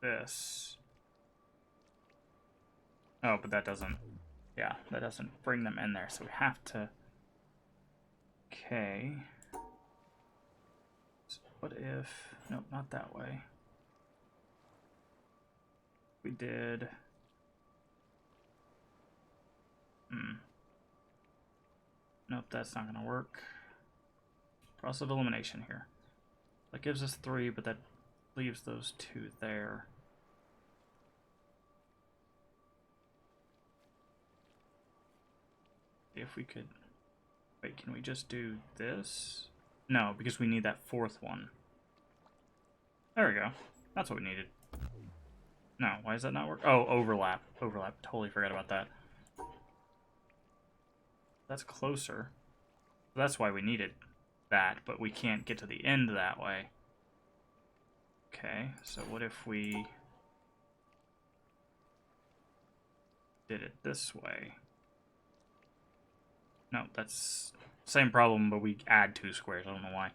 this. Oh, but that doesn't... Yeah, that doesn't bring them in there, so we have to... Okay. So what if... Nope, not that way. We did... Nope, that's not going to work. Process of elimination here. That gives us 3, but that leaves those 2 there. If we could... Wait, can we just do this? No, because we need that 4th one. There we go. That's what we needed. No, why does that not work? Oh, overlap. Overlap. Totally forgot about that. That's closer. That's why we needed that, but we can't get to the end that way. Okay, so what if we did it this way? No, that's same problem, but we add 2 squares. I don't know why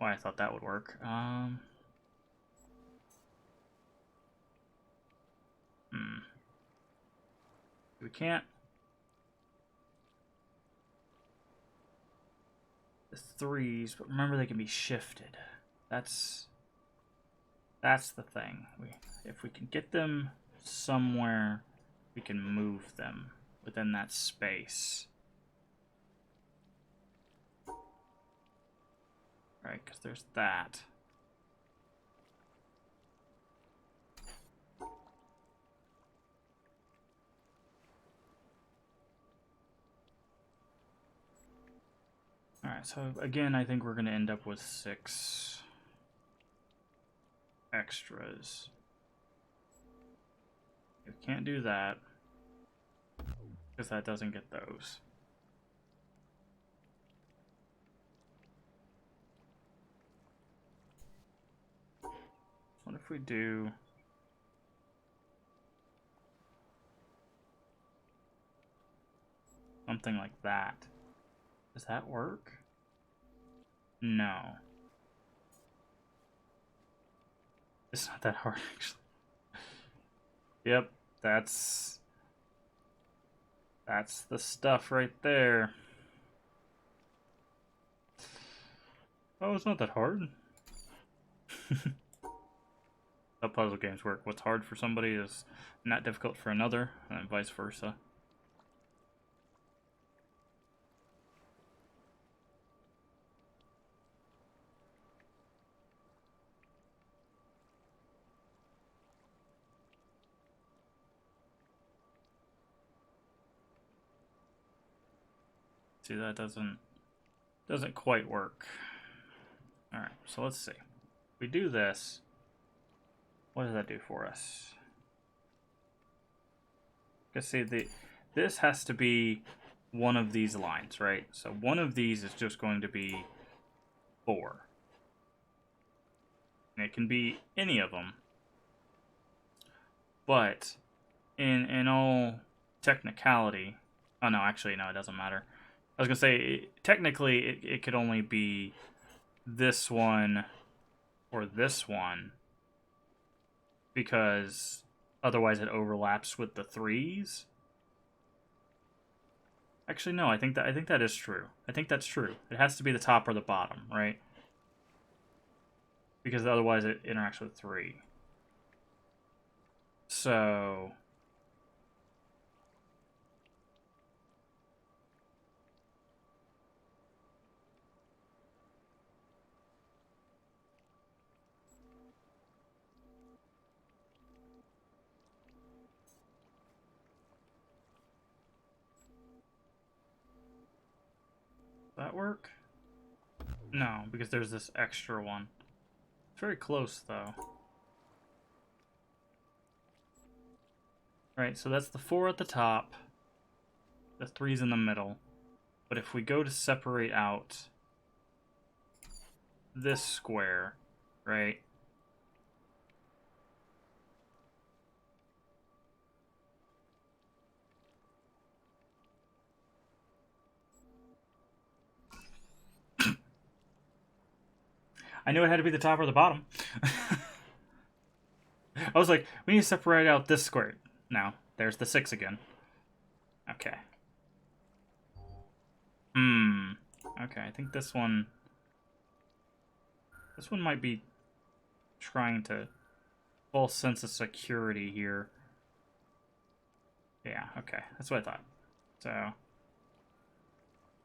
I thought that would work. We can't. The 3s, but remember they can be shifted. That's the thing. If we can get them somewhere, we can move them within that space. Right, because there's that. Alright, so again, I think we're going to end up with 6 extras. We can't do that, because that doesn't get those. What if we do... something like that? Does that work? No. It's not that hard, actually. Yep, that's the stuff right there. Oh, it's not that hard. How puzzle games work. What's hard for somebody is not difficult for another, and vice versa. See, that doesn't quite work. Alright, so let's see. If we do this, what does that do for us? Let's see, this has to be one of these lines, right? So one of these is just going to be 4. And it can be any of them. But in all technicality, oh no, actually no, it doesn't matter. I was gonna say technically it could only be this one or this one, because otherwise it overlaps with the 3s. Actually, no, I think that is true. I think that's true. It has to be the top or the bottom, right? Because otherwise it interacts with 3. So that work? No, because there's this extra one. It's very close, though. Right, so that's the 4 at the top. The 3's in the middle. But if we go to separate out this square, right? I knew it had to be the top or the bottom. I was like, we need to separate out this square. Now, there's the 6 again. Okay. Okay, I think this one might be trying to false sense of security here. Yeah, okay. That's what I thought. So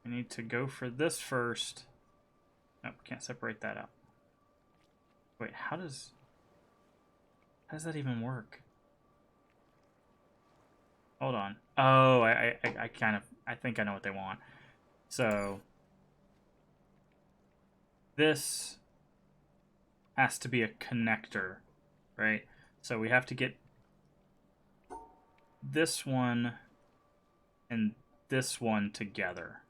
we need to go for this first. Nope, can't separate that out. Wait, how does that even work? Hold on. Oh, I think I know what they want. So this has to be a connector, right? So we have to get this one and this one together.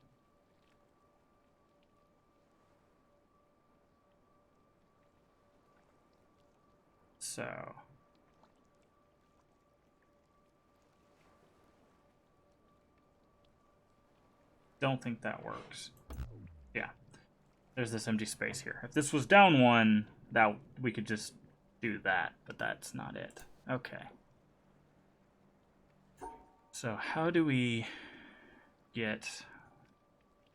So don't think that works. Yeah. There's this empty space here. If this was down one, that we could just do that, but that's not it. Okay. So how do we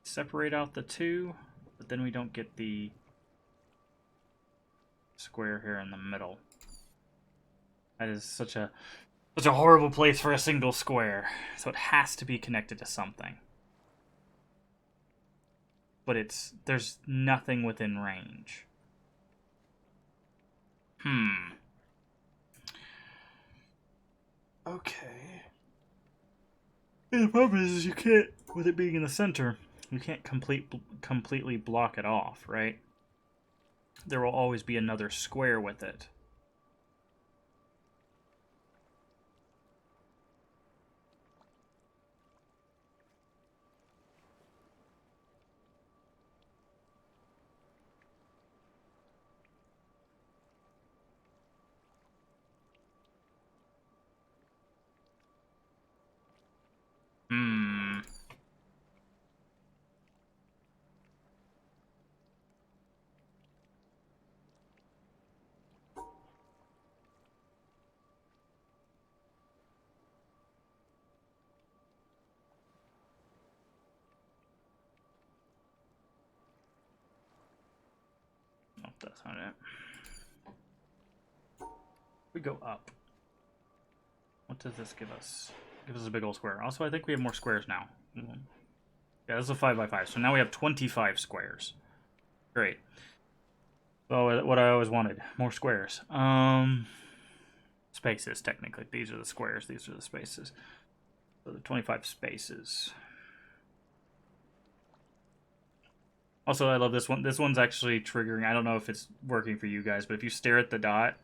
separate out the two, but then we don't get the square here in the middle. That is such a horrible place for a single square. So it has to be connected to something. But there's nothing within range. Okay. And the problem is you can't, with it being in the center, you can't completely block it off, right? There will always be another square with it. Nope, that's not it. We go up. What does this give us? Gives us a big old square. Also, I think we have more squares now. Yeah, this is a 5x5. So now we have 25 squares. Great. So what I always wanted, more squares. Spaces, technically. These are the squares, these are the spaces. So the 25 spaces. Also, I love this one. This one's actually triggering. I don't know if it's working for you guys, but if you stare at the dot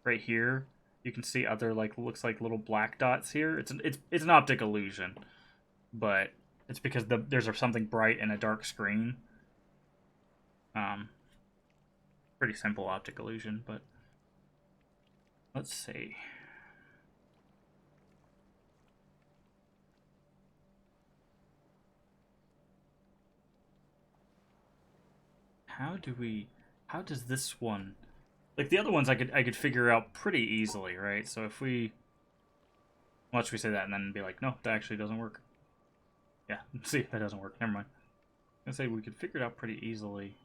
right here, you can see other, like, looks like little black dots here. It's an optic illusion, but it's because there's something bright in a dark screen. Pretty simple optic illusion, but let's see. How does this one, like the other ones I could figure out pretty easily, right? So if we watch we say that and then be like, no, that actually doesn't work. Yeah, see, that doesn't work. Never mind. I was gonna say we could figure it out pretty easily.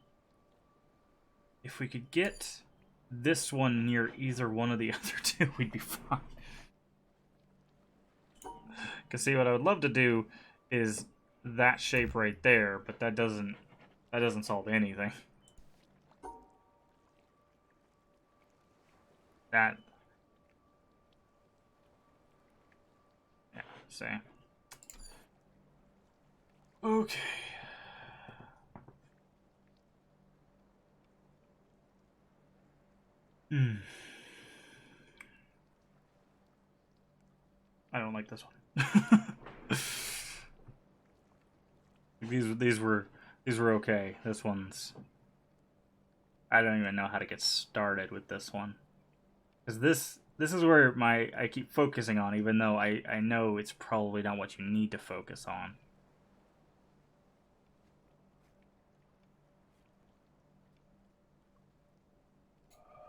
If we could get this one near either one of the other two, we'd be fine. Cause see, what I would love to do is that shape right there, but that doesn't solve anything. That, yeah, see. Okay. I don't like this one. these were okay. This one's, I don't even know how to get started with this one. Because this is where I keep focusing on, even though I know it's probably not what you need to focus on.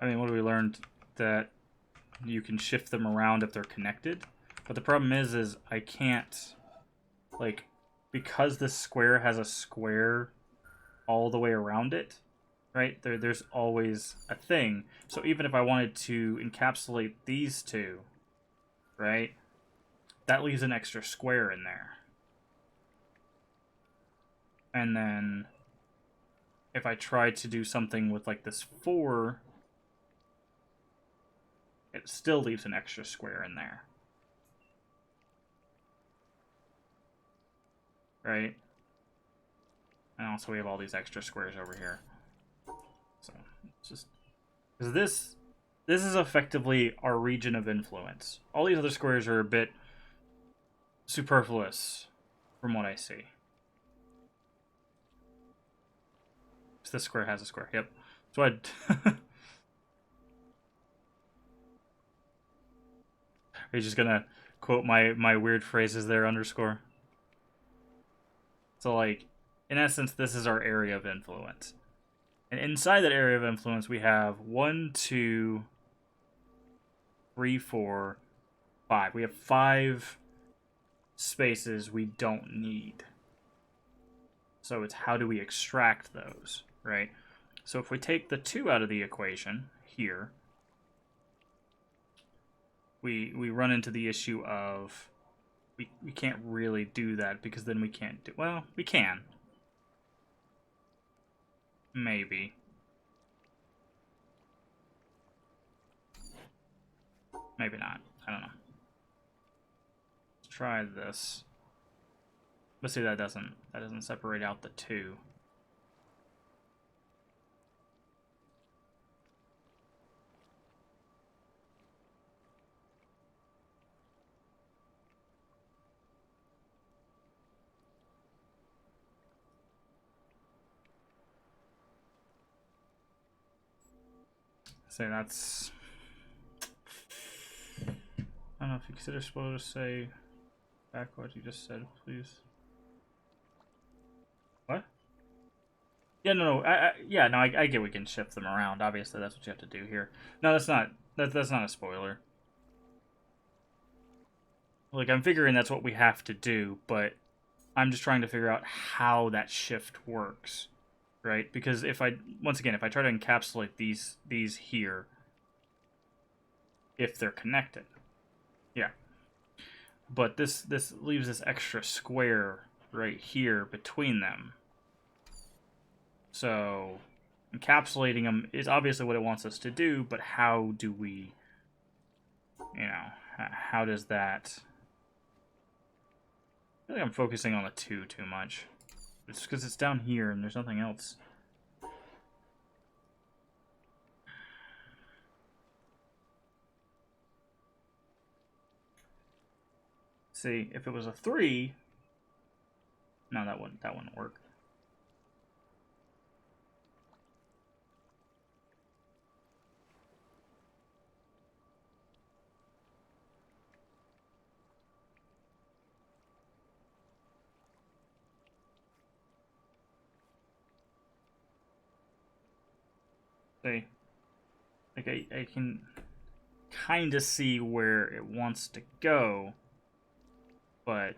I mean, what have we learned? That you can shift them around if they're connected. But the problem is I can't, like, because this square has a square all the way around it, right? There's always a thing. So even if I wanted to encapsulate these two, right? That leaves an extra square in there. And then if I try to do something with like this 4, it still leaves an extra square in there. Right? And also we have all these extra squares over here. So, it's just... because this is effectively our region of influence. All these other squares are a bit superfluous, from what I see. So this square has a square, yep. So Are you just gonna quote my weird phrases there, underscore? So, like, in essence, this is our area of influence. And inside that area of influence, we have 1, 2, 3, 4, 5. We have 5 spaces we don't need. So it's how do we extract those, right? So if we take the 2 out of the equation here, we run into the issue of we can't really do that because then we can't do... Well, we can. Maybe. Maybe not. I don't know. Let's try this. But see, that doesn't separate out the 2. Say that's... I don't know if you consider spoiler to say back what you just said, please. What? Yeah, no, I get we can shift them around. Obviously, that's what you have to do here. No, that's not. That's not a spoiler. Like, I'm figuring that's what we have to do, but I'm just trying to figure out how that shift works, right? Because if I try to encapsulate these here, if they're connected, yeah. But this leaves this extra square right here between them. So encapsulating them is obviously what it wants us to do, but how do we, how does that... I feel like I'm focusing on the 2 too much. It's because it's down here and there's nothing else. See, if it was a 3... No, that wouldn't work. See, like I can kind of see where it wants to go, but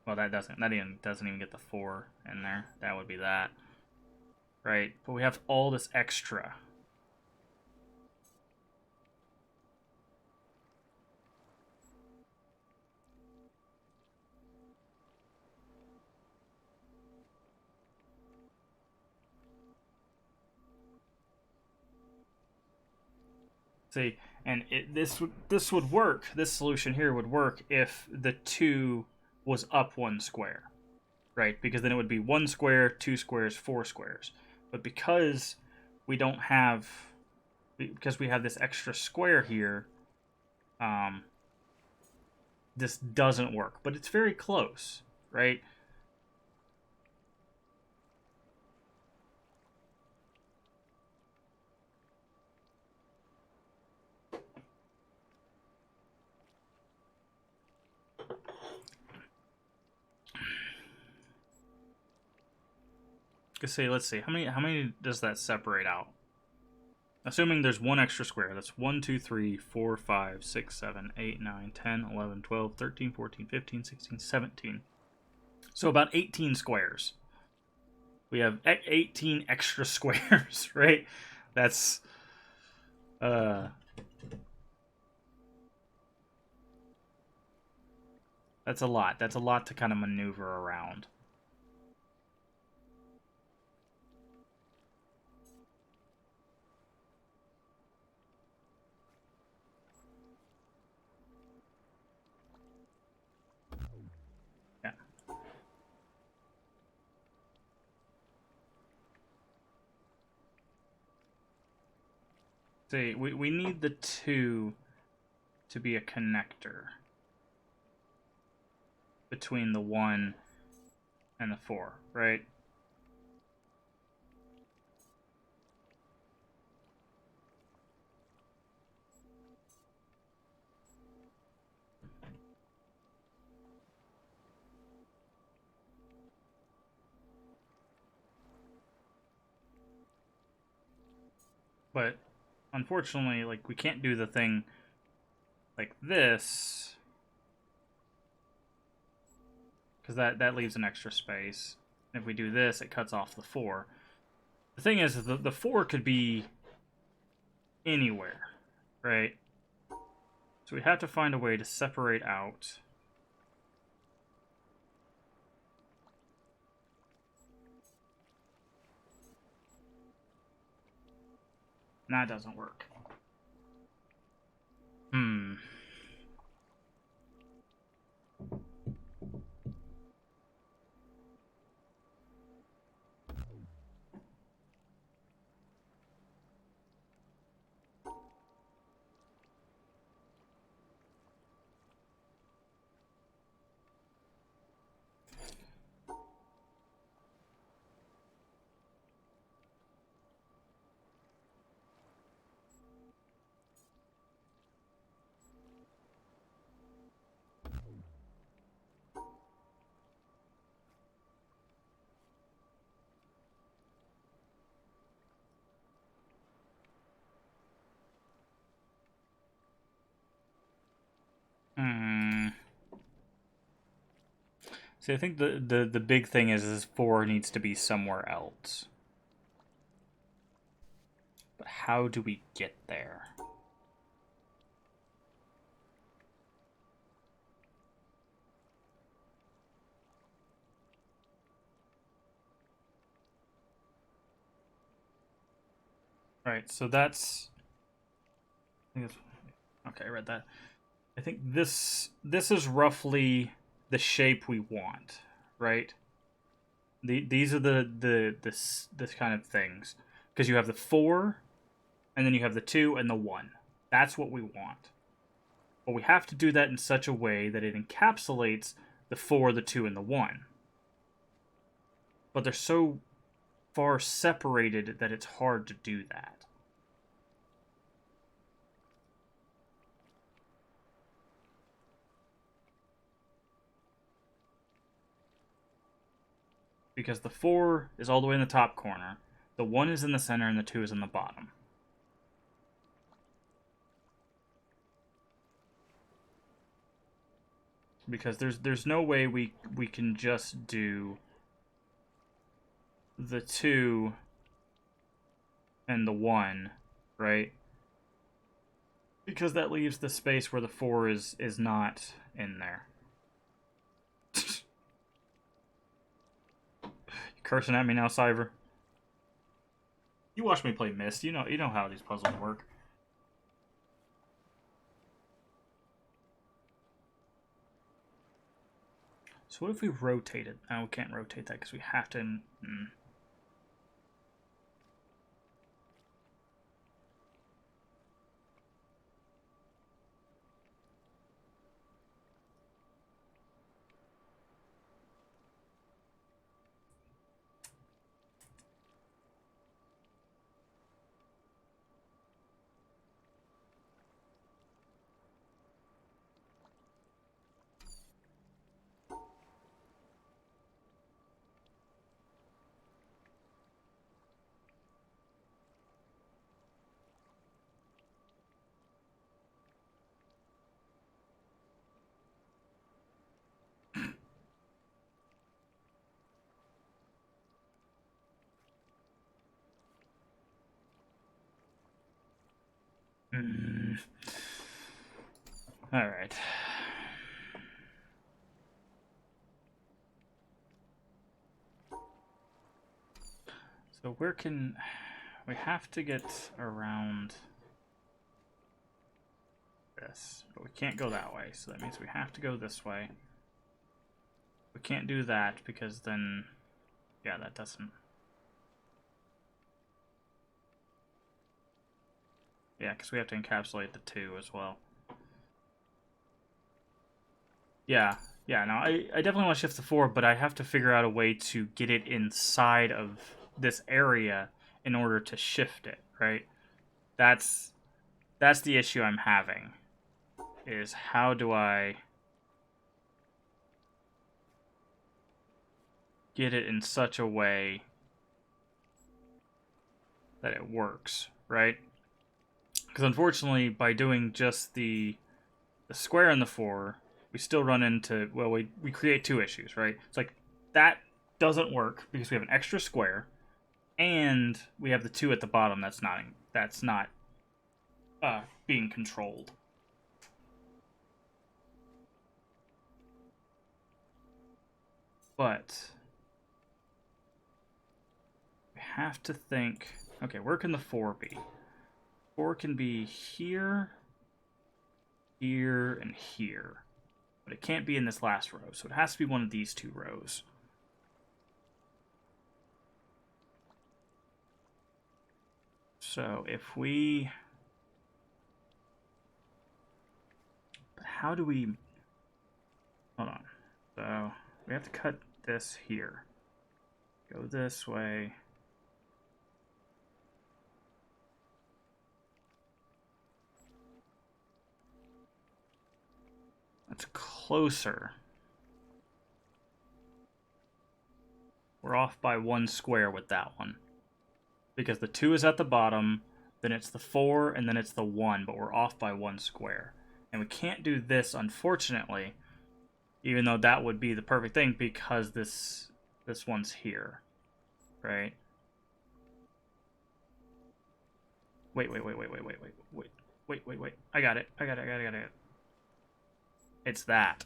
well, that doesn't even get the 4 in there. That would be that, right? But we have all this extra. See, and this would work. This solution here would work if the 2 was up 1 square, right? Because then it would be 1 square, 2 squares, 4 squares. But because we don't have, because we have this extra square here, this doesn't work. But it's very close, right? Let's see, how many does that separate out? Assuming there's 1 extra square, that's 1, 2, 3, 4, 5, 6, 7, 8, 9, 10, 11, 12, 13, 14, 15, 16, 17. So about 18 squares. We have 18 extra squares, right? That's that's a lot. That's a lot to kind of maneuver around. Yeah. See, we need the 2 to be a connector between the 1 and the 4, right? But unfortunately, like, we can't do the thing like this, because that leaves an extra space. And if we do this, it cuts off the 4. The thing is, the 4 could be anywhere, right? So we have to find a way to separate out. That doesn't work. See, I think the big thing is 4 needs to be somewhere else. But how do we get there? Right, so that's... Okay, I read that. I think this is roughly the shape we want, right? These are this kind of things, because you have the 4, and then you have the 2 and the 1. That's what we want. But we have to do that in such a way that it encapsulates the 4, the 2, and the 1. But they're so far separated that it's hard to do that. Because the 4 is all the way in the top corner, the 1 is in the center, and the 2 is in the bottom. Because there's no way we can just do the 2 and the 1, right? Because that leaves the space where the 4 is not in there. You cursing at me now, Cyber? You watch me play Myst. You know how these puzzles work. So what if we rotate it? No, we can't rotate that because we have to... All right. So where can... We have to get around this, but we can't go that way, so that means we have to go this way. We can't do that because then... Yeah, that doesn't... Yeah, because we have to encapsulate the 2 as well. Yeah, no, I definitely want to shift the 4, but I have to figure out a way to get it inside of this area in order to shift it, right? That's the issue I'm having, is how do I get it in such a way that it works, right? Because unfortunately, by doing just the square and the 4, we still run into, well, we create 2 issues, right? It's like, that doesn't work because we have an extra square, and we have the 2 at the bottom that's not being controlled. But we have to think, okay, where can the 4 be? 4 can be here, here, and here. But it can't be in this last row, so it has to be one of these 2 rows. So if we... But how do we... Hold on. So we have to cut this here. Go this way. That's closer. We're off by 1 square with that one. Because the 2 is at the bottom, then it's the 4, and then it's the 1, but we're off by 1 square. And we can't do this, unfortunately, even though that would be the perfect thing, because this one's here, right? Wait. I got it. It's that.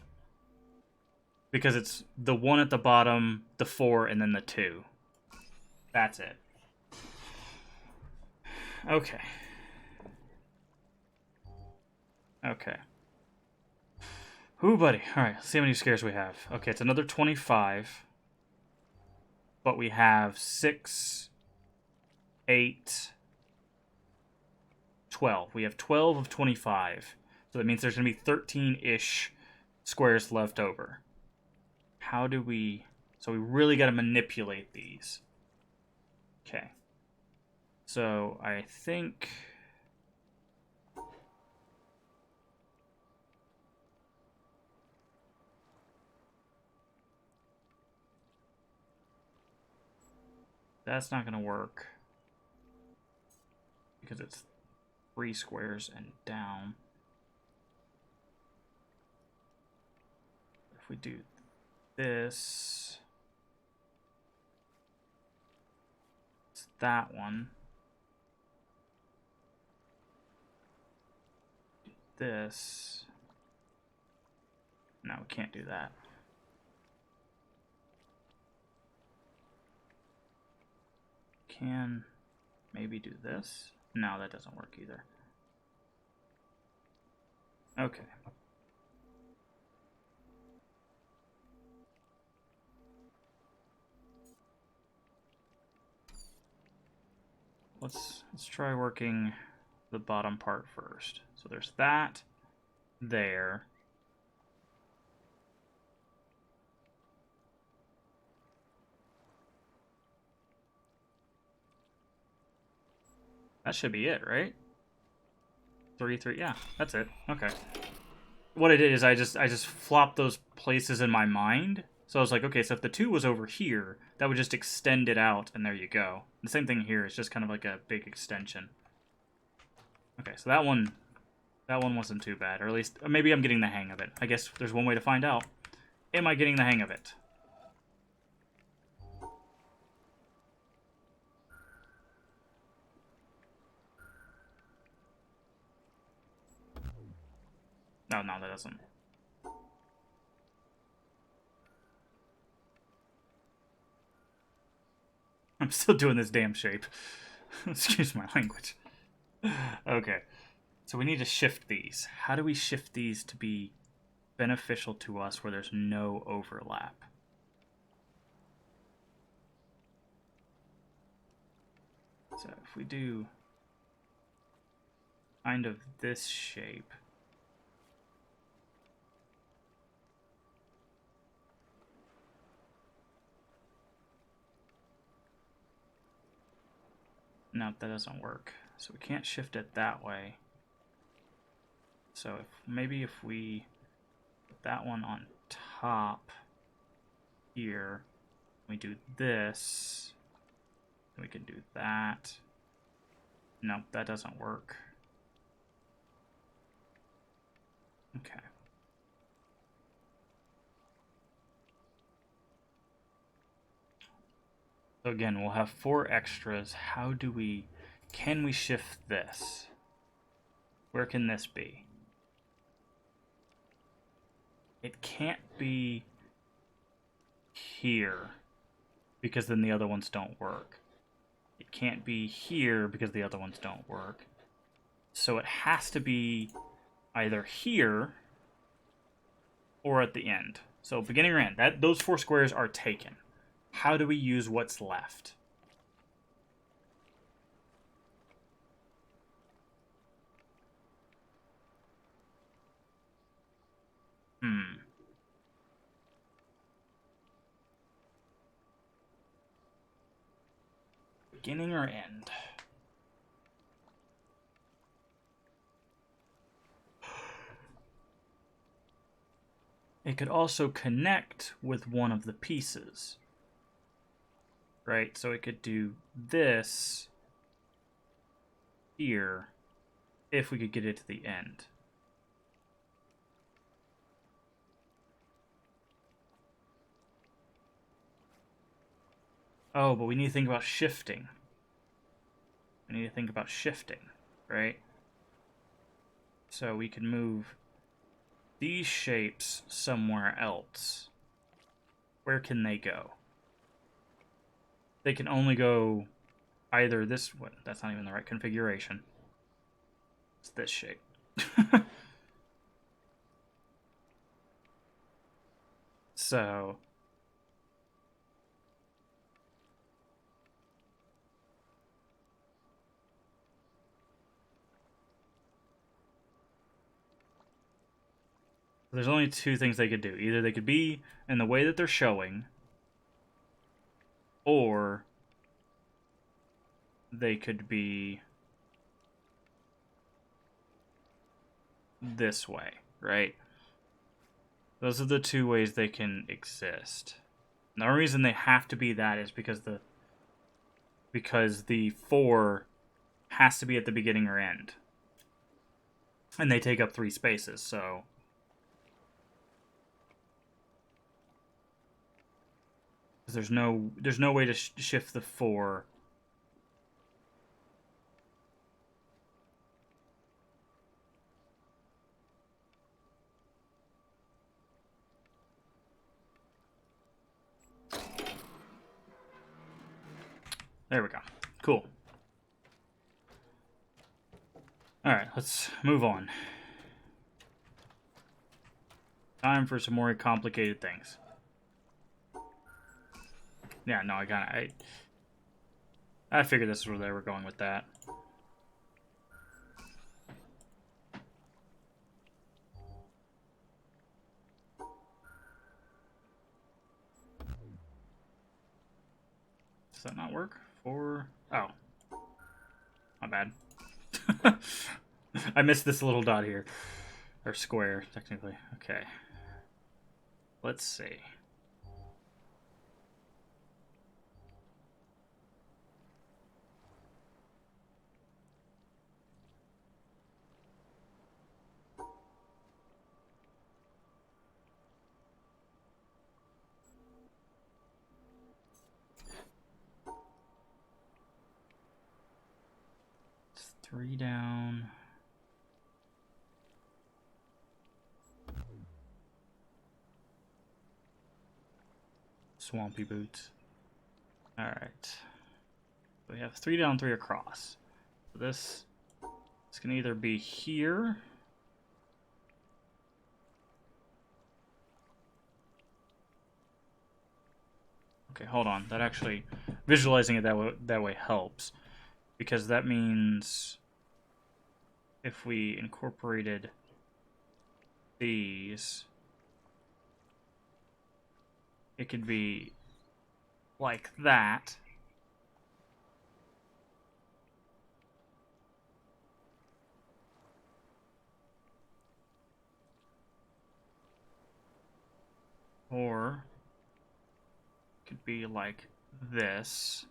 Because it's the 1 at the bottom, the 4, and then the 2. That's it. Okay. Ooh, buddy. Alright, let's see how many scares we have. Okay, it's another 25. But we have 6, 8, 12. We have 12 of 25. So that means there's going to be 13-ish squares left over. How do we... So we really got to manipulate these. Okay. So I think... That's not going to work. Because it's 3 squares and down. If we do this... It's that one. This... No, we can't do that. Can maybe do this. No, that doesn't work either. Okay. Let's try working the bottom part first. So there's that there. That should be it, right? 3, 3. Yeah, that's it. Okay. What I did is I just flopped those places in my mind. So I was like, okay, so if the 2 was over here, that would just extend it out, and there you go. The same thing here. It's just kind of like a big extension. Okay, so that one wasn't too bad, or at least maybe I'm getting the hang of it. I guess there's one way to find out. Am I getting the hang of it? No, that doesn't. I'm still doing this damn shape. Excuse my language. Okay. So we need to shift these. How do we shift these to be beneficial to us where there's no overlap? So if we do kind of this shape. No, that doesn't work. So we can't shift it that way. So maybe if we put that one on top here, we do this, we can do that. No, that doesn't work. Okay. So again, we'll have 4 extras. How do we... Can we shift this? Where can this be? It can't be here, because then the other ones don't work. It can't be here, because the other ones don't work. So it has to be either here or at the end. So beginning or end. Those 4 squares are taken. How do we use what's left? Beginning or end? It could also connect with one of the pieces. Right? So it could do this here if we could get it to the end. Oh, but we need to think about shifting. We need to think about shifting, right? So we can move these shapes somewhere else. Where can they go? They can only go either this... What? That's not even the right configuration. It's this shape. So... There's only 2 things they could do. Either they could be in the way that they're showing, or they could be this way, right? Those are the 2 ways they can exist. And the reason they have to be that is because the 4 has to be at the beginning or end. And they take up 3 spaces, so... There's no way to shift the 4. There we go. Cool. Alright, let's move on. Time for some more complicated things. Yeah, no, I figured this is where they were going with that. Does that not work? Oh. My bad. I missed this little dot here. Or square, technically. Okay. Let's see. It's 3 down. Swampy boots. Alright. We have 3 down, 3 across. So this can either be here. Okay, hold on. That actually, visualizing it that way helps. Because that means if we incorporated these, it could be like that. Or it could be like this.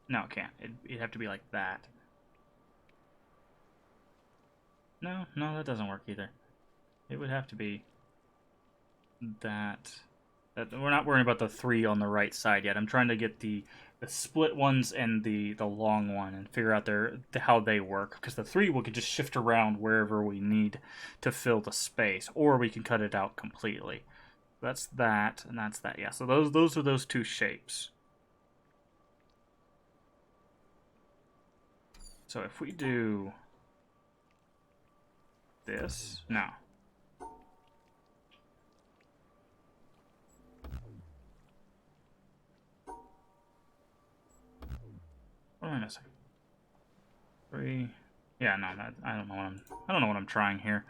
No, it can't. It'd have to be like that. No, that doesn't work either. It would have to be that. We're not worrying about the 3 on the right side yet. I'm trying to get the split ones and the long one and figure out how they work. Because the 3 we can just shift around wherever we need to fill the space, or we can cut it out completely. That's that, and that's that. Yeah, so those are those 2 shapes. So if we do this, no. What am I missing? 3. Yeah, no, I don't know what I'm trying here.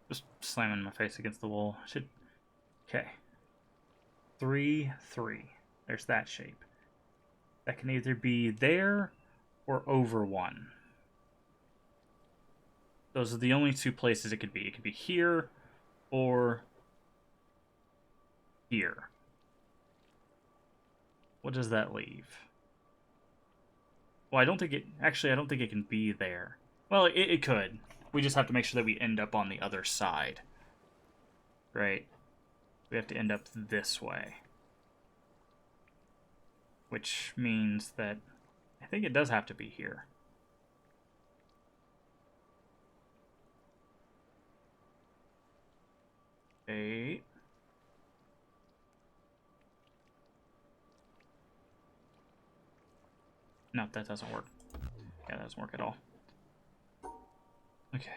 Just slamming my face against the wall. Okay. 3, 3. There's that shape. That can either be there or over 1. Those are the only 2 places it could be. It could be here or here. What does that leave? Well, I don't think it can be there. Well, it could. We just have to make sure that we end up on the other side. Right? We have to end up this way. Which means that I think it does have to be here. Okay. No, that doesn't work. Yeah, that doesn't work at all. Okay.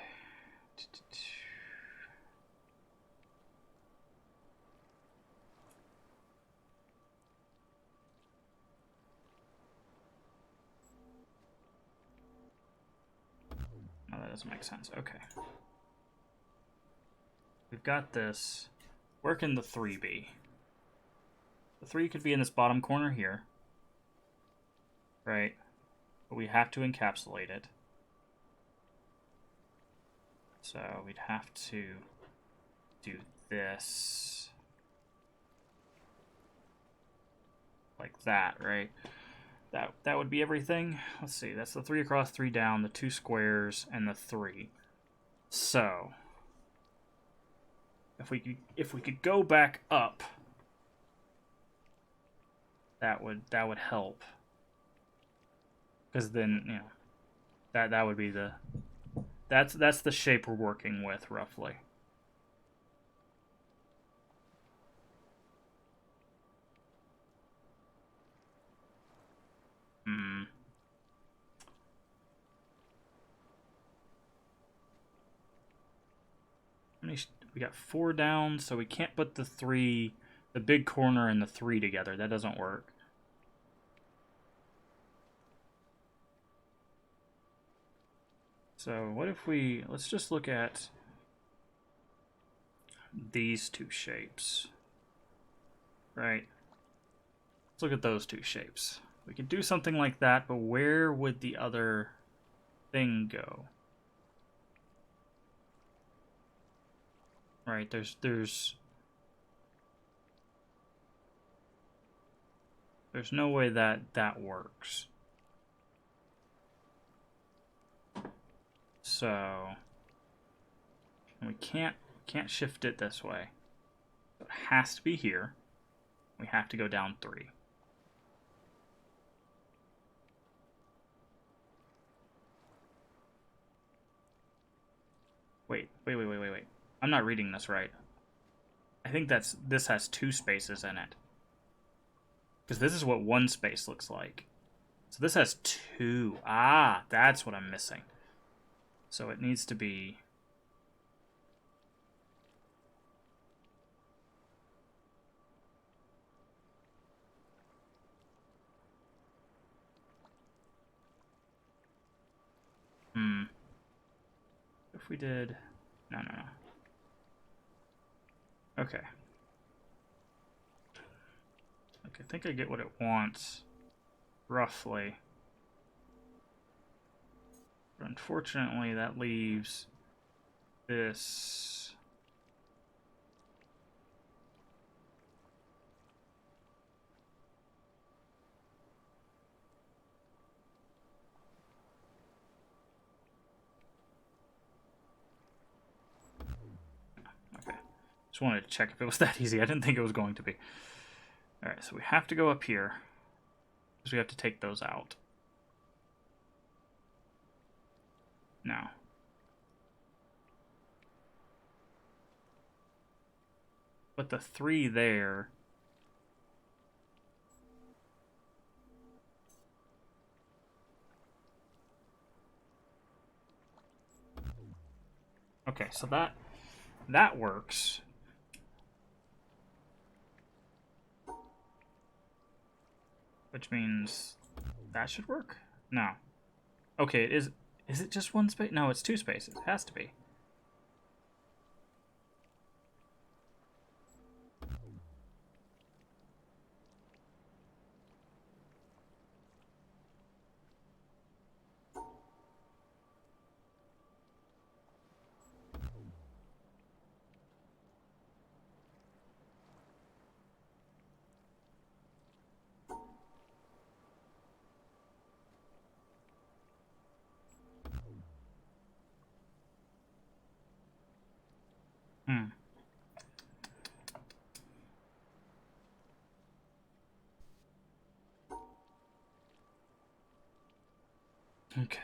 No, that doesn't make sense. Okay. We've got this. Where can the 3 be? The 3 could be in this bottom corner here. Right? But we have to encapsulate it. So we'd have to do this. Like that, right? That would be everything. Let's see. That's the 3 across, 3 down, the 2 squares, and the 3. So if we could go back up, that would help. Because then, you know, that would be that's the shape we're working with roughly. We got 4 down, so we can't put the big corner and the 3 together. That doesn't work. So what if let's just look at these 2 shapes. Right? Let's look at those 2 shapes. We could do something like that, but where would the other thing go? Right, there's no way that works. So we can't shift it this way. So it has to be here. We have to go down 3. Wait. I'm not reading this right. I think this has 2 spaces in it. Because this is what 1 space looks like. So this has 2. Ah, that's what I'm missing. So it needs to be... If we did... No. Okay. I think I get what it wants, roughly. But unfortunately, that leaves this. Just wanted to check if it was that easy. I didn't think it was going to be. Alright, so we have to go up here. Because we have to take those out. Now. But the 3 there... Okay, so that works. Which means that should work? No. Okay, is it just one space? No, it's 2 spaces. It has to be. Hmm. Okay.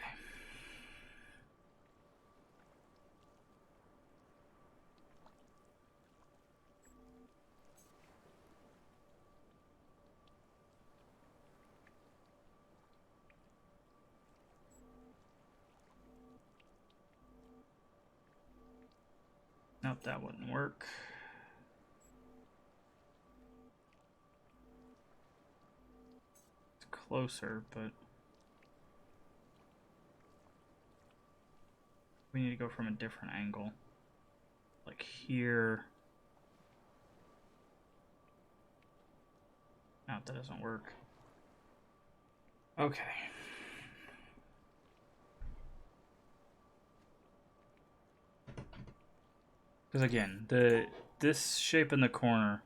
Nope, that wouldn't work. It's closer, but we need to go from a different angle. Like here. No, that doesn't work. Okay. Because again, this shape in the corner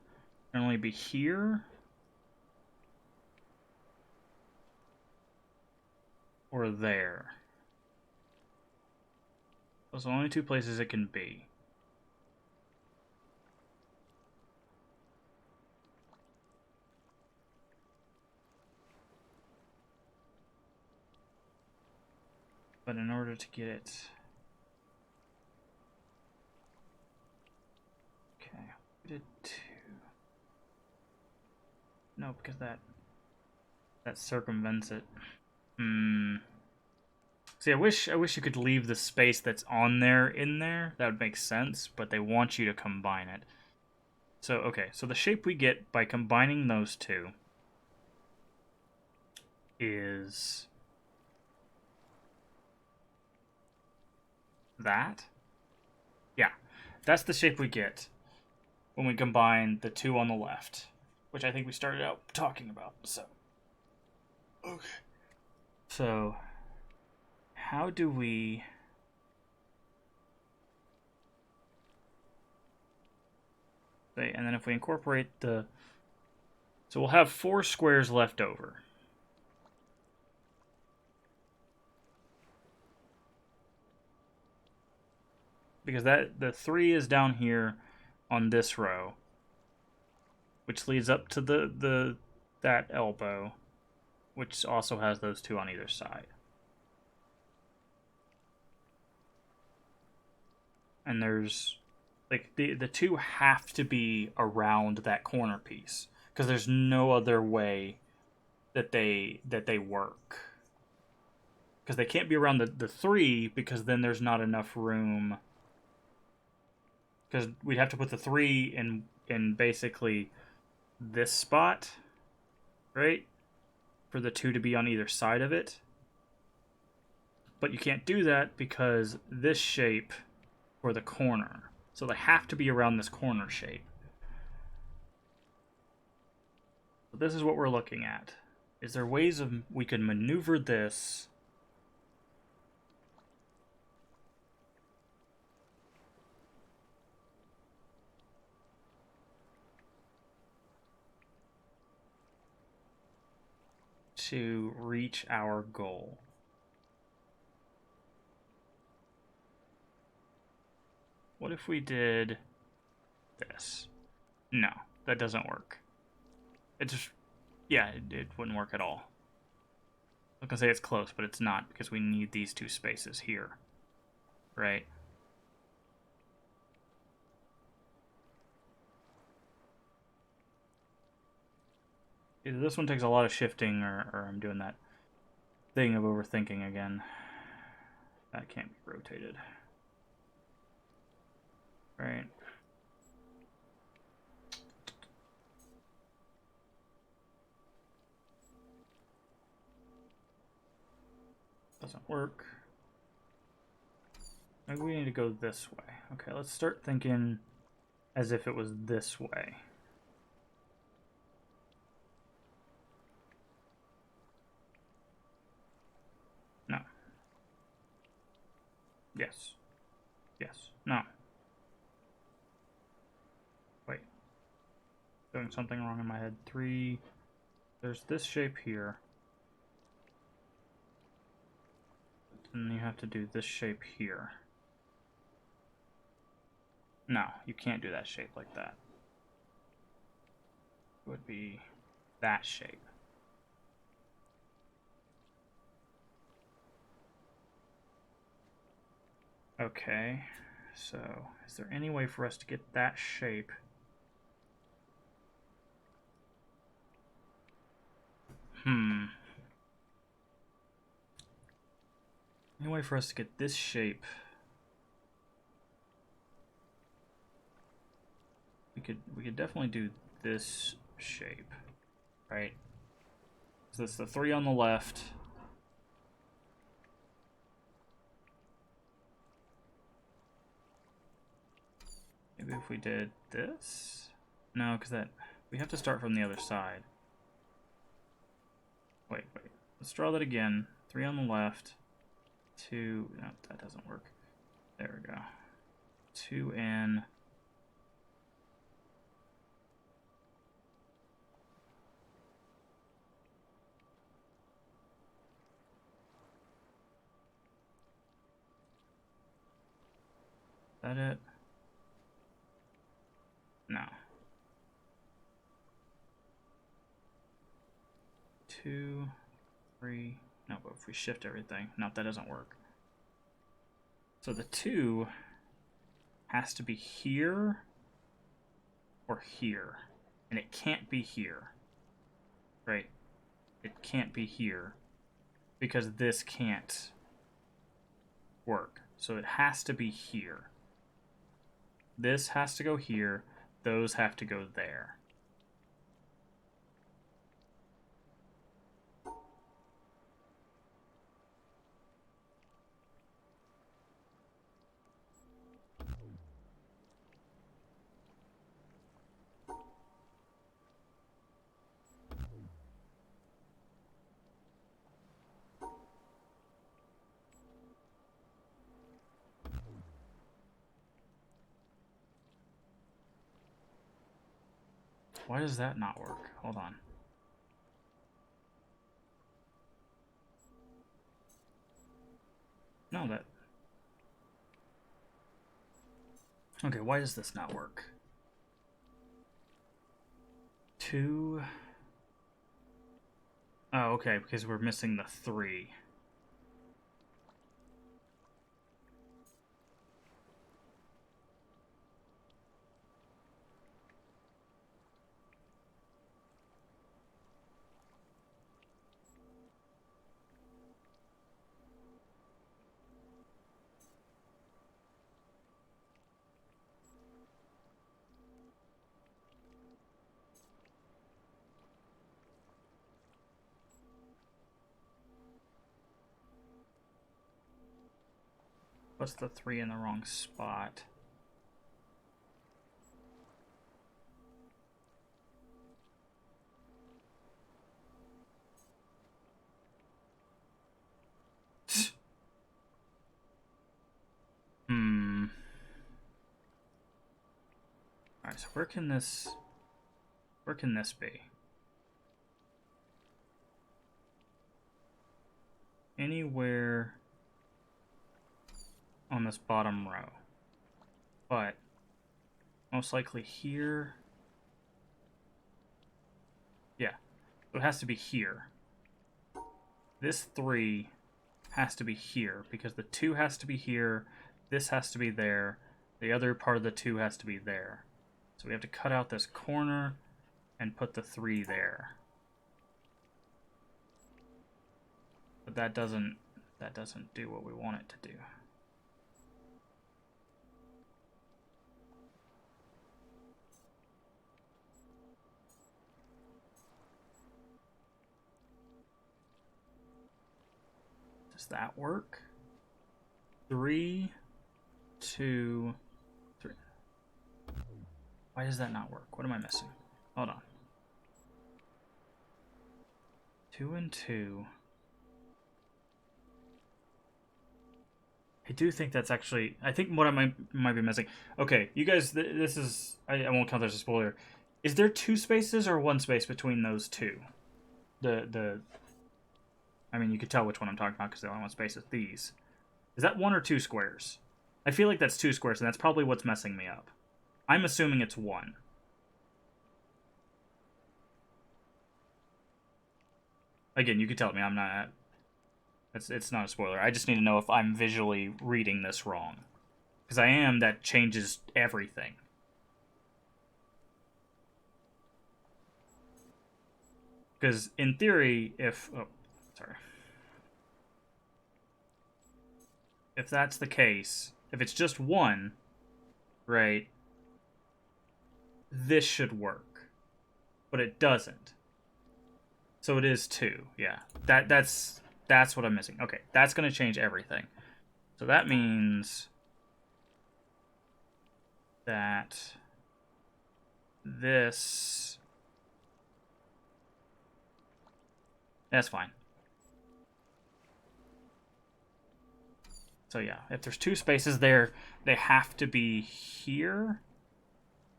can only be here or there. Those are the only 2 places it can be. But in order to get it... Okay, we did 2. No, because that circumvents it. See, I wish you could leave the space that's on there in there. That would make sense, but they want you to combine it. So, okay, so the shape we get by combining those 2 is that. Yeah, that's the shape we get when we combine the 2 on the left, which I think we started out talking about. So, okay. So, how do we... And then if we incorporate the... So we'll have 4 squares left over. Because the 3 is down here on this row, which leads up to that elbow, which also has those 2 on either side. And there's like the 2 have to be around that corner piece because there's no other way that they work. Because they can't be around the 3 because then there's not enough room. Because we'd have to put the 3 in basically this spot, right? For the 2 to be on either side of it. But you can't do that because this shape for the corner. So they have to be around this corner shape. So this is what we're looking at. Is there ways of we can maneuver this to reach our goal? What if we did this. No, that doesn't work. It just, yeah, it wouldn't work at all. I was gonna say it's close, but it's not, because we need these two spaces here, right? Either this one takes a lot of shifting, or I'm doing that thing of overthinking again. That can't be rotated. Right. Doesn't work. Maybe we need to go this way. Okay, let's start thinking as if it was this way. No. Yes. Yes. No. Wait. Doing something wrong in my head. 3. There's this shape here. And you have to do this shape here. No, you can't do that shape like that. It would be that shape. Okay, so is there any way for us to get that shape? Any way for us to get this shape? We could definitely do this shape, right? So that's the 3 on the left. Maybe if we did this? No, because that we have to start from the other side. Wait. Let's draw that again. 3 on the left. 2. No, that doesn't work. There we go. 2N. Is that it? No. 2, 3. No, but if we shift everything, no, that doesn't work. So the 2 has to be here or here, and it can't be here, right? It can't be here because this can't work. So it has to be here. This has to go here. Those have to go there. Why does that not work? Hold on. No, that... Okay, why does this not work? 2... Oh, okay, because we're missing the 3. What's the 3 in the wrong spot? Alright, so where can this be? Anywhere on this bottom row. But most likely here. Yeah, so it has to be here. This 3 has to be here, because the 2 has to be here, this has to be there, the other part of the 2 has to be there. So we have to cut out this corner and put the 3 there. But that doesn't do what we want it to do. Does that work? 3, 2, 3. Why does that not work? What am I missing? Hold on. 2 and 2. I do think that's actually... I think what I might be missing... Okay, you guys, this is... I won't count this as a spoiler. Is there 2 spaces or 1 space between those 2? I mean, you could tell which one I'm talking about because the only 1 space is these. Is that 1 or 2 squares? I feel like that's 2 squares, and that's probably what's messing me up. I'm assuming it's 1. Again, you could tell me. I'm not... It's not a spoiler. I just need to know if I'm visually reading this wrong. Because I am, that changes everything. Because in theory, if... Oh, sorry. If that's the case, if it's just 1, right, this should work. But it doesn't. So it is 2, yeah. That's what I'm missing. Okay, that's going to change everything. So that means that this... That's fine. So yeah, if there's 2 spaces there, they have to be here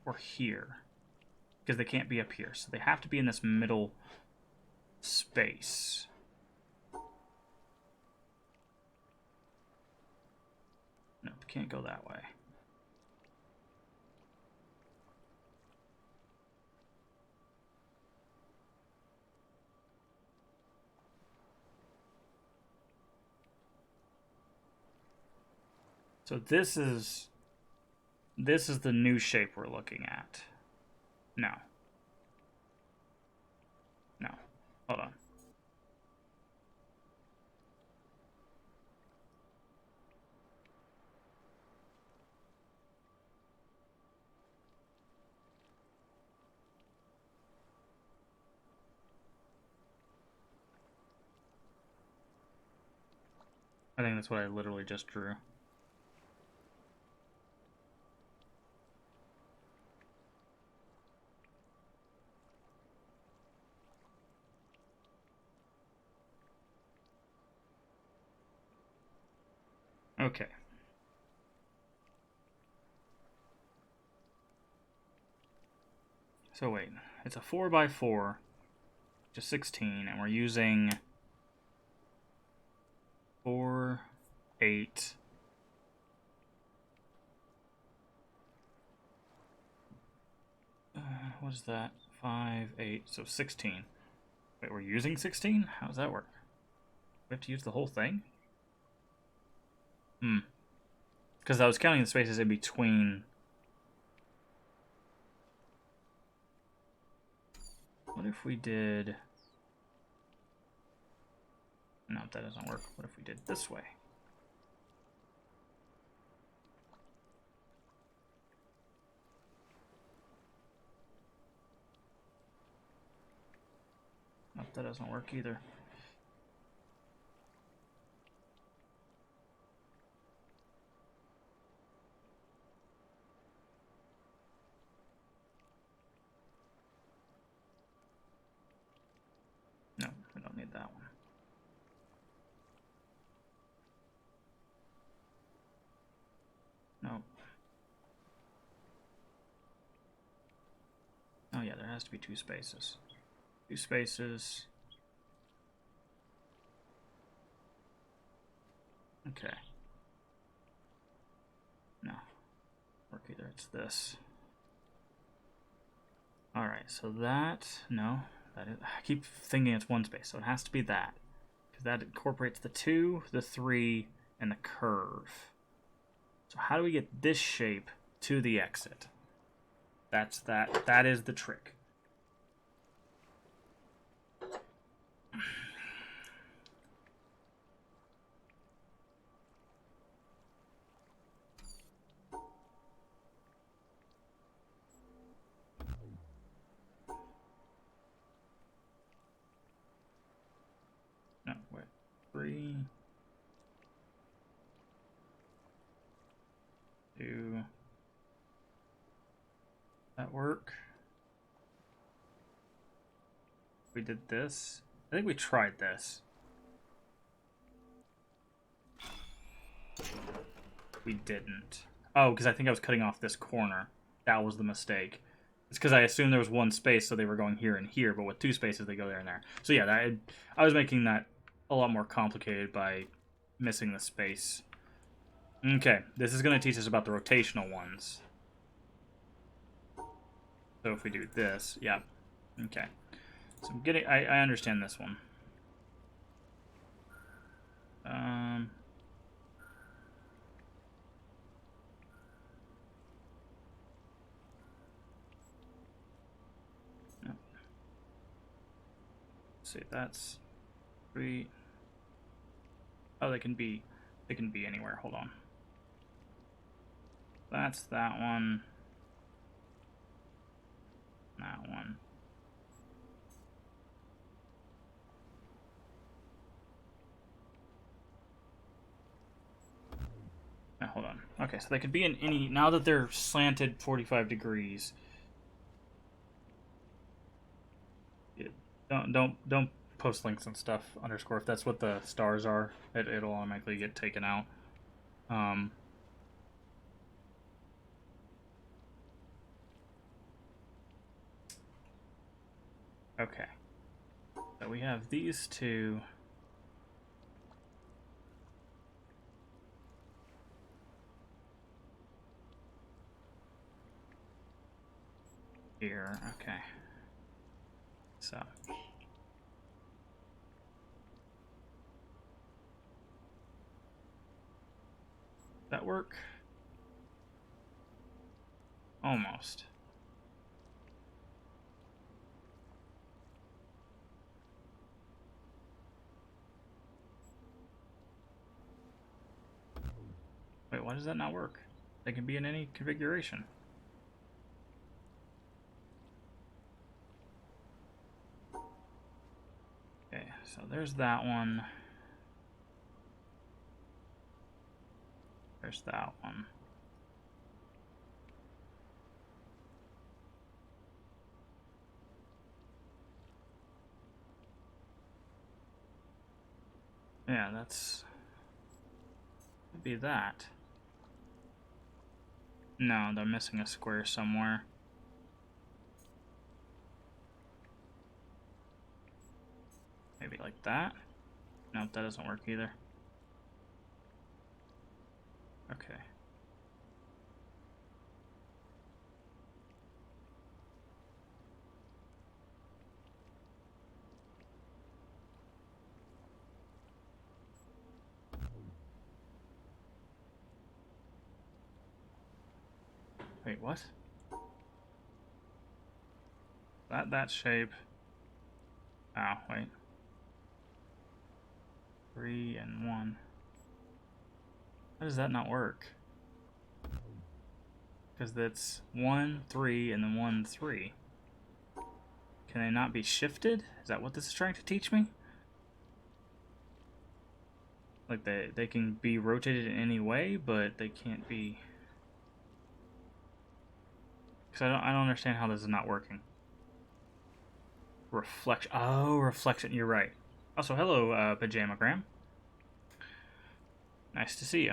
or here. Because they can't be up here. So they have to be in this middle space. Nope, can't go that way. So this is the new shape we're looking at. No. No. Hold on. I think that's what I literally just drew. Okay. So wait, it's a 4x4 to 16, and we're using 4, 8. What is that? 5, 8, so 16. Wait, we're using 16? How does that work? We have to use the whole thing? Because I was counting the spaces in between. What if we did... No, that doesn't work. What if we did this way? Nope, that doesn't work either. No, we don't need that one. Nope. Oh yeah, there has to be 2 spaces. 2 spaces. Okay. No. Work either. It's this. Alright, so that... No. That is, I keep thinking it's one space, so it has to be that. Because that incorporates the 2, the 3, and the curve. So how do we get this shape to the exit? That's that. That is the trick. No, wait. 3, 2. That work? We did this. I think we tried this. We didn't. Oh, because I think I was cutting off this corner. That was the mistake. It's because I assumed there was one space, so they were going here and here, but with 2 spaces, they go there and there. So yeah, I was making that a lot more complicated by missing the space. Okay, this is going to teach us about the rotational ones. So if we do this, yeah. Okay. So I'm getting, I understand this one. No. Let's see, that's 3. Oh, they can be anywhere. Hold on. That's that one. That one. Now, hold on. Okay, so they could be in any... Now that they're slanted 45 degrees... Don't post links and stuff, underscore. If that's what the stars are, it'll automatically get taken out. Okay. So we have these two... Here, okay. So... That work? Almost. Wait, why does that not work? They can be in any configuration. Okay, so there's that one. There's that one. Yeah, that's... Could be that. No, they're missing a square somewhere. Maybe like that? Nope, that doesn't work either. Okay. Wait, what? That shape. Oh, wait. 3 and 1. How does that not work? Because that's 1, 3, and then 1, 3. Can they not be shifted? Is that what this is trying to teach me? Like they can be rotated in any way, but they can't be... Because I don't understand how this is not working. Reflection. Oh, reflection. You're right. Also, hello, Pajamagram. Nice to see you.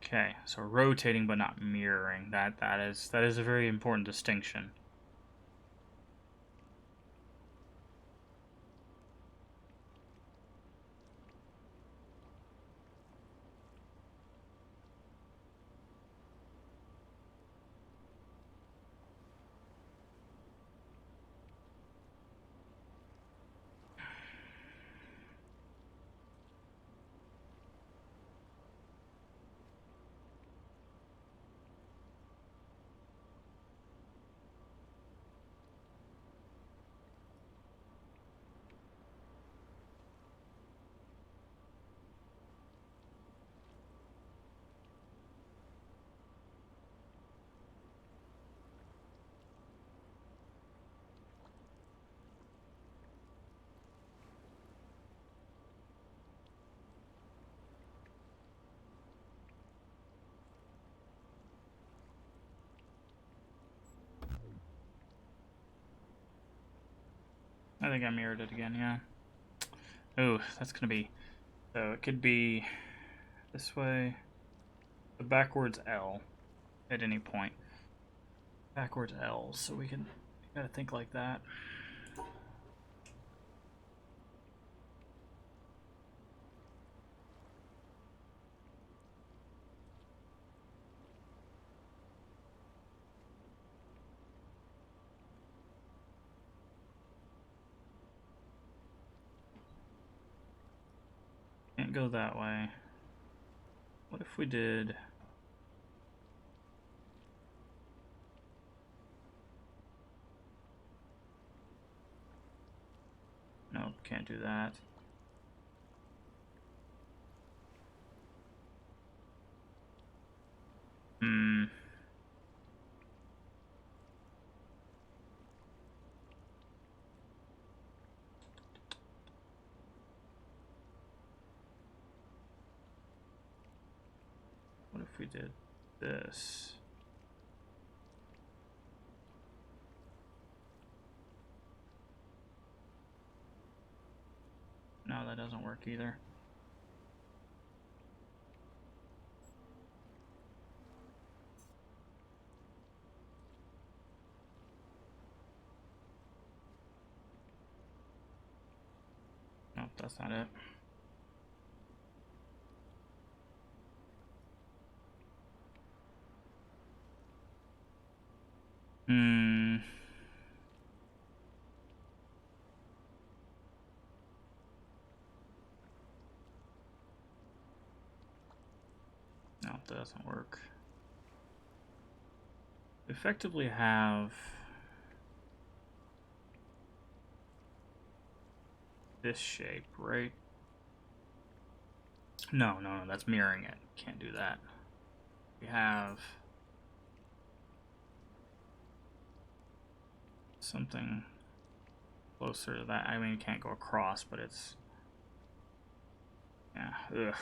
Okay, so rotating but not mirroring. That is a very important distinction. I think I mirrored it again, yeah. Oh, that's gonna be... So it could be this way. The backwards L at any point. Backwards L, so we can... Gotta think like that. Can't go that way. What if we did... Nope, can't do that. Hmm. What if we did this? No, that doesn't work either. Nope, that's not it. Hmm. No, that doesn't work. Effectively have this shape, right? No, that's mirroring it. Can't do that. We have something closer to that. I mean, you can't go across, but it's... Yeah, ugh.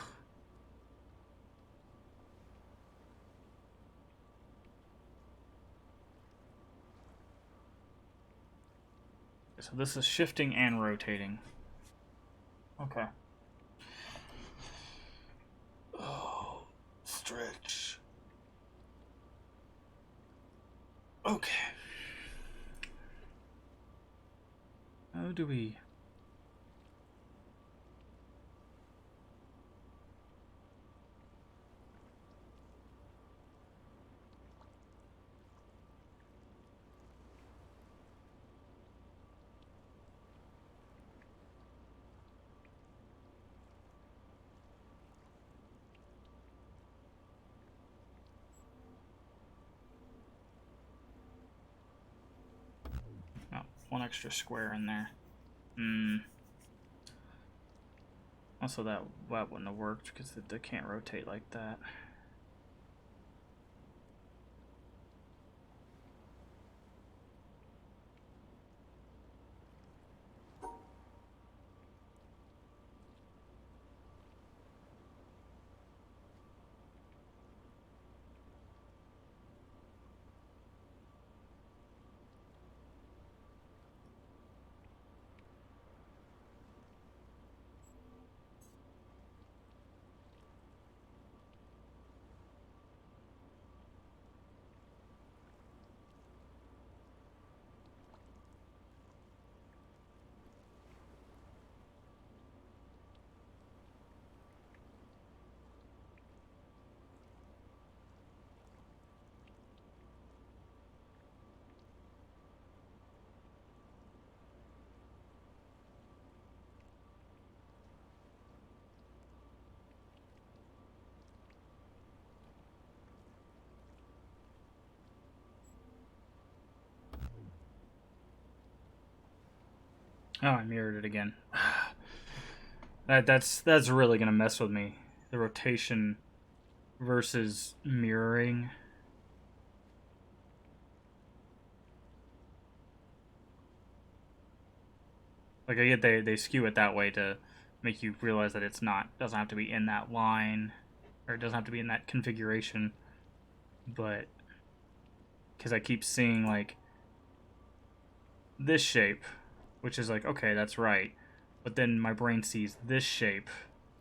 So this is shifting and rotating. Okay. Oh, stretch. Okay. How do we... Oh, one extra square in there. Also, that wouldn't have worked because they can't rotate like that. Oh, I mirrored it again. That's really gonna mess with me. The rotation versus mirroring. Like I get they skew it that way to make you realize that it's not doesn't have to be in that line, or it doesn't have to be in that configuration. But because I keep seeing like this shape which is like, okay, that's right. But then my brain sees this shape,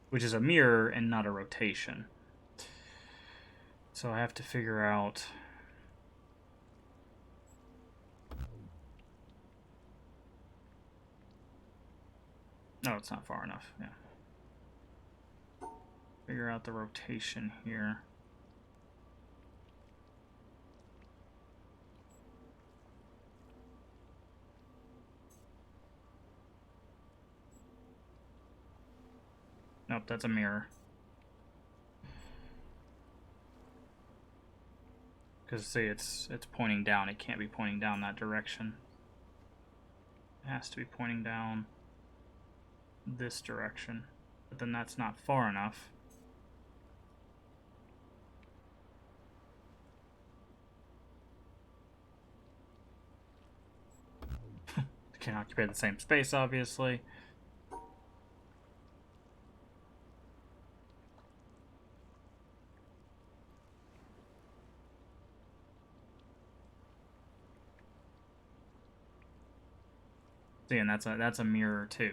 which is a mirror and not a rotation. So I have to figure out... No, it's not far enough, yeah. Figure out the rotation here. Nope, that's a mirror. Because see, it's pointing down. It can't be pointing down that direction. It has to be pointing down this direction. But then that's not far enough. It can't occupy the same space, obviously. See, and that's a mirror too.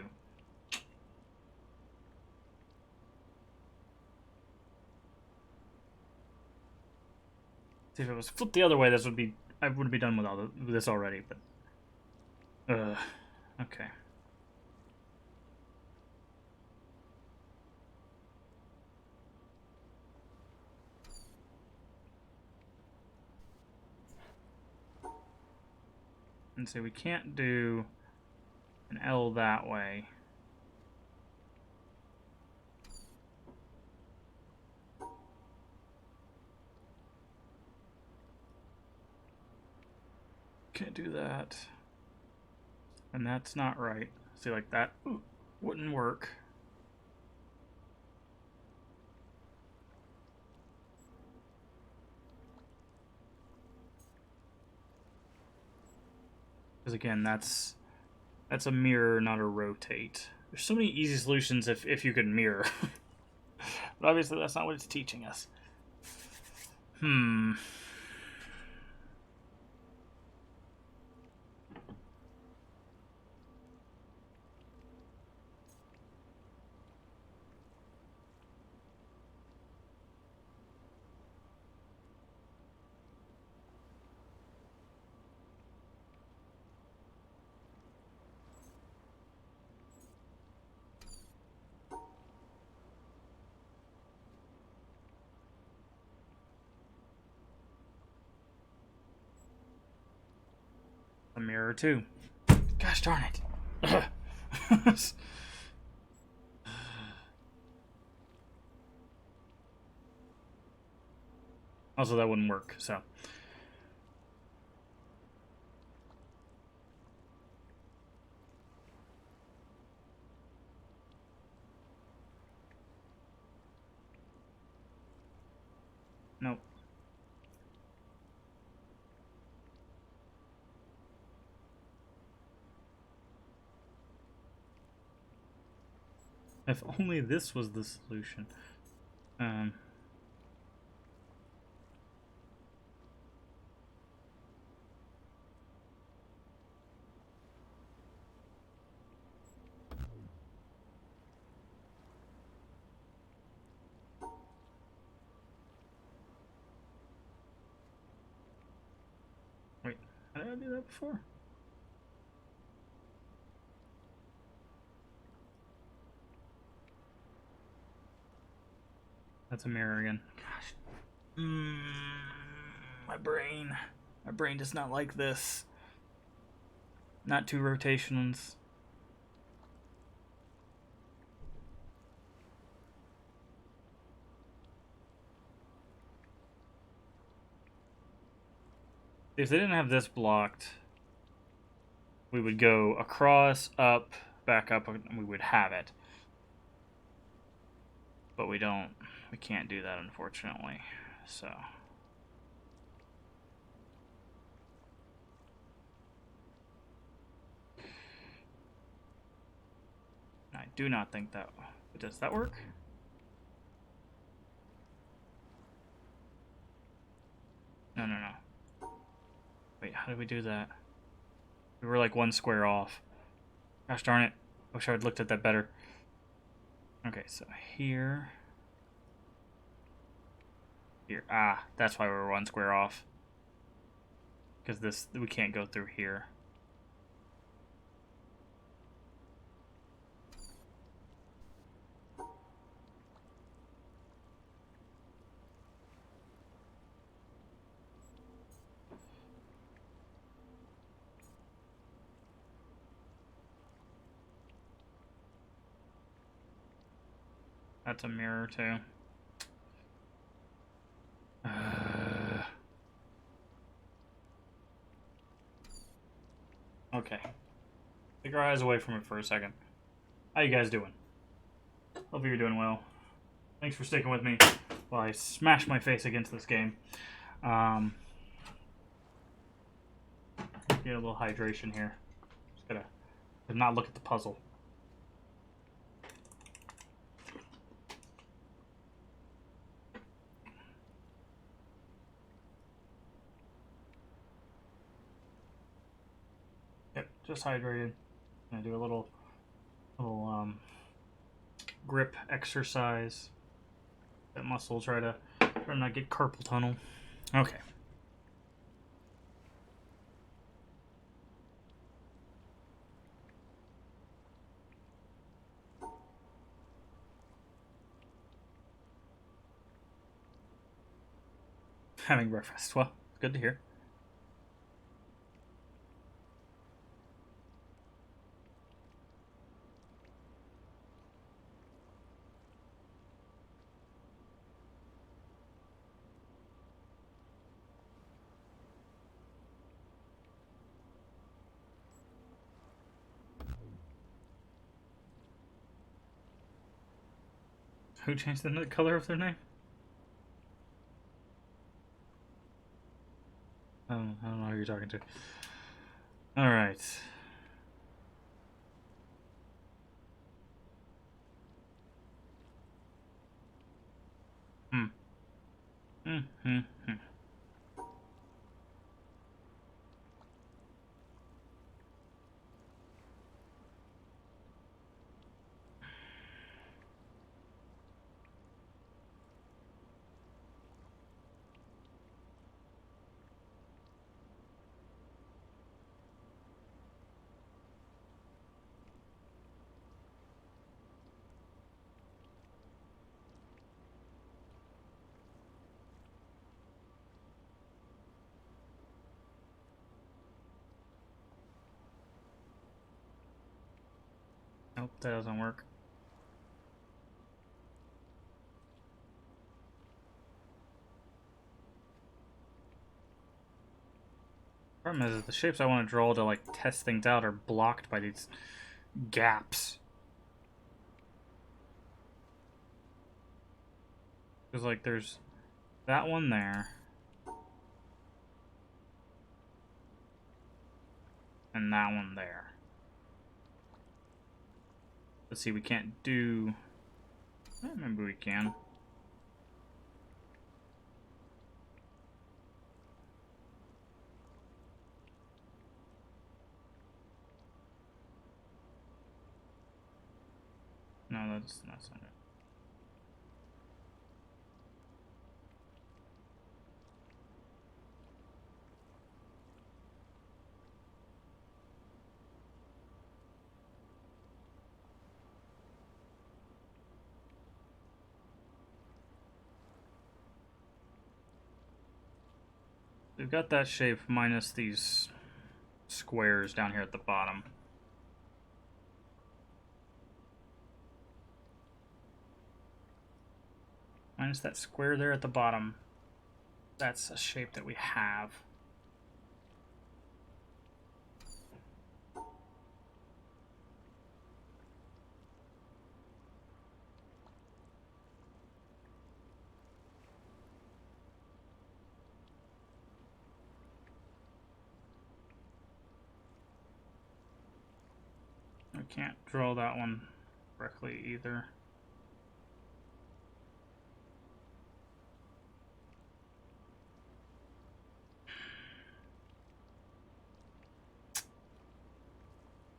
See, if it was flipped the other way, I would be done with this already. But okay. And see, we can't do an L that way. Can't do that. And that's not right. See, like that wouldn't work. Because again, that's a mirror, not a rotate. There's so many easy solutions if you could mirror. But obviously that's not what it's teaching us. A mirror too. Gosh darn it. Also, that wouldn't work, so. Nope. If only this was the solution. Wait, how did I do that before? That's a mirror again. Gosh. My brain. My brain does not like this. Not two rotations. If they didn't have this blocked, we would go across, up, back up, and we would have it. But we don't. We can't do that, unfortunately. So. I do not think that... Does that work? No, no, no. Wait, how did we do that? We were like one square off. Gosh darn it. Wish I had looked at that better. Okay, so here. Here. Ah, that's why we're 1 square off. Because this, we can't go through here. That's a mirror too. Okay. Take our eyes away from it for a second. How you guys doing? Hope you're doing well. Thanks for sticking with me while I smash my face against this game. Get a little hydration here. Just gotta not look at the puzzle. Yep, just hydrated. Gonna do a little grip exercise. That muscle, try to not get carpal tunnel. Okay. Having breakfast. Well, good to hear. Who changed the color of their name? I don't know who you're talking to. Alright. Nope, that doesn't work. Problem is, the shapes I want to draw to like test things out are blocked by these gaps. Because like there's that one there. And that one there. Let's see, we can't do... maybe we can. No, that's not it. We've got that shape minus these squares down here at the bottom. Minus that square there at the bottom. That's a shape that we have. I can't draw that one correctly either.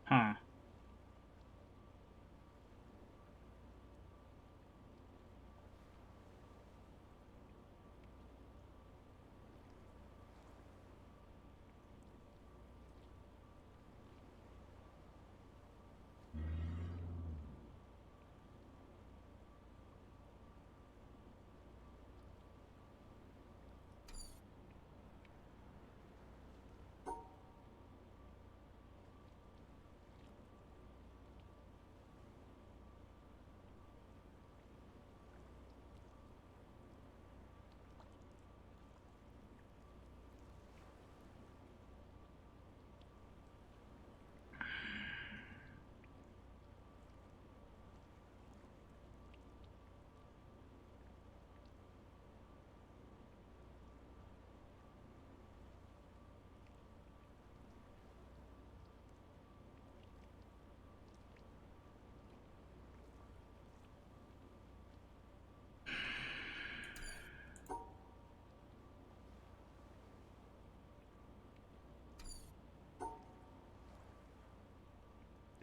Huh.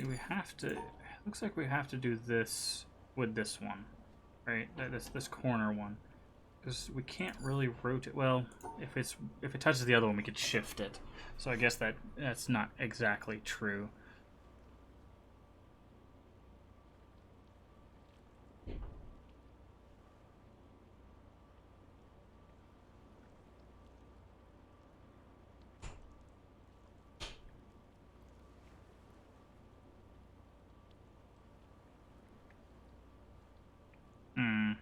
Do we have to... Looks like we have to do this with this one, right? This corner one. Because we can't really rotate... Well, if it touches the other one, we could shift it. So I guess that's not exactly true. Hmm.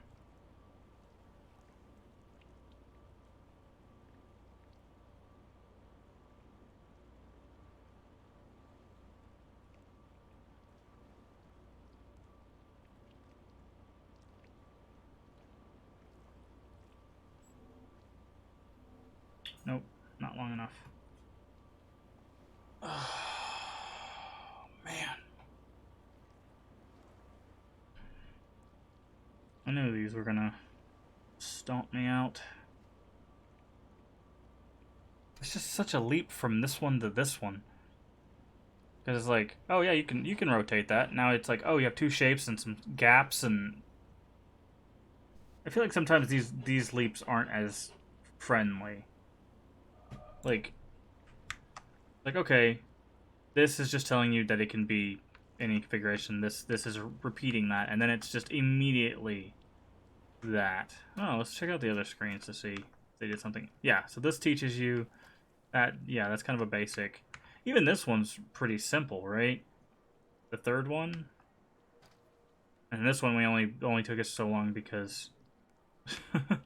Nope, not long enough. Oh, man. I knew these were gonna stomp me out. It's just such a leap from this one to this one. Because it's like, oh yeah, you can rotate that. Now it's like, oh, you have two shapes and some gaps, and I feel like sometimes these leaps aren't as friendly. Like okay, this is just telling you that it can be any configuration. This is repeating that, and then it's just immediately that. Oh, let's check out the other screens to see if they did something. Yeah, so this teaches you that. Yeah, that's kind of a basic. Even this one's pretty simple, right? The third one, and this one we only took us so long because because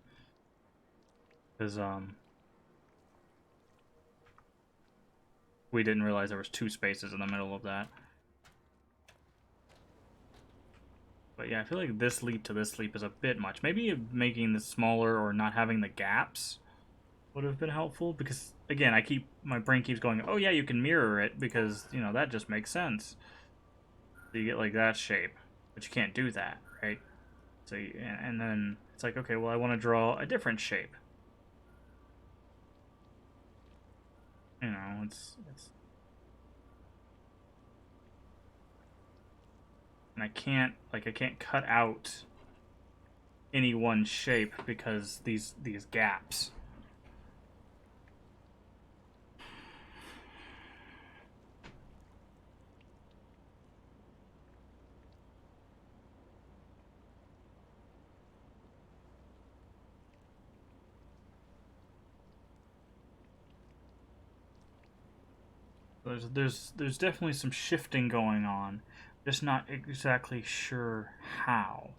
we didn't realize there was two spaces in the middle of that. But yeah, I feel like this leap to this leap is a bit much. Maybe making this smaller or not having the gaps would have been helpful, because again, my brain keeps going, oh yeah, you can mirror it, because you know that just makes sense. So you get like that shape, but you can't do that, right? So and then it's like, okay, well I want to draw a different shape. You know, it's and I can't cut out any one shape because these gaps. There's definitely some shifting going on, just not exactly sure how.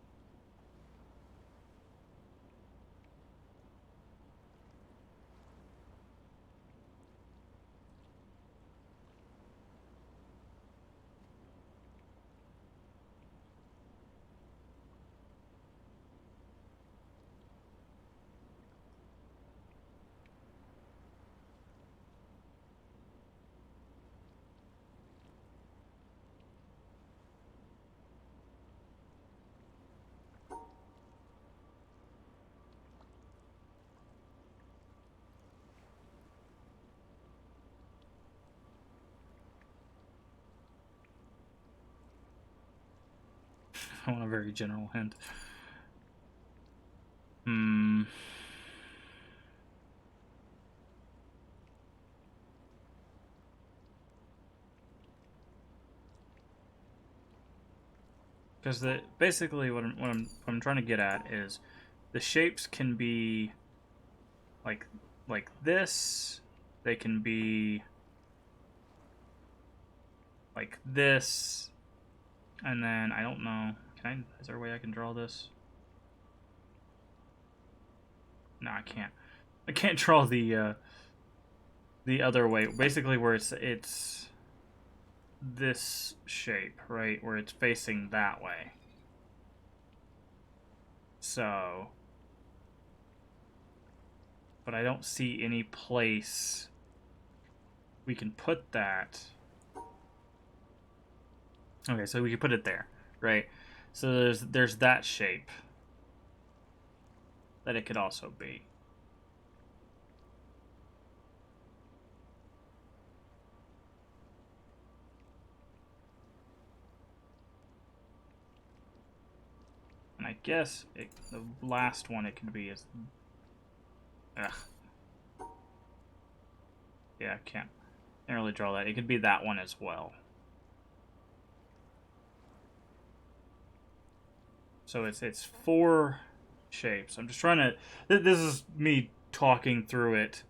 I want a very general hint. Because basically what I'm trying to get at is the shapes can be like this. They can be like this, and then I don't know. Is there a way I can draw this? No, I can't. I can't draw the other way. Basically, where it's this shape, right, where it's facing that way. So, but I don't see any place we can put that. Okay, so we can put it there, right? So there's that shape that it could also be. guess the last one it can be is... Ugh. Yeah, I can't really draw that. It could be that one as well. So it's 4 shapes. I'm just trying to... This is me talking through it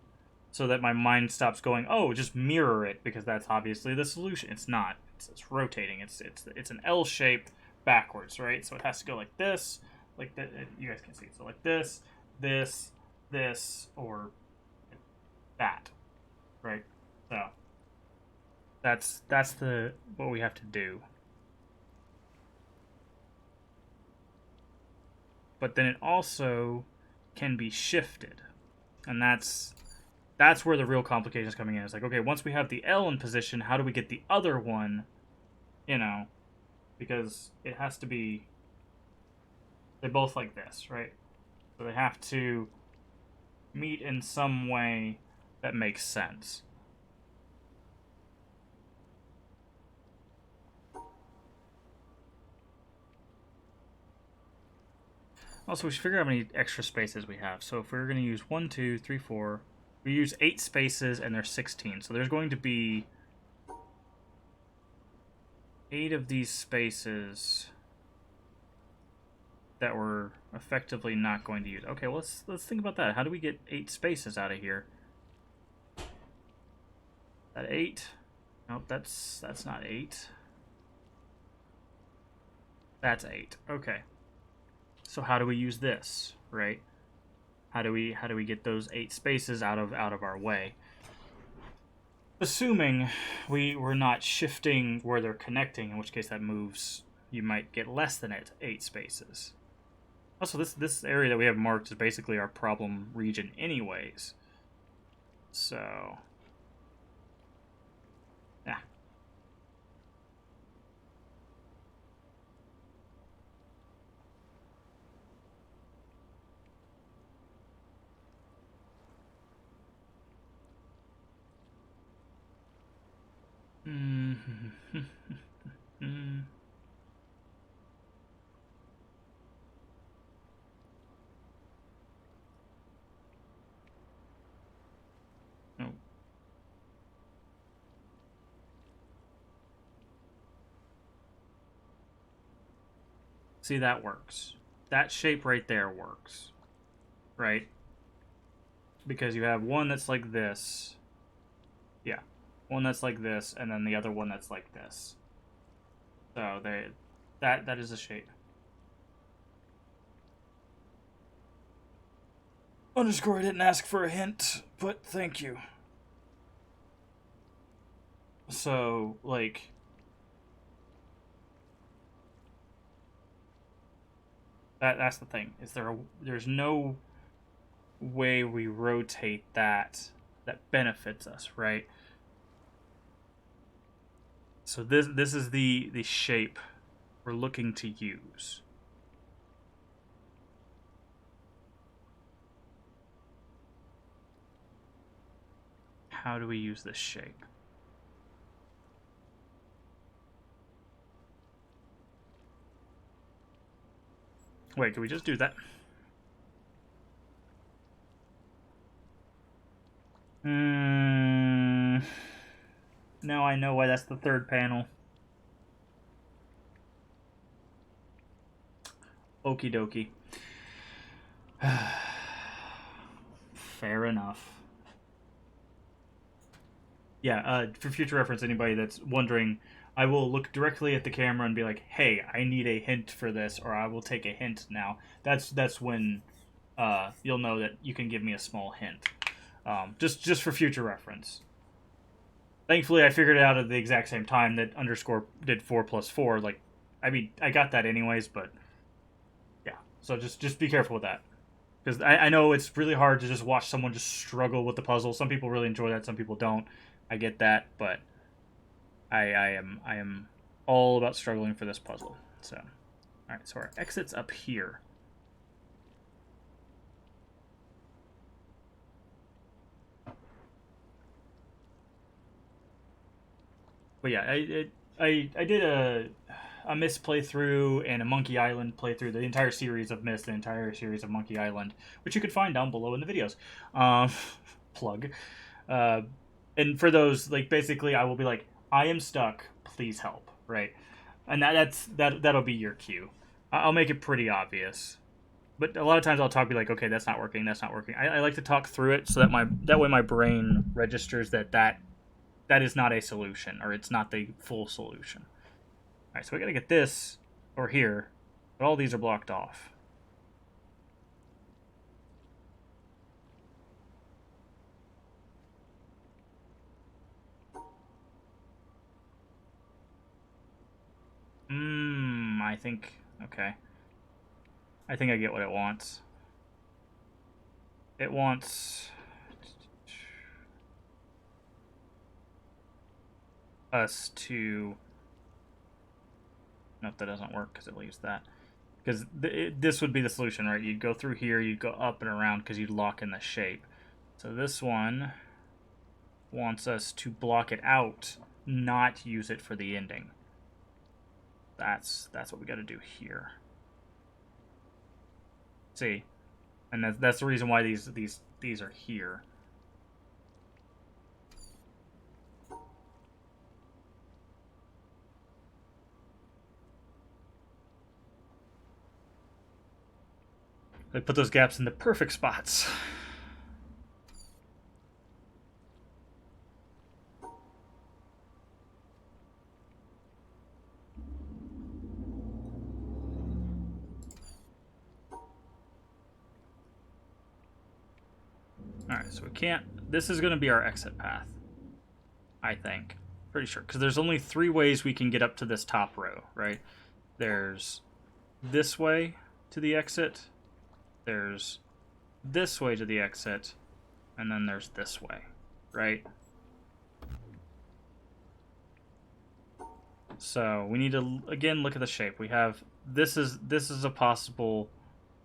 so that my mind stops going, oh, just mirror it, because that's obviously the solution. It's not. It's rotating. It's an L shape backwards, right? So it has to go like this, like that. You guys can see. So like this, this, or that, right? So that's the what we have to do. But then it also can be shifted, and that's where the real complication is coming in. It's like, okay, once we have the L in position, how do we get the other one, you know, because it has to be, they're both like this, right? So they have to meet in some way that makes sense. Also, we should figure out how many extra spaces we have. So if we're going to use 1, 2, 3, 4, we use 8 spaces and there's 16. So there's going to be 8 of these spaces that we're effectively not going to use. Okay, well, let's think about that. How do we get 8 spaces out of here? That 8? Nope, that's not 8. That's 8. Okay. So how do we use this, right? How do we get those 8 spaces out of our way? Assuming we're not shifting where they're connecting, in which case that moves, you might get less than 8 spaces. Also, this area that we have marked is basically our problem region anyways. So, yeah. Oh. See, that works. That shape right there works. Right? Because you have one that's like this. Yeah. One that's like this, and then the other one that's like this. So that is a shape. Underscore, I didn't ask for a hint, but thank you. So, like, that's the thing. There's no way we rotate that benefits us, right? So this is the shape we're looking to use. How do we use this shape? Wait, can we just do that? Now I know why that's the third panel. Okie dokie. Fair enough. Yeah, for future reference, anybody that's wondering, I will look directly at the camera and be like, hey, I need a hint for this, or I will take a hint now. That's when you'll know that you can give me a small hint. Just for future reference. Thankfully, I figured it out at the exact same time that underscore did 4 plus 4. Like, I mean, I got that anyways, but yeah. So just be careful with that. Because I know it's really hard to just watch someone just struggle with the puzzle. Some people really enjoy that, some people don't. I get that, but I am all about struggling for this puzzle. So, all right. So our exit's up here. But yeah, I did a Myst playthrough and a Monkey Island playthrough, the entire series of Myst, the entire series of Monkey Island, which you could find down below in the videos. Plug. And for those, like, basically, I will be like, I am stuck. Please help, right? And that'll be your cue. I'll make it pretty obvious. But a lot of times I'll talk, be like, okay, that's not working, that's not working. I like to talk through it so that way my brain registers that is not a solution, or it's not the full solution. All right, so we got to get this over here, but all these are blocked off. I think, okay. I think I get what it wants. It wants us to... Nope, that doesn't work because it leaves that. Because this would be the solution, right? You'd go through here, you'd go up and around because you'd lock in the shape. So this one wants us to block it out, not use it for the ending. That's what we got to do here. See, and that's the reason why these are here. They put those gaps in the perfect spots. Alright, so we can't... This is going to be our exit path. I think. Pretty sure. Because there's only 3 ways we can get up to this top row, right? There's this way to the exit. There's this way to the exit. And then there's this way, right? So we need to, again, look at the shape. We have... This is a possible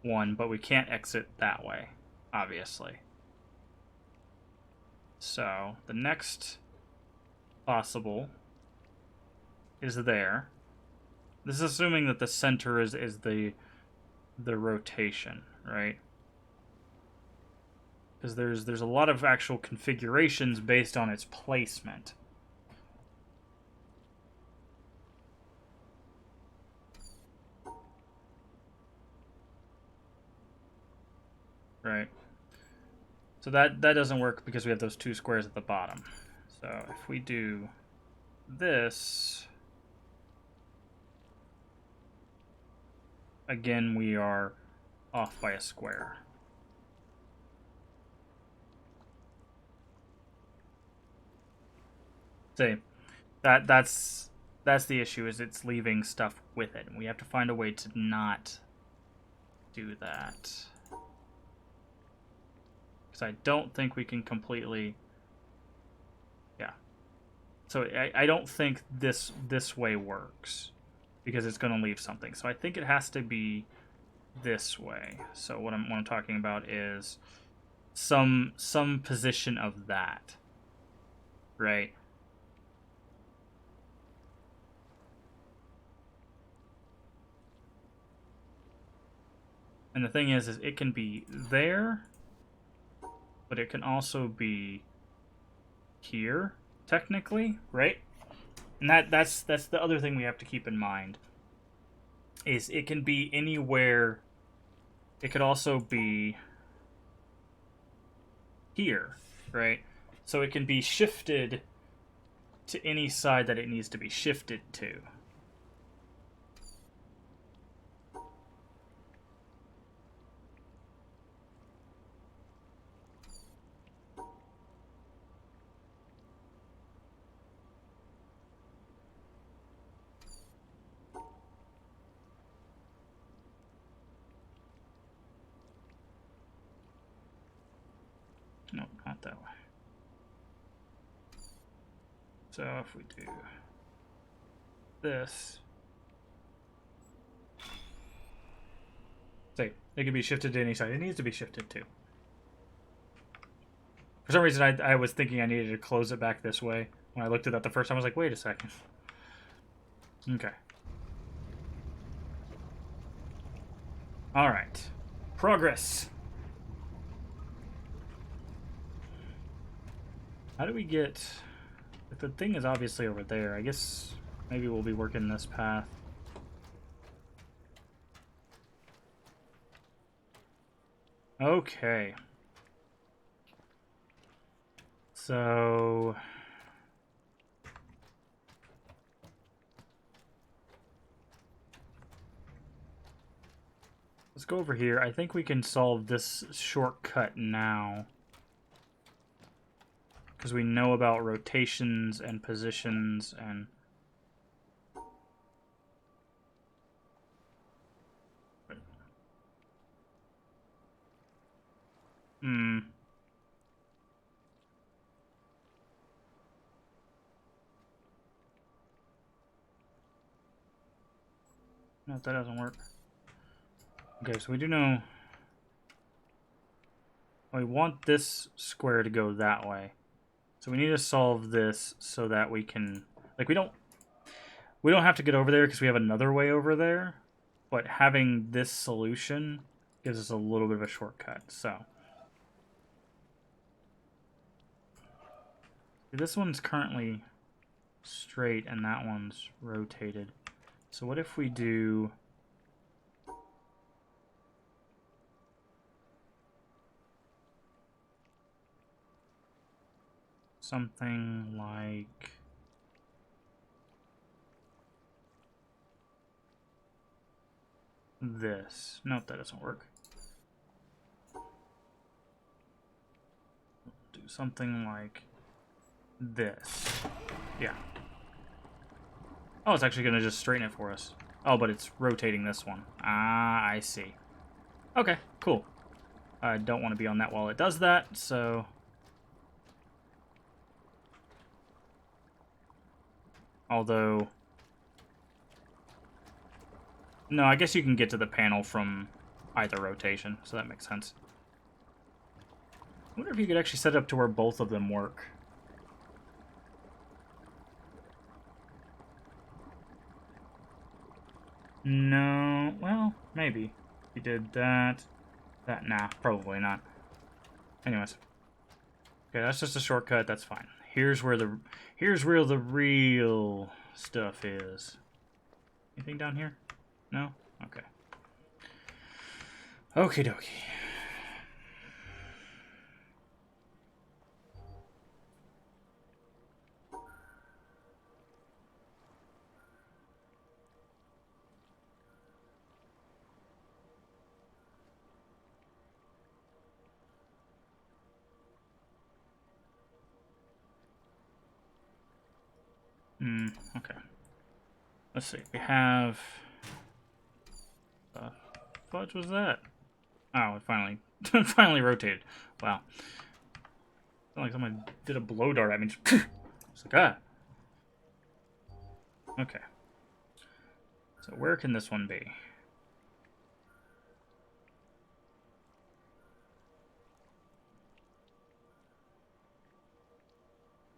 one, but we can't exit that way, obviously. So the next possible is there. This is assuming that the center is the rotation, right? Because there's a lot of actual configurations based on its placement. Right. So that doesn't work because we have those 2 squares at the bottom. So if we do this, again, we are off by a square. See, that's the issue, is it's leaving stuff with it, and we have to find a way to not do that. Because I don't think we can completely... Yeah. So I don't think this way works, because it's going to leave something. So I think it has to be this way. So what I'm talking about is some position of that, right? And the thing is it can be there, but it can also be here, technically, right? And that's the other thing we have to keep in mind, is it can be anywhere. It could also be here, right? So it can be shifted to any side that it needs to be shifted to. Nope, not that way. So if we do this, say, it can be shifted to any side. It needs to be shifted to. For some reason, I was thinking I needed to close it back this way. When I looked at that the first time, I was like, wait a second. Okay. Alright. Progress. How do we get... If the thing is obviously over there, I guess maybe we'll be working this path. Okay. So... let's go over here. I think we can solve this shortcut now. Because we know about rotations and positions and... Hmm. No, that doesn't work. Okay, so we do know... we want this square to go that way. So we need to solve this so that we can... like, we don't have to get over there because we have another way over there. But having this solution gives us a little bit of a shortcut, so... this one's currently straight and that one's rotated. So what if we do... something like... this. Nope, that doesn't work. Do something like this. Yeah. Oh, it's actually going to just straighten it for us. Oh, but it's rotating this one. Ah, I see. Okay, cool. I don't want to be on that while it does that, so... although... no, I guess you can get to the panel from either rotation, so that makes sense. I wonder if you could actually set it up to where both of them work. No, well, maybe. You did that. Nah, probably not. Anyways. Okay, that's just a shortcut, that's fine. Here's where the real stuff is. Anything down here? No? Okay. Okie dokie. Okay. Let's see. We have... the fudge was that? Oh, it finally finally rotated. Wow. It's like someone did a blow dart at me. It's like, ah. Okay. So where can this one be?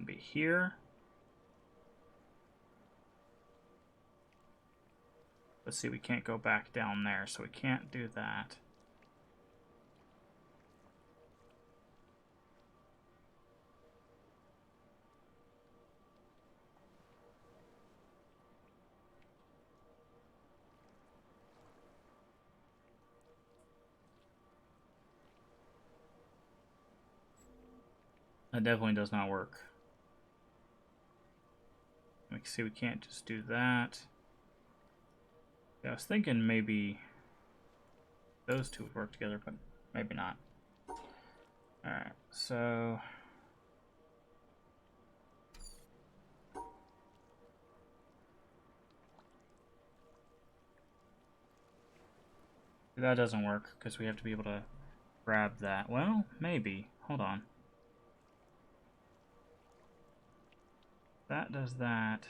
Be here. Let's see, we can't go back down there, so we can't do that. That definitely does not work. We can see we can't just do that. Yeah, I was thinking maybe those two would work together, but maybe not. Alright, so... that doesn't work, because we have to be able to grab that. Well, maybe. Hold on. That does that.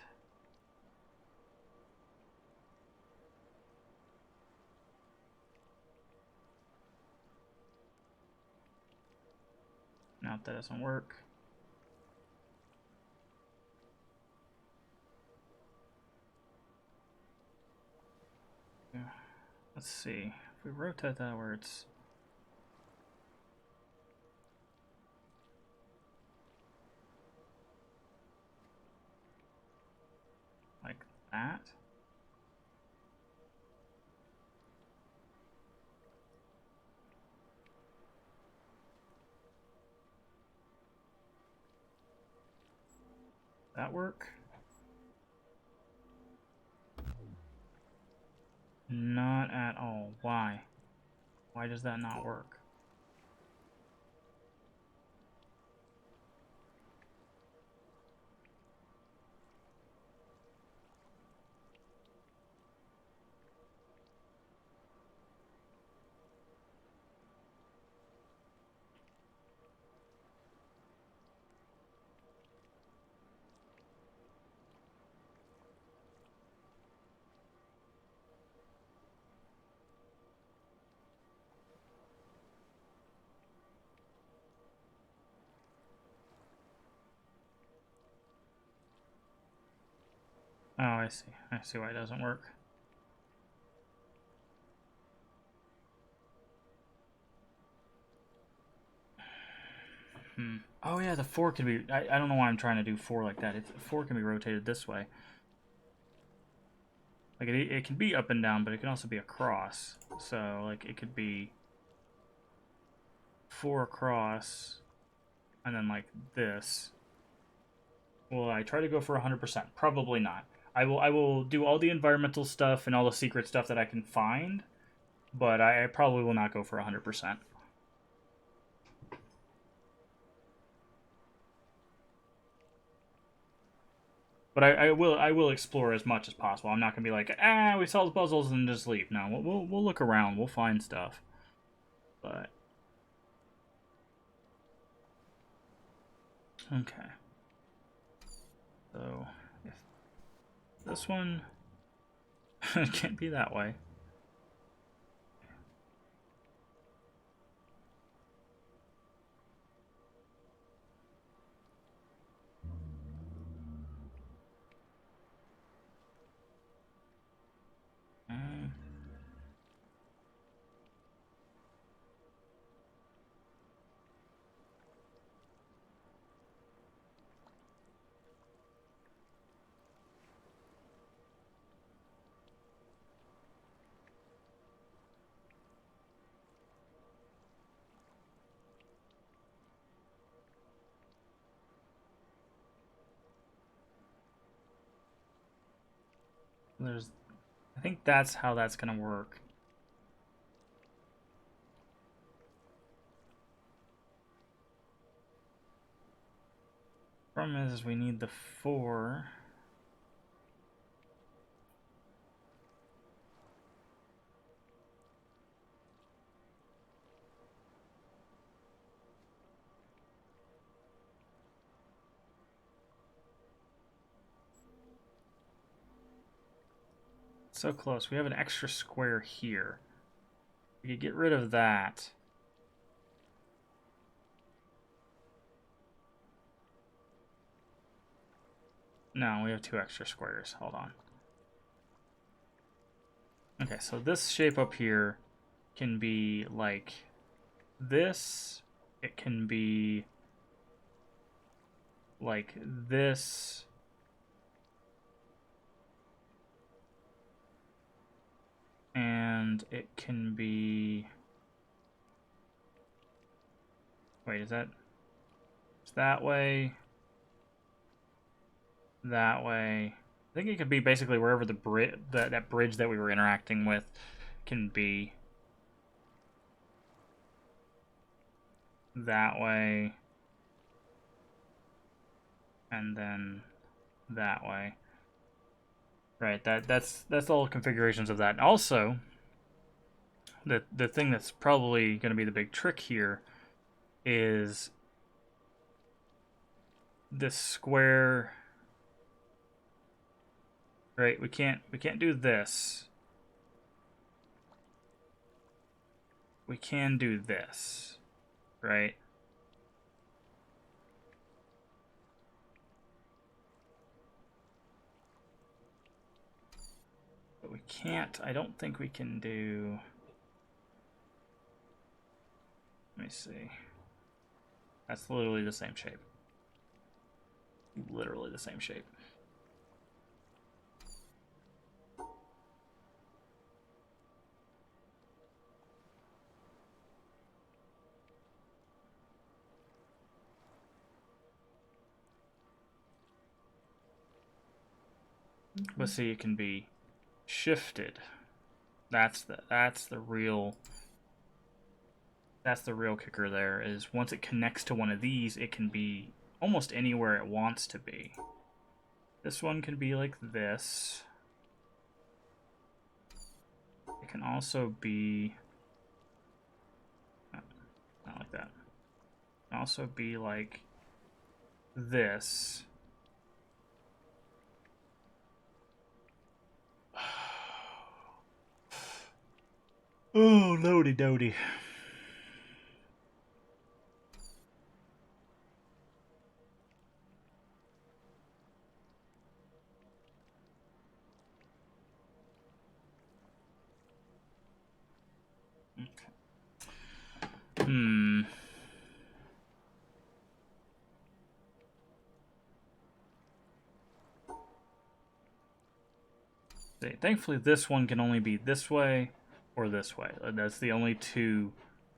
No, that doesn't work. Yeah. Let's see. If we rotate that where it's like that. That work? Not at all. Why? Why does that not work? Oh, I see. I see why it doesn't work. Oh yeah, the 4 can be... I don't know why I'm trying to do 4 like that. 4 can be rotated this way. Like, it can be up and down, but it can also be across. So, like, it could be 4 across, and then, like, this. Will I try to go for 100%? Probably not. I will do all the environmental stuff and all the secret stuff that I can find, but I probably will not go for 100%. But I will explore as much as possible. I'm not gonna be like, we solved the puzzles and just leave. No, we'll look around. We'll find stuff. But okay. So if this one it can't be that way. Uh, there's, I think that's how that's gonna work. Problem is we need the 4. So close. We have an extra square here. We could get rid of that. No, we have 2 extra squares. Hold on. Okay, so this shape up here can be like this. It can be like this. And it can be... Wait, is that... It's that way. That way. I think it could be basically wherever the that bridge that we were interacting with can be. That way. And then that way. Right, that's all configurations of that. And also, the thing that's probably going to be the big trick here is this square. Right, we can't do this. We can do this, right? But we can't. I don't think we can do. Let me see. That's literally the same shape. Literally the same shape. But see, it can be shifted. That's the real kicker there, is once it connects to one of these, it can be almost anywhere it wants to be. This one can be like this. It can also be not like that. It can also be like this. Oh, lordy doty. Hmm. Thankfully, this one can only be this way or this way. That's the only two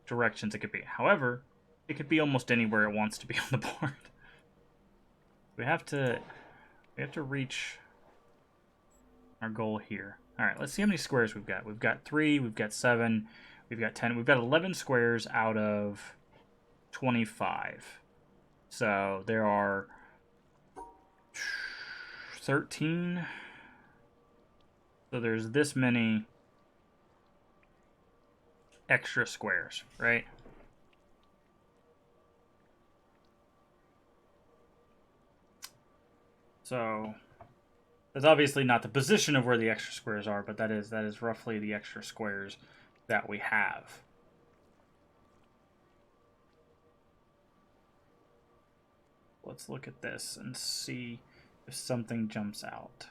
directions it could be. However, it could be almost anywhere it wants to be on the board. We have to reach our goal here. All right, let's see how many squares we've got. We've got 3, we've got 7, we've got 10. We've got 11 squares out of 25. So there are 13. So there's this many extra squares, right? So that's obviously not the position of where the extra squares are, but that is roughly the extra squares that we have. Let's look at this and see if something jumps out.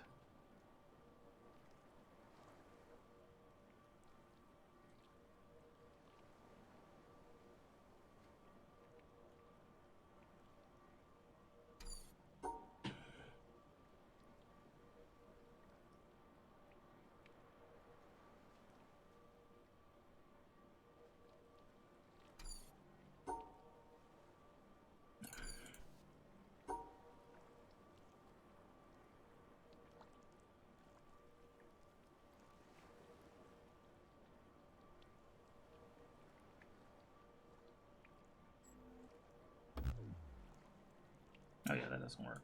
Oh yeah, that doesn't work.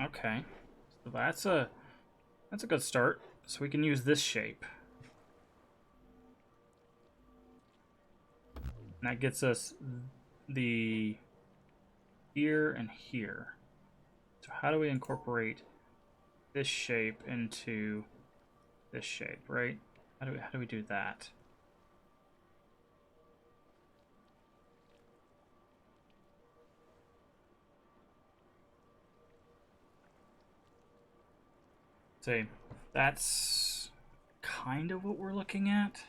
Okay. So that's a good start. So we can use this shape. And that gets us the here and here. So how do we incorporate this shape into this shape, right? How do we do that? See, that's kind of what we're looking at.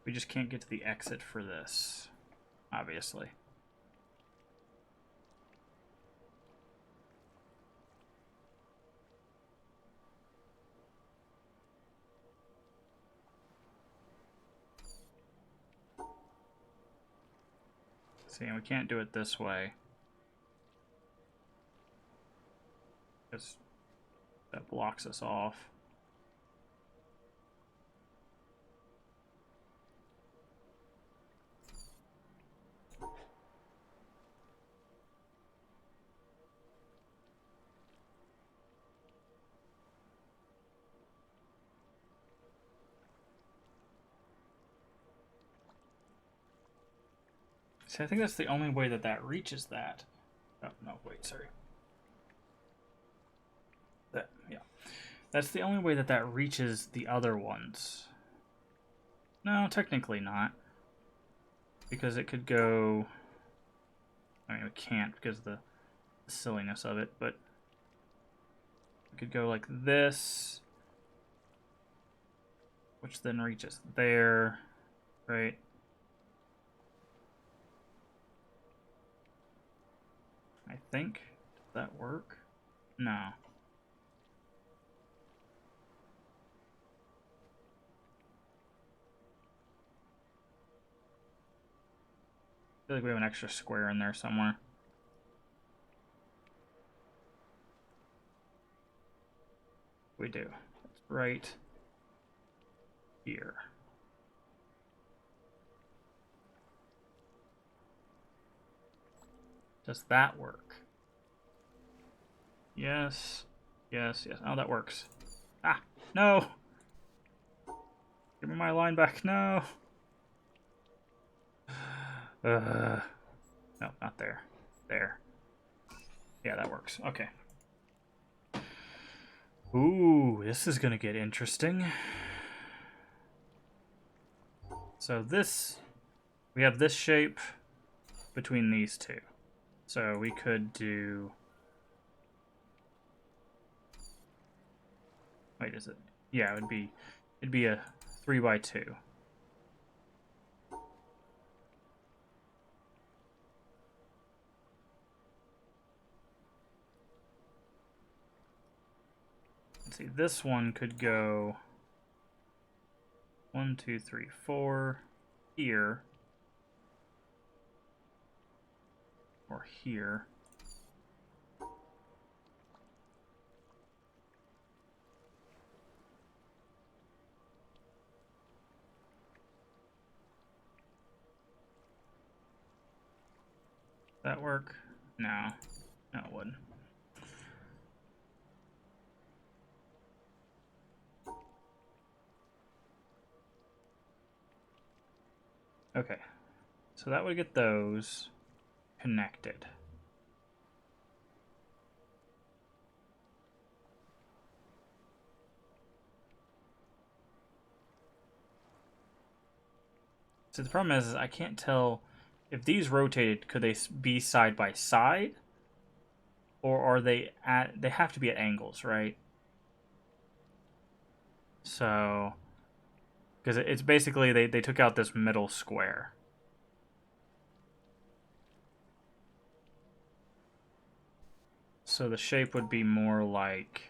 We just can't get to the exit for this, obviously. See, and we can't do it this way, because that blocks us off. See, I think that's the only way that that reaches that. Oh, no, wait, sorry. That, yeah. That's the only way that that reaches the other ones. No, technically not. Because it could go... I mean, it can't because of the silliness of it, but... It could go like this, which then reaches there, right? I think. Does that work? No. I feel like we have an extra square in there somewhere. We do. It's right here. Does that work? Yes. Yes, yes. Oh, that works. Ah, no! Give me my line back. No! No, not there. There. Yeah, that works. Okay. Ooh, this is gonna get interesting. So this... We have this shape between these two. So we could do... Wait, is it? Yeah, it'd be a 3x2. Let's see, this one could go 1, 2, 3, 4 here, or here. That work? No. No, it wouldn't. Okay. So that would get those connected. So the problem is I can't tell if these rotated, could they be side by side? Or are they at, they have to be at angles, right? So, because it's basically, they took out this middle square. So the shape would be more like...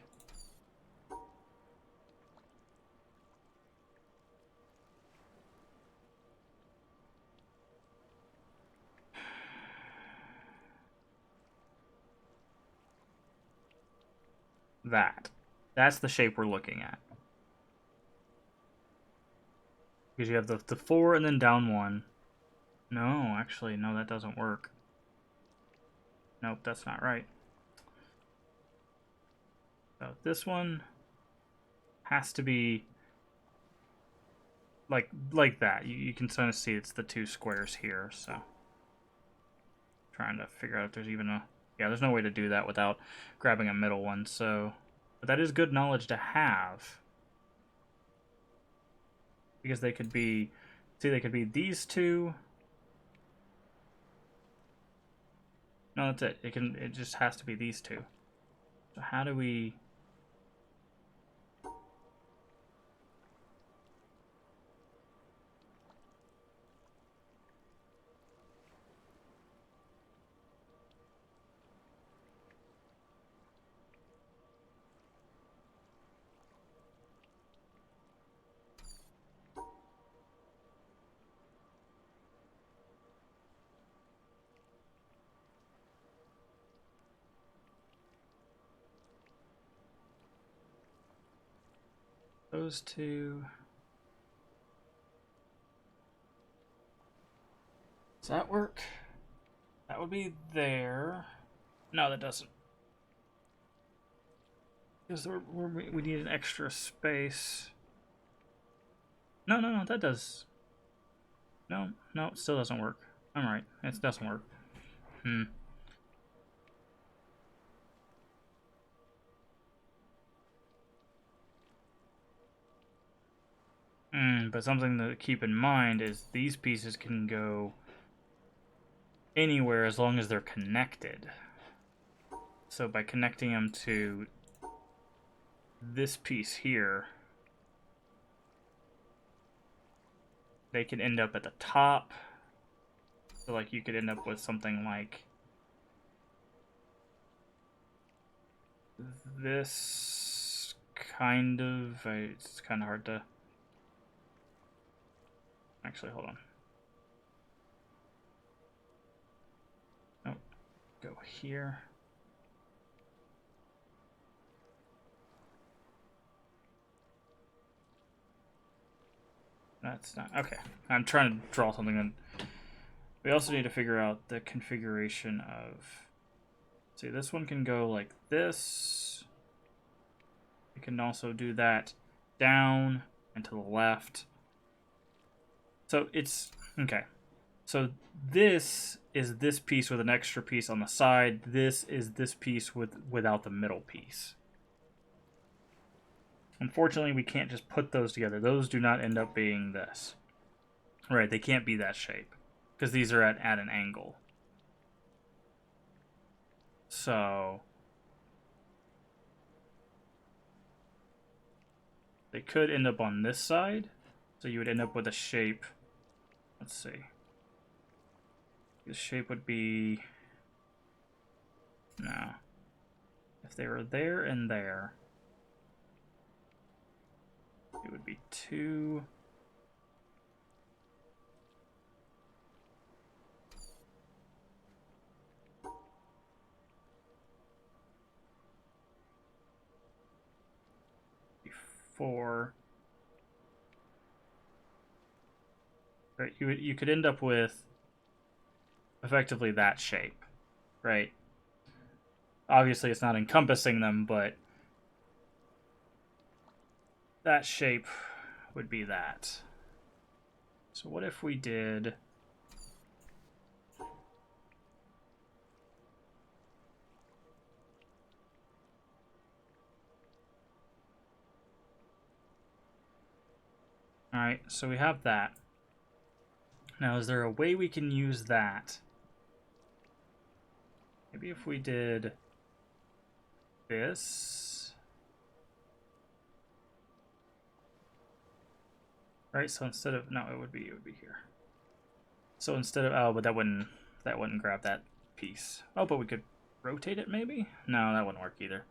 that. That's the shape we're looking at. Because you have the 4 and then down 1. No, actually, no, that doesn't work. Nope, that's not right. So this one has to be like that. You can kind of see it's the 2 squares here, so... Trying to figure out if there's even a... Yeah, there's no way to do that without grabbing a middle one, so... But that is good knowledge to have. Because they could be... See, they could be these two. No, that's it. It just has to be these two. So how do we... Those two... Does that work? That would be there. No, that doesn't. Because we need an extra space. No, that does. No, it still doesn't work. I'm right. It doesn't work. But something to keep in mind is these pieces can go anywhere as long as they're connected. So by connecting them to this piece here, they can end up at the top. So like you could end up with something like this kind of, it's kind of hard to, actually hold on. Oh, go here. That's not, okay. I'm trying to draw something in. We also need to figure out the configuration of, see, this one can go like this. We can also do that down and to the left. So it's, okay. So this is this piece with an extra piece on the side. This is this piece without the middle piece. Unfortunately, we can't just put those together. Those do not end up being this. Right, they can't be that shape. Because these are at an angle. So they could end up on this side. So you would end up with a shape. Let's see. This shape would be... No. If they were there and there, it would be 2... Four. Right, you could end up with effectively that shape, right? Obviously, it's not encompassing them, but that shape would be that. So what if we did... Alright, so we have that. Now, is there a way we can use that? Maybe if we did this. Right, so instead of, no, it would be here. So instead of, oh, but that wouldn't grab that piece. Oh, but we could rotate it maybe? No, that wouldn't work either.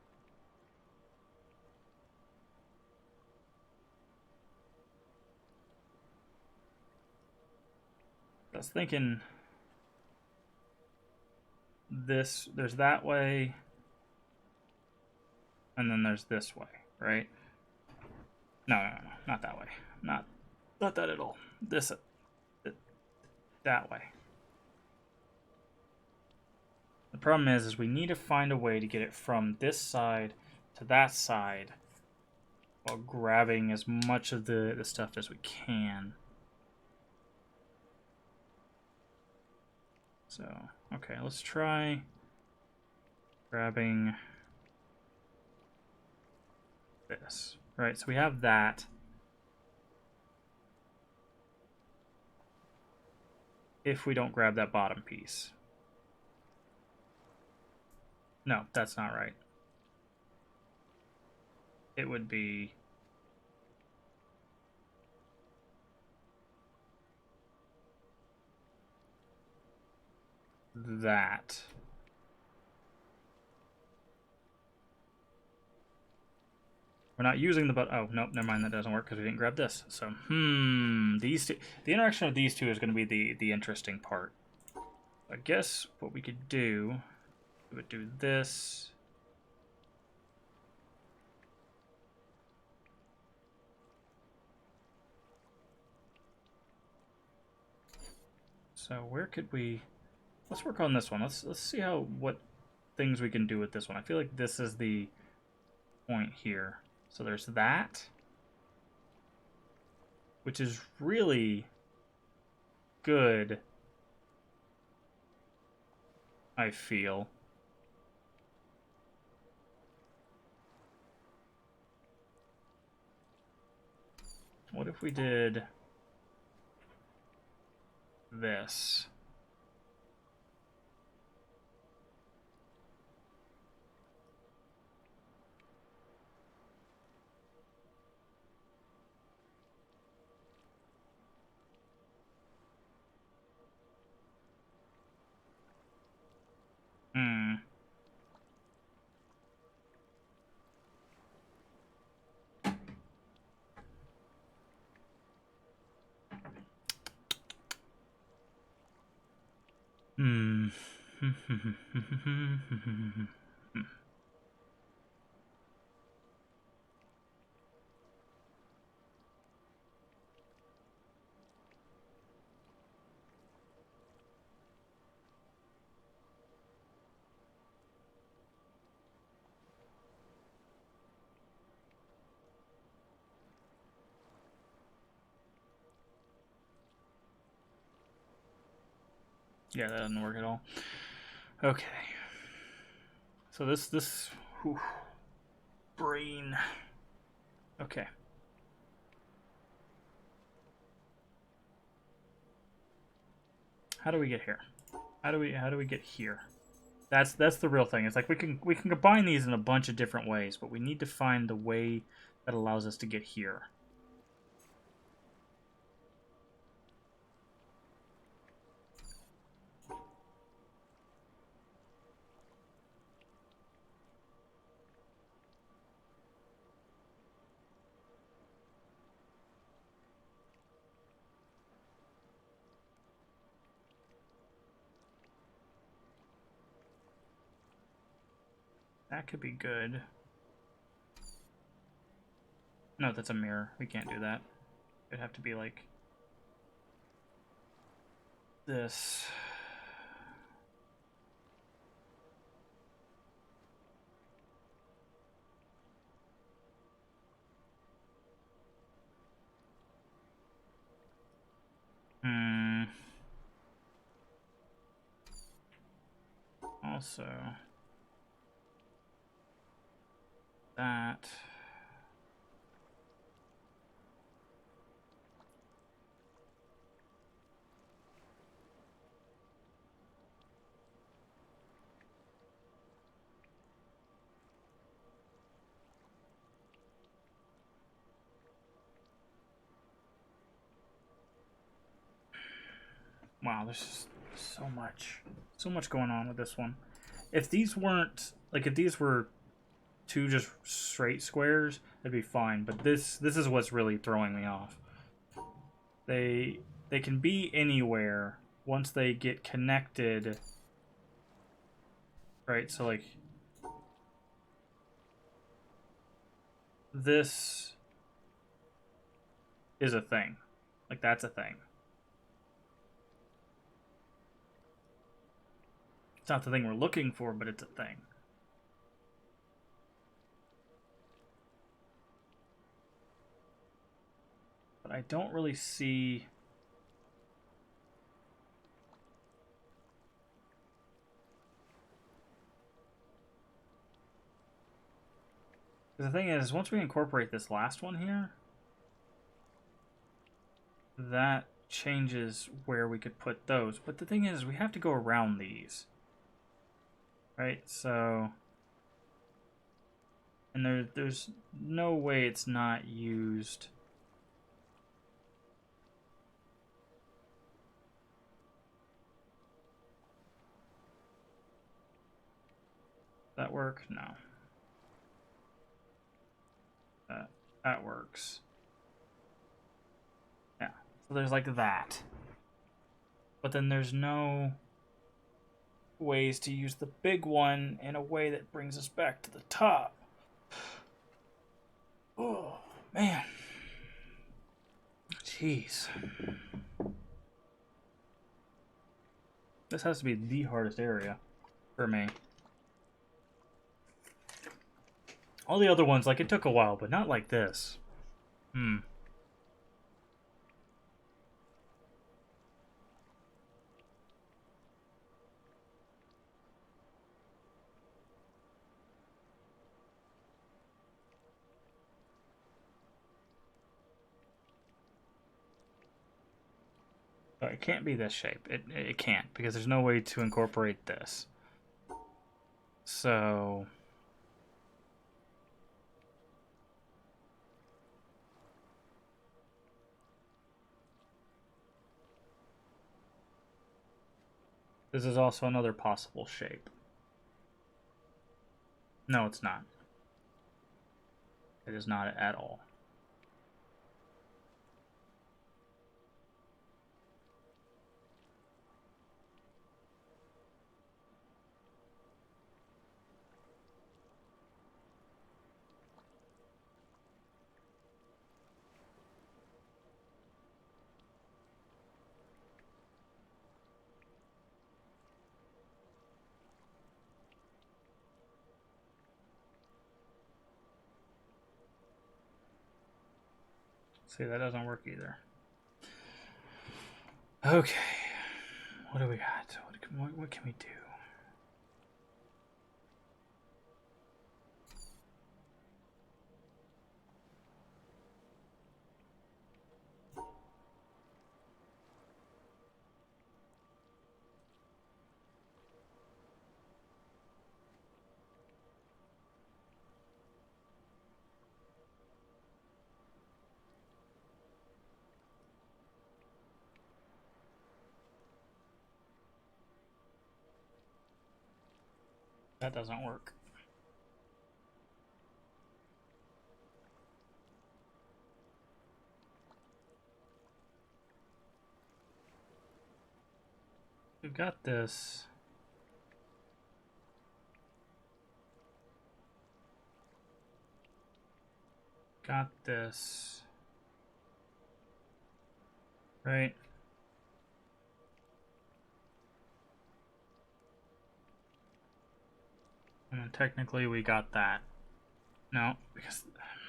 I was thinking this, there's that way, and then there's this way, right? No, not that way. Not that at all. This, that way. The problem is we need to find a way to get it from this side to that side while grabbing as much of the stuff as we can. So, okay, let's try grabbing this. Right, so we have that. If we don't grab that bottom piece. No, that's not right. It would be that. We're not using the but. Oh, nope, never mind. That doesn't work because we didn't grab this. So, these two. The interaction of these two is going to be the interesting part. I guess what we could do, we would do this. So where could we? Let's work on this one. Let's see what things we can do with this one. I feel like this is the point here. So there's that, which is really good I feel. What if we did this? Hmm. Hmm. Yeah, that doesn't work at all. Okay. So this whew, brain. Okay. How do we get here? How do we get here? That's the real thing. It's like we can combine these in a bunch of different ways, but we need to find the way that allows us to get here. That could be good. No, that's a mirror. We can't do that. It'd have to be like this. Hmm. Also, that. Wow, there's just so much going on with this one. If these weren't like if these were two just straight squares, it'd be fine. But this is what's really throwing me off. They can be anywhere once they get connected, right? So like this is a thing, like that's a thing. It's not the thing we're looking for, but it's a thing. But I don't really see. The thing is, once we incorporate this last one here, that changes where we could put those. But the thing is, we have to go around these. Right? So... And there's no way it's not used. That work? No. That works. Yeah. So there's like that. But then there's no ways to use the big one in a way that brings us back to the top. Oh, man. Jeez. This has to be the hardest area for me. All the other ones, like, it took a while, but not like this. But it can't be this shape. It can't, because there's no way to incorporate this. So this is also another possible shape. No, it's not. It is not at all. See, that doesn't work either. Okay. What do we got? What can we do? That doesn't work. We've got this. Got this. Right? And then technically we got that. No, because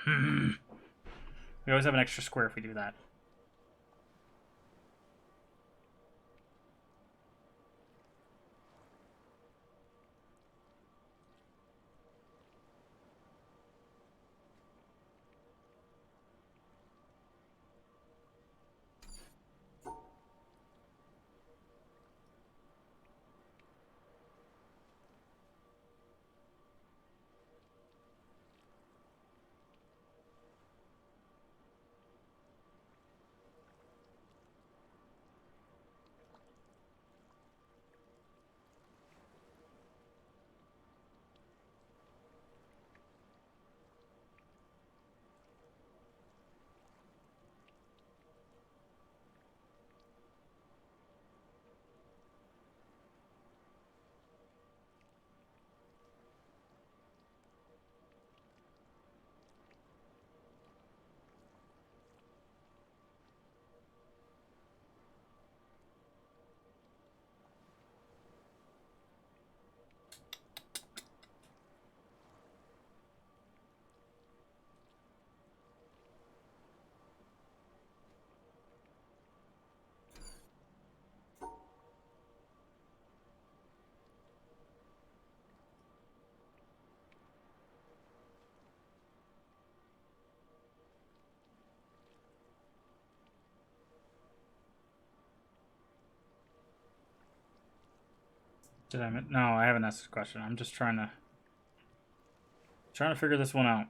we always have an extra square if we do that. Did I? No, I haven't asked this question. I'm just trying to figure this one out.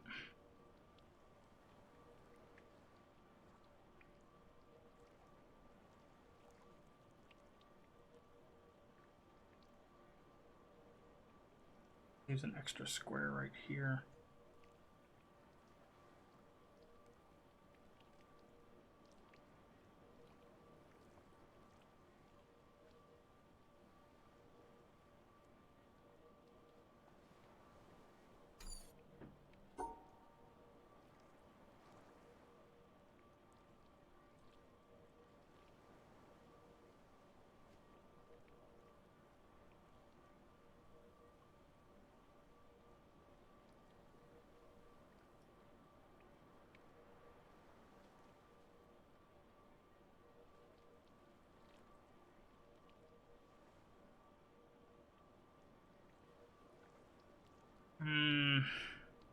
Use an extra square right here.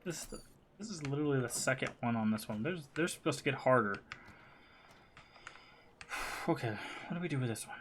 This is literally the second one on this one. They're supposed to get harder. Okay, what do we do with this one?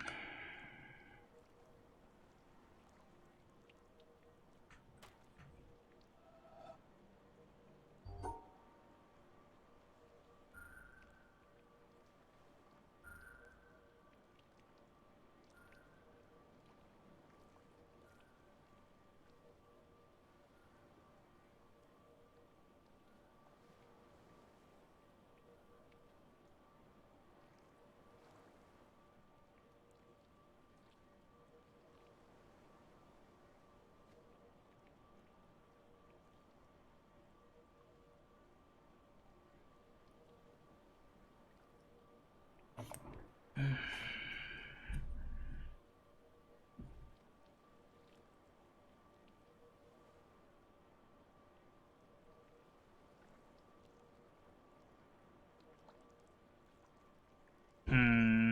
Hmm.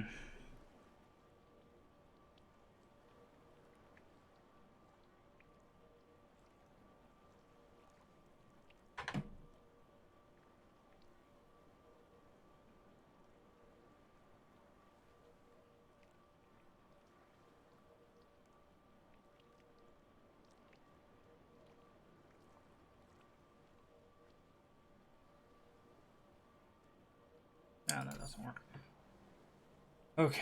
No, that doesn't work. Okay.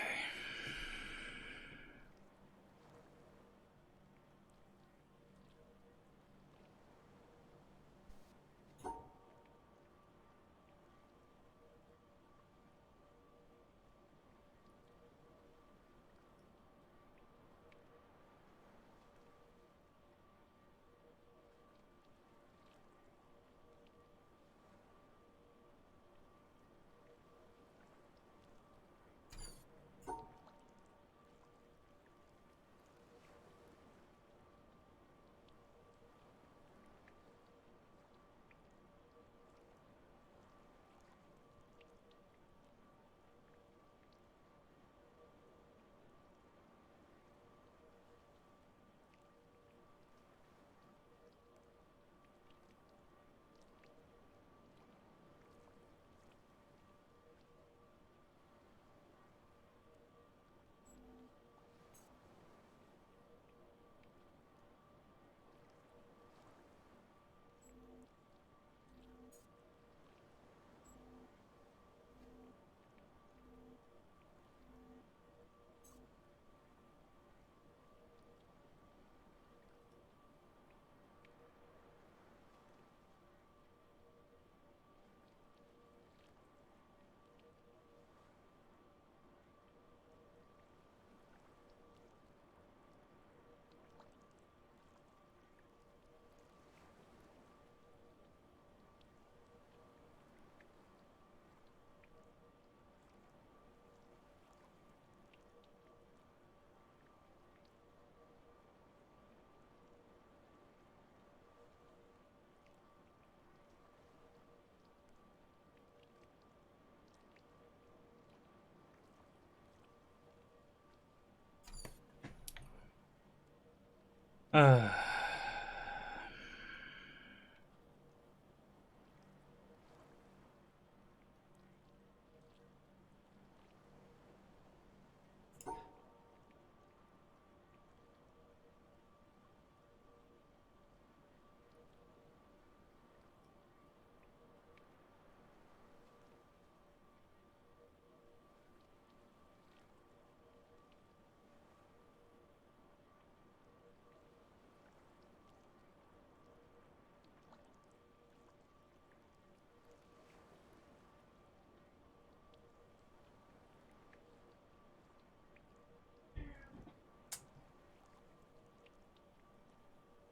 Uh.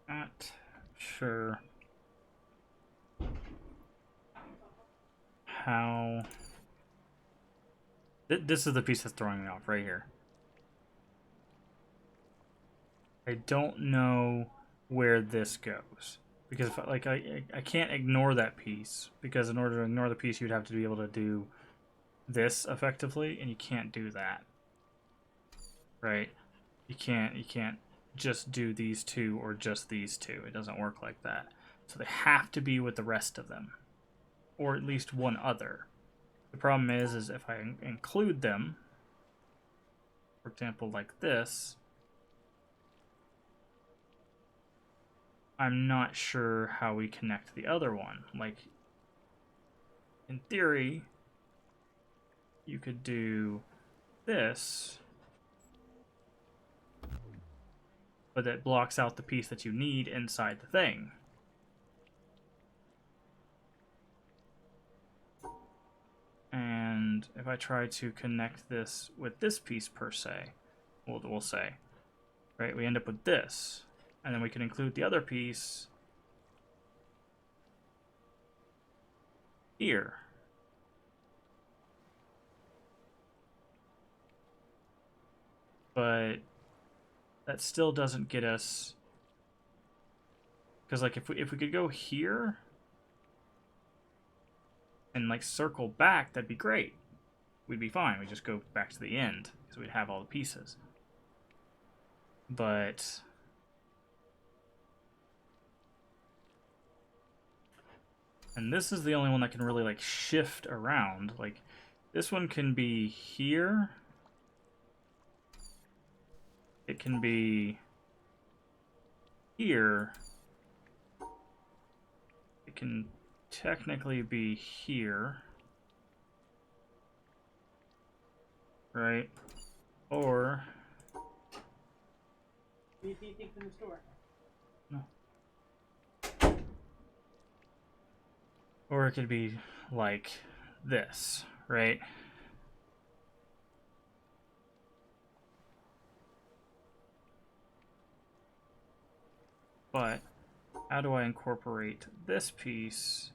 Not sure how. This is the piece that's throwing me off right here. I don't know where this goes because if, like I can't ignore that piece because in order to ignore the piece you'd have to be able to do this effectively, and you can't do that, right? You can't just do these two or just these two. It doesn't work like that. So they have to be with the rest of them, or at least one other. The problem is if I include them, for example, like this, I'm not sure how we connect the other one. Like, in theory, you could do this, but that blocks out the piece that you need inside the thing. And if I try to connect this with this piece per se, we'll say, right, we end up with this. And then we can include the other piece here. But that still doesn't get us, because like if we could go here and like circle back, that'd be great. We'd be fine. We'd just go back to the end because we'd have all the pieces. But and this is the only one that can really like shift around. Like this one can be here. It can be here. It can technically be here. Right? Or What do you think in the store? no. Or it could be like this, right? But how do I incorporate this piece?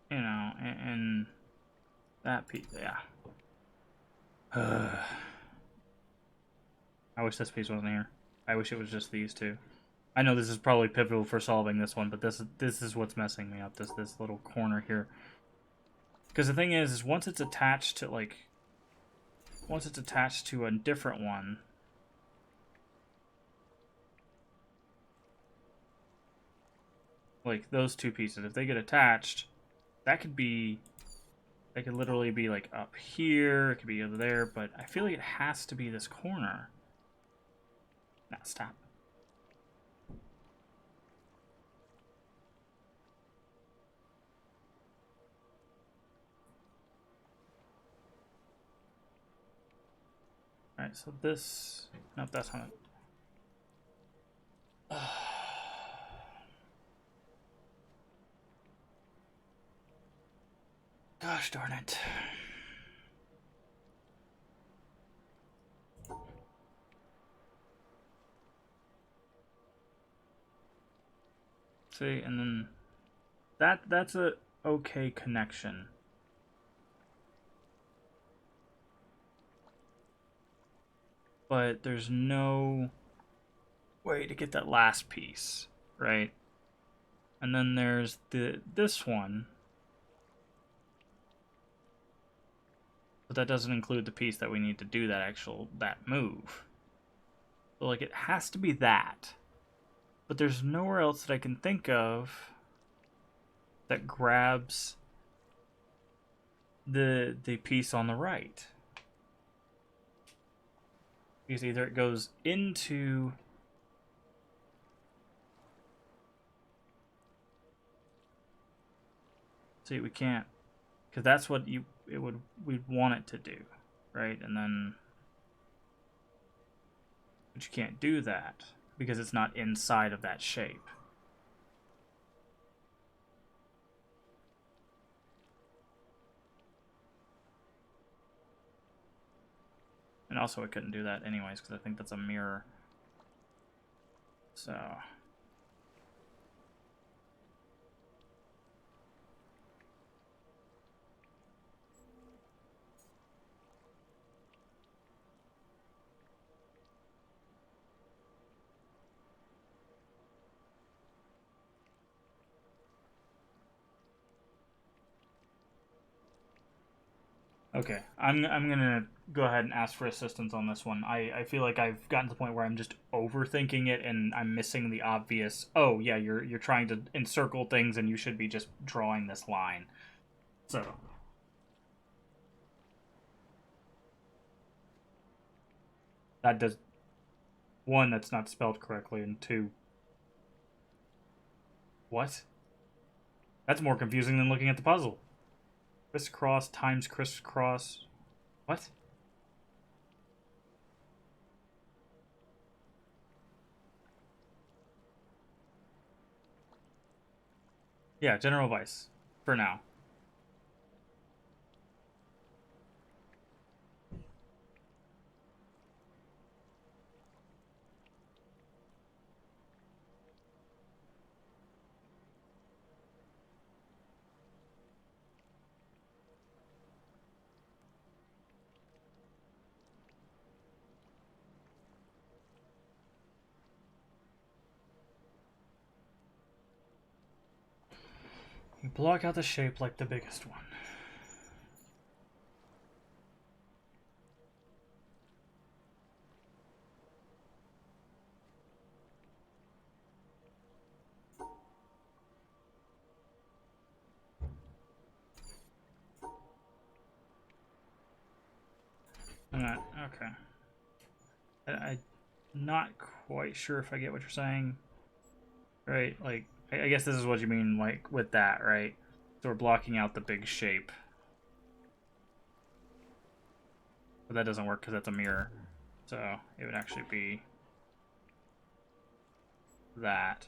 You know, and that piece, yeah. I wish this piece wasn't here. I wish it was just these two. I know this is probably pivotal for solving this one, but this is what's messing me up. This little corner here. Because the thing is once it's attached to a different one, like those two pieces, if they get attached, they could literally be like up here, it could be over there, but I feel like it has to be this corner. Nah, stop. Alright, so this... Nope, that's not it. Gosh darn it. See, and then that's a okay connection. But there's no way to get that last piece, right? And then there's this one. But that doesn't include the piece that we need to do that move. So like it has to be that. But there's nowhere else that I can think of that grabs the piece on the right. Because either it goes into see, we can't, because that's what we'd want it to do, right? And then, but you can't do that because it's not inside of that shape. And also I couldn't do that anyways because I think that's a mirror. So... Okay, I'm gonna go ahead and ask for assistance on this one. I feel like I've gotten to the point where I'm just overthinking it and I'm missing the obvious. Oh yeah, you're trying to encircle things and you should be just drawing this line. So that does one, that's not spelled correctly, and two, what? That's more confusing than looking at the puzzle. Crisscross times crisscross. What? Yeah, general advice. For now. You block out the shape like the biggest one. Okay. I'm not quite sure if I get what you're saying. Right, like, I guess this is what you mean, like, with that, right? So we're blocking out the big shape. But that doesn't work because that's a mirror. So it would actually be that.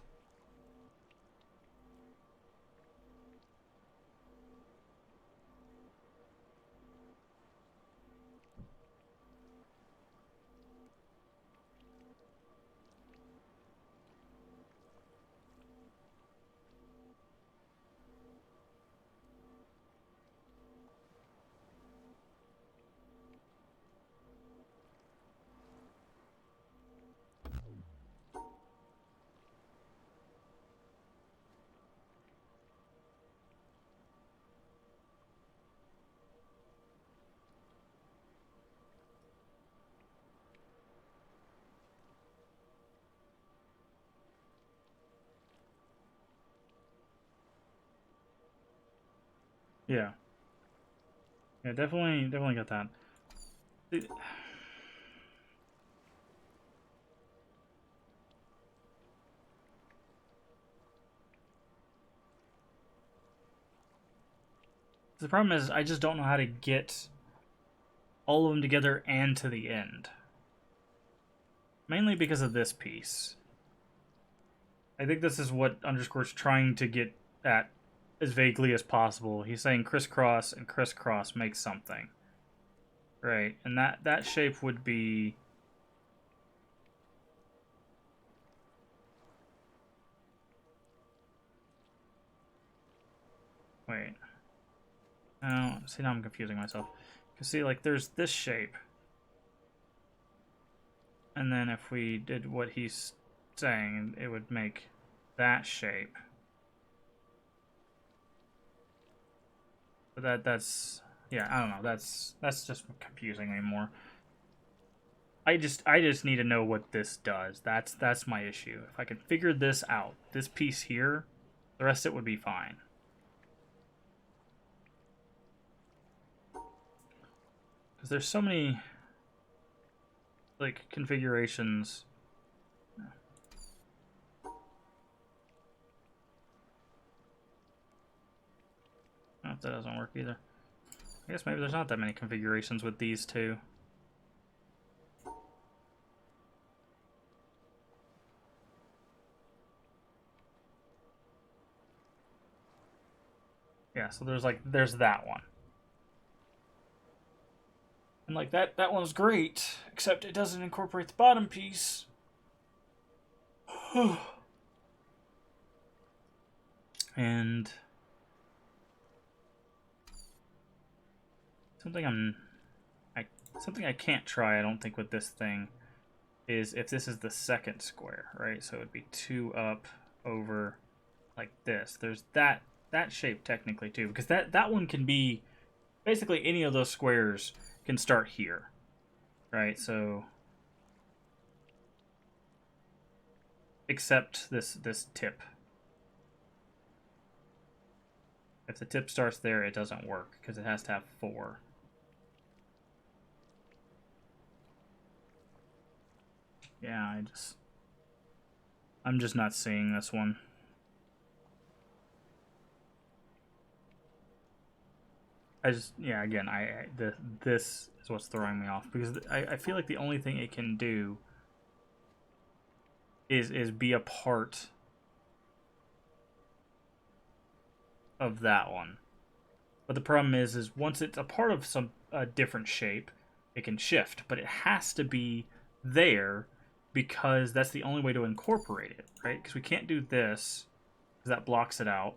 Yeah. Yeah, definitely got that. The problem is I just don't know how to get all of them together and to the end. Mainly because of this piece. I think this is what Underscore's trying to get at as vaguely as possible. He's saying crisscross and crisscross makes something. Right, and that shape would be... Wait. Oh, see, now I'm confusing myself. Because see, like, there's this shape. And then if we did what he's saying, it would make that shape. But that's... Yeah, I don't know. That's just confusing me more. I just need to know what this does. That's my issue. If I can figure this out, this piece here, the rest of it would be fine. Because there's so many, like, configurations. Oh, that doesn't work either. I guess maybe there's not that many configurations with these two. Yeah, so there's that one. And like that one's great, except it doesn't incorporate the bottom piece. And something I can't try, I don't think, with this thing is if this is the second square, right? So it would be 2 up over like this. There's that shape technically too, because that one can be basically any of those squares can start here, right? So, except this tip. If the tip starts there, it doesn't work because it has to have 4. Yeah, I'm just not seeing this one. Again, this is what's throwing me off because I feel like the only thing it can do is be a part of that one. But the problem is once it's a part of a different shape, it can shift, but it has to be there because that's the only way to incorporate it, right? Because we can't do this because that blocks it out.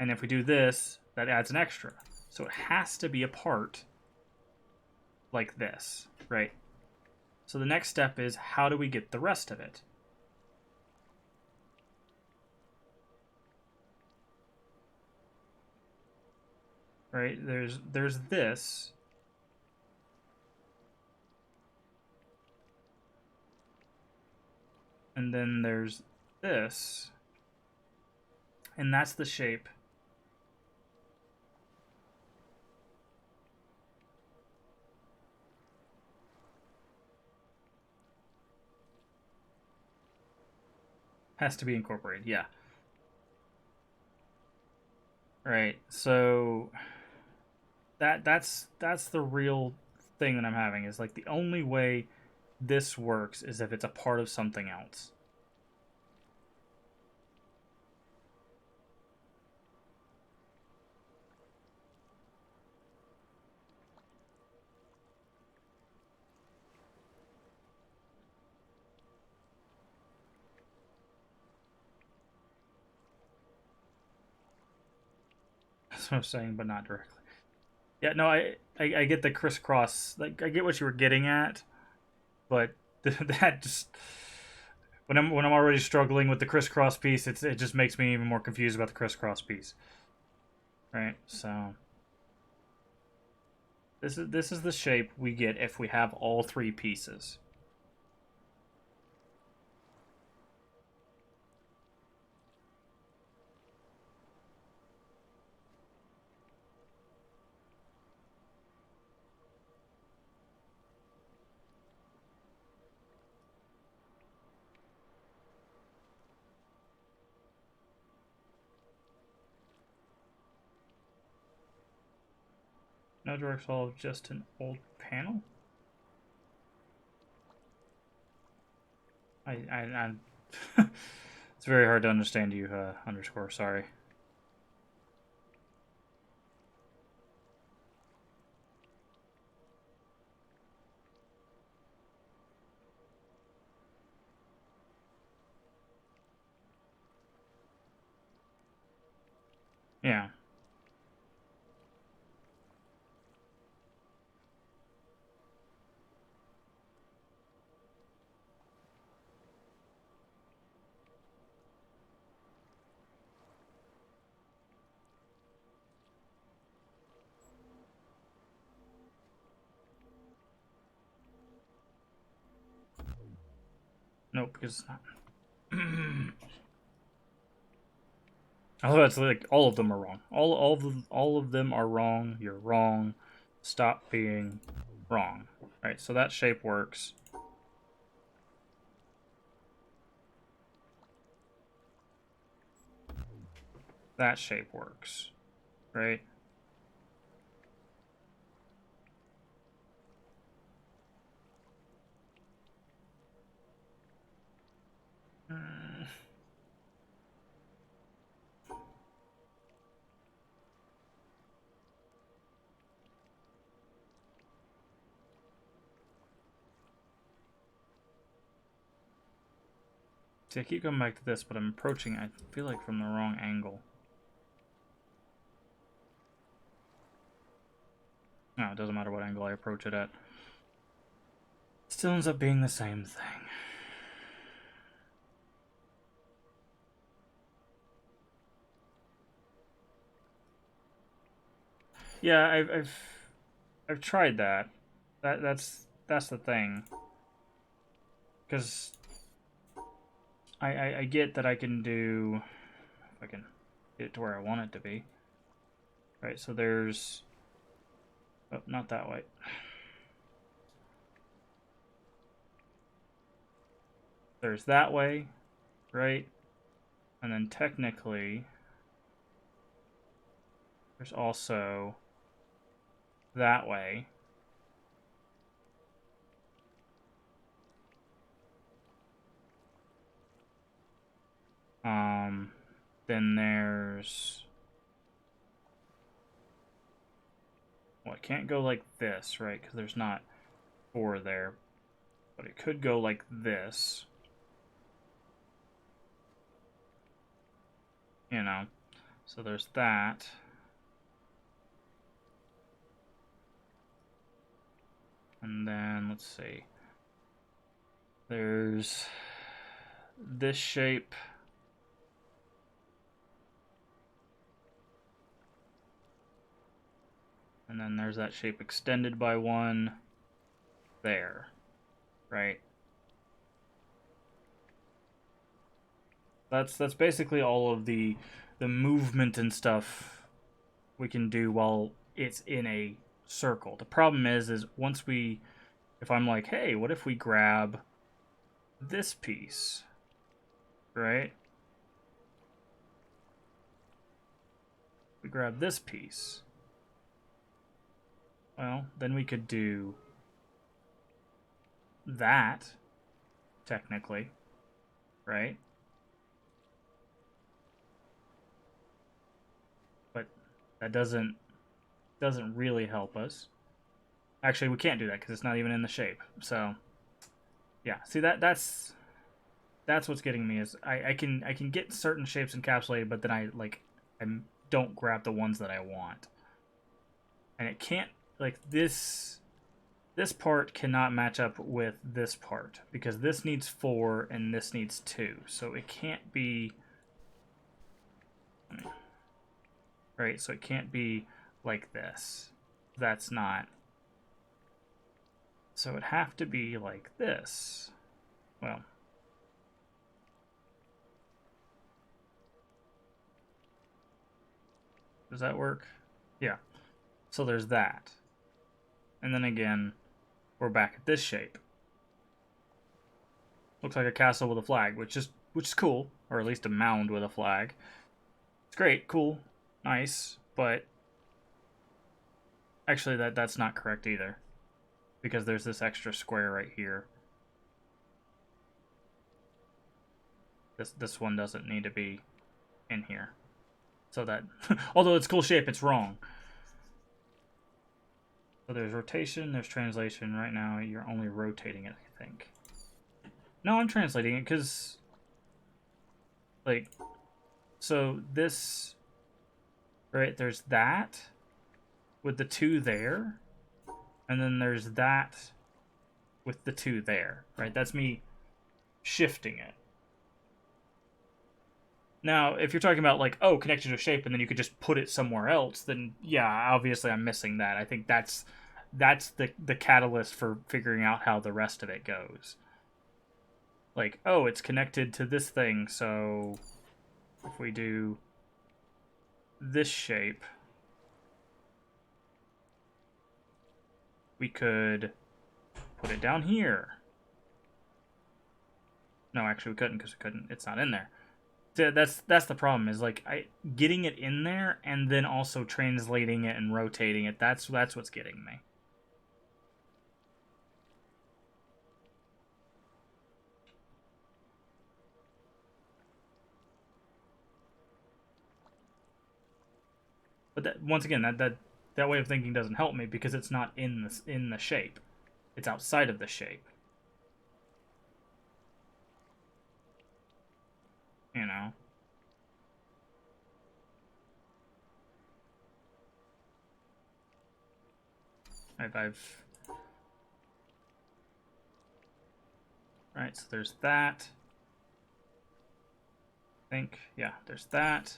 And if we do this, that adds an extra. So it has to be a part like this, right? So the next step is, how do we get the rest of it? Right? There's this. And then there's this. And that's the shape. Has to be incorporated, yeah. Right. So that's the real thing that I'm having, is like the only way this works is if it's a part of something else. That's what I'm saying, but not directly. Yeah, no, I get the crisscross. Like, I get what you were getting at, but that just, when I'm already struggling with the crisscross piece, it just makes me even more confused about the crisscross piece. Right? So this is the shape we get if we have all 3 pieces. No direct solve, just an old panel? I'm it's very hard to understand you, underscore, sorry. Yeah. Nope, because it's not. Oh, that's like all of them are wrong. All of them are wrong. You're wrong. Stop being wrong. Right, so that shape works. That shape works. Right? Mm. See, I keep coming back to this, but I'm approaching, I feel like, from the wrong angle. No, it doesn't matter what angle I approach it at. Still ends up being the same thing. Yeah, I've I've tried that. That's the thing. Because I get that I can do, if I can get it to where I want it to be. Right, so there's, oh, not that way. There's that way, right? And then technically, there's also that way. Then there's, well, it can't go like this, right? Because there's not 4 there. But it could go like this. You know. So there's that. And then, let's see. There's this shape. And then there's that shape extended by 1 there, right? That's basically all of the movement and stuff we can do while it's in a circle. The problem is once we, if I'm like, hey, what if we grab this piece, right? We grab this piece. Well, then we could do that, technically, right? But that doesn't really help us. Actually, we can't do that because it's not even in the shape. So, yeah. See that's what's getting me is I can get certain shapes encapsulated, but then I don't grab the ones that I want, and it can't, like, this part cannot match up with this part because this needs 4 and this needs 2, so it can't be, right? So it can't be like this. That's not. So it'd have to be like this. Well, does that work? Yeah. So there's that. And then again, we're back at this shape. Looks like a castle with a flag, which is cool, or at least a mound with a flag. It's great, cool, nice, but actually that's not correct either, because there's this extra square right here. This one doesn't need to be in here. So that, although it's a cool shape, it's wrong. So there's rotation, there's translation. Right now, you're only rotating it, I think. No, I'm translating it because, like, so this, right, there's that with the 2 there, and then there's that with the 2 there, right? That's me shifting it. Now, if you're talking about, like, oh, connected to a shape and then you could just put it somewhere else, then yeah, obviously I'm missing that. I think that's the catalyst for figuring out how the rest of it goes. Like, oh, it's connected to this thing, so if we do this shape, we could put it down here. No, actually we couldn't, because we couldn't. It's not in there. That's the problem, is like getting it in there and then also translating it and rotating it. That's what's getting me. But that, once again, that way of thinking doesn't help me because it's not in the shape. It's outside of the shape. You know. I've right. So there's that. I think, yeah. There's that.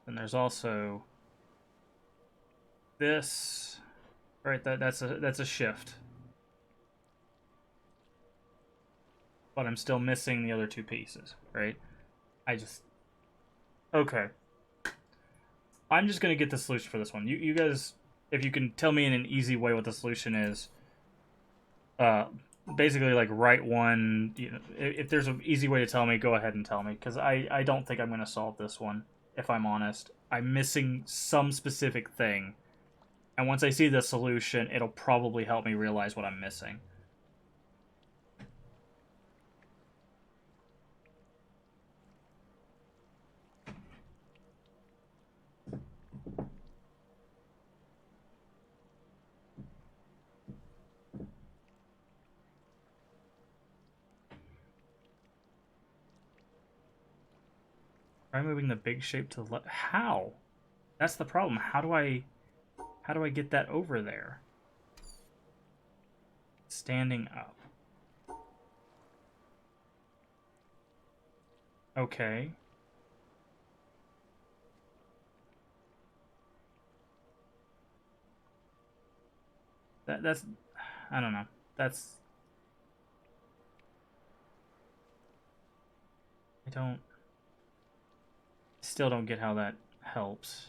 Then there's also this, Right, that's a shift. But I'm still missing the other two pieces, right? Okay. I'm just gonna get the solution for this one. You guys, if you can tell me in an easy way what the solution is, uh, basically like write one. You know, if there's an easy way to tell me, go ahead and tell me, because I don't think I'm gonna solve this one. If I'm honest, I'm missing some specific thing, and once I see the solution, it'll probably help me realize what I'm missing. Try moving the big shape to the left. How? That's the problem. How do I get that over there? Standing up. Okay. That's I don't know. That's still don't get how that helps.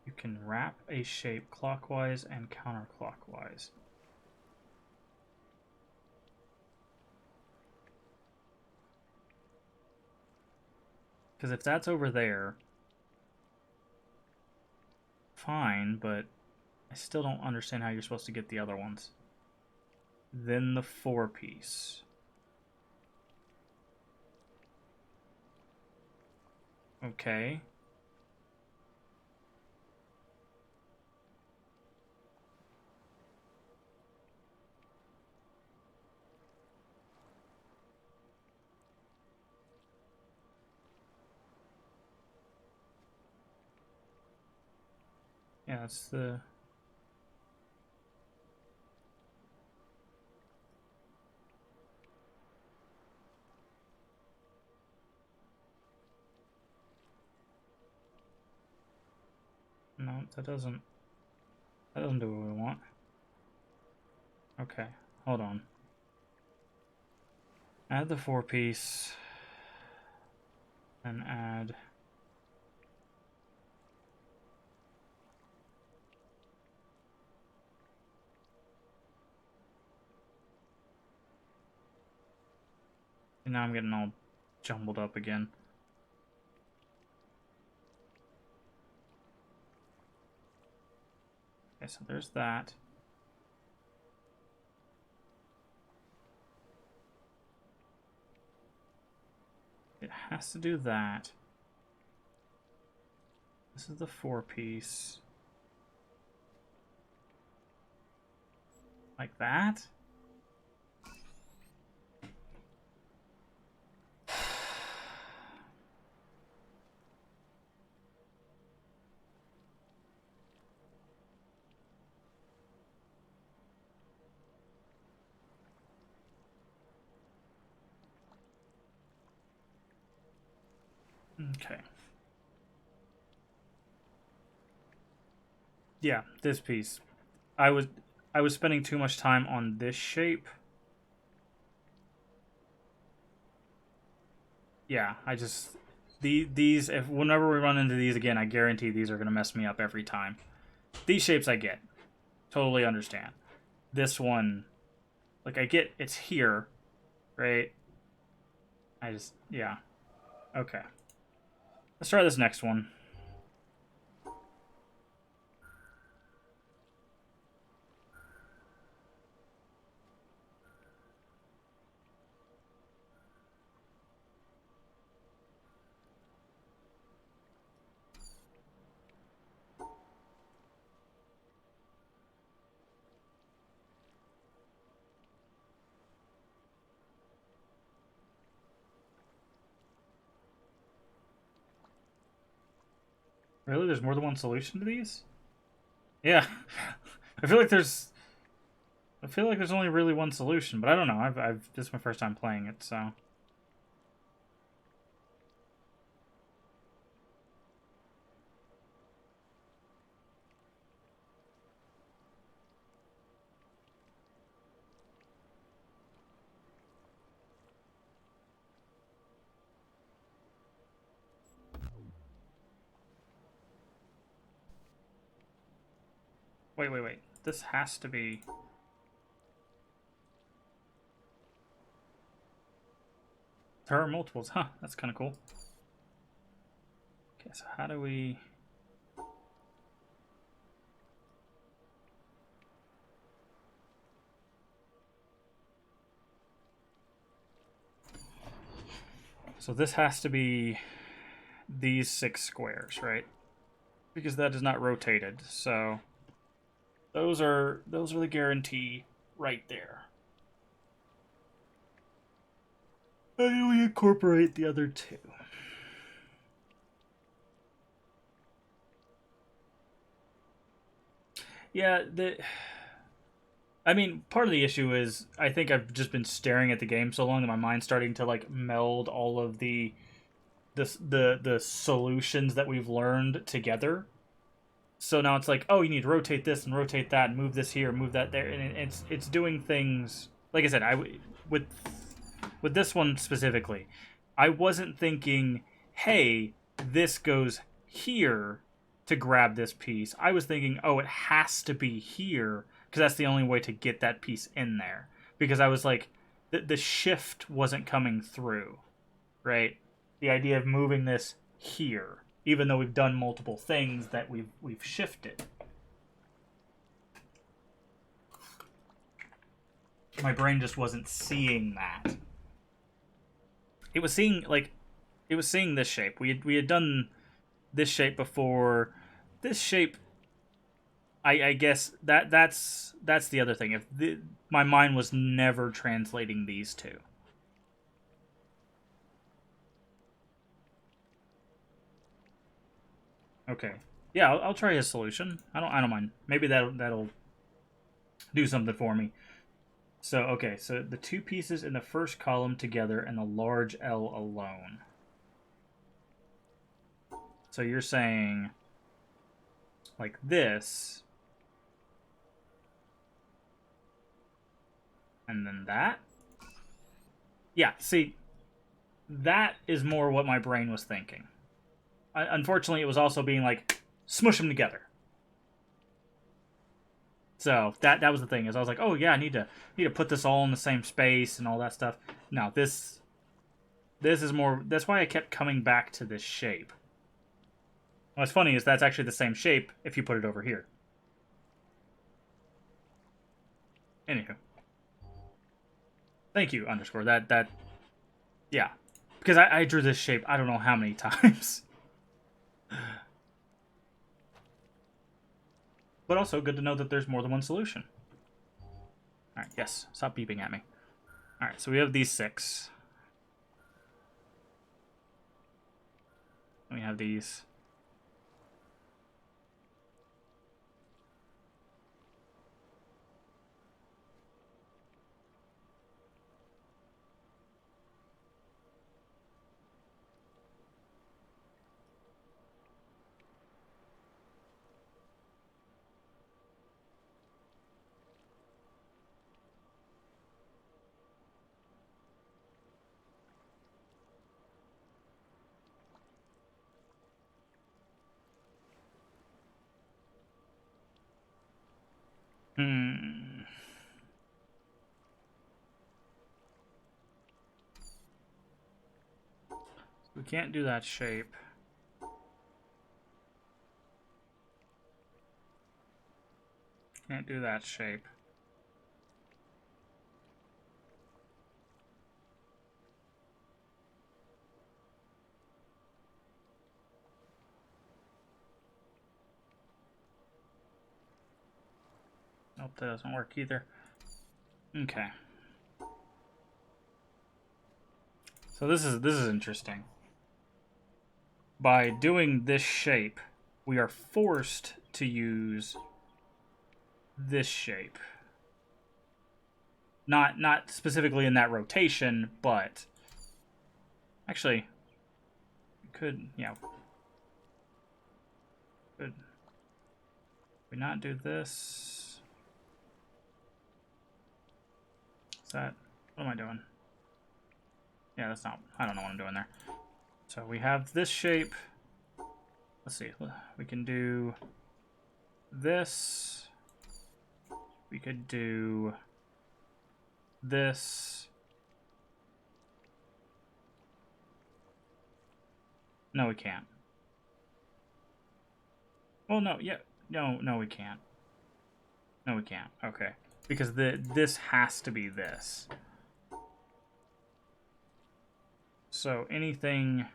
You can wrap a shape clockwise and counterclockwise. Because if that's over there, fine, but I still don't understand how you're supposed to get the other ones. Then the 4-piece. Okay. Yeah, that's the... No, that doesn't do what we want. Okay, hold on. Add the 4-piece. And add... And now I'm getting all jumbled up again. Okay, so there's that. It has to do that. This is the 4-piece. Like that? Okay. Yeah, this piece. I was spending too much time on this shape. Yeah, these if whenever we run into these again, I guarantee these are going to mess me up every time. These shapes I get. Totally understand. This one, like, I get it's here, right? Yeah. Okay. Let's try this next one. Really? There's more than one solution to these? Yeah. I feel like there's only really one solution, but I don't know. This is my first time playing it, so Wait. This has to be... There are multiples, huh? That's kind of cool. Okay, so how do we... So this has to be these 6 squares, right? Because that is not rotated, so those are the guarantee right there. How do we incorporate the other 2? Yeah, I mean, part of the issue is I think I've just been staring at the game so long that my mind's starting to like meld all of the solutions that we've learned together. So now it's like, oh, you need to rotate this and rotate that, and move this here, move that there, and it's doing things. Like I said, with this one specifically, I wasn't thinking, hey, this goes here to grab this piece. I was thinking, oh, it has to be here because that's the only way to get that piece in there. Because I was like, the shift wasn't coming through, right? The idea of moving this here, even though we've done multiple things that we've shifted. My brain just wasn't seeing that. It was seeing this shape. We had done this shape before. This shape, I guess that's the other thing. My mind was never translating these two. Okay. Yeah, I'll try his solution. I don't mind. Maybe that'll do something for me. So, okay, so the 2 pieces in the first column together and the large L alone. So you're saying like this, and then that? Yeah, see, that is more what my brain was thinking. Unfortunately, it was also being like, smush them together. So that was the thing, is I was like, oh yeah, I need to put this all in the same space and all that stuff. No, this is more. That's why I kept coming back to this shape. What's funny is that's actually the same shape if you put it over here. Anywho, thank you, underscore. Yeah, because I drew this shape I don't know how many times. But also good to know that there's more than one solution. All right, yes, stop beeping at me. All right, so we have these 6. We have these. We can't do that shape. Can't do that shape. Nope, that doesn't work either. Okay. So this is interesting. By doing this shape, we are forced to use this shape. Not specifically in that rotation, but actually could, yeah. Could we not do this? Is that, what am I doing? Yeah, that's not, I don't know what I'm doing there. So we have this shape. Let's see, we can do this We could do this. No, we can't. Well, no, yeah. No, we can't. No, we can't. Okay. Because this has to be this. So anything...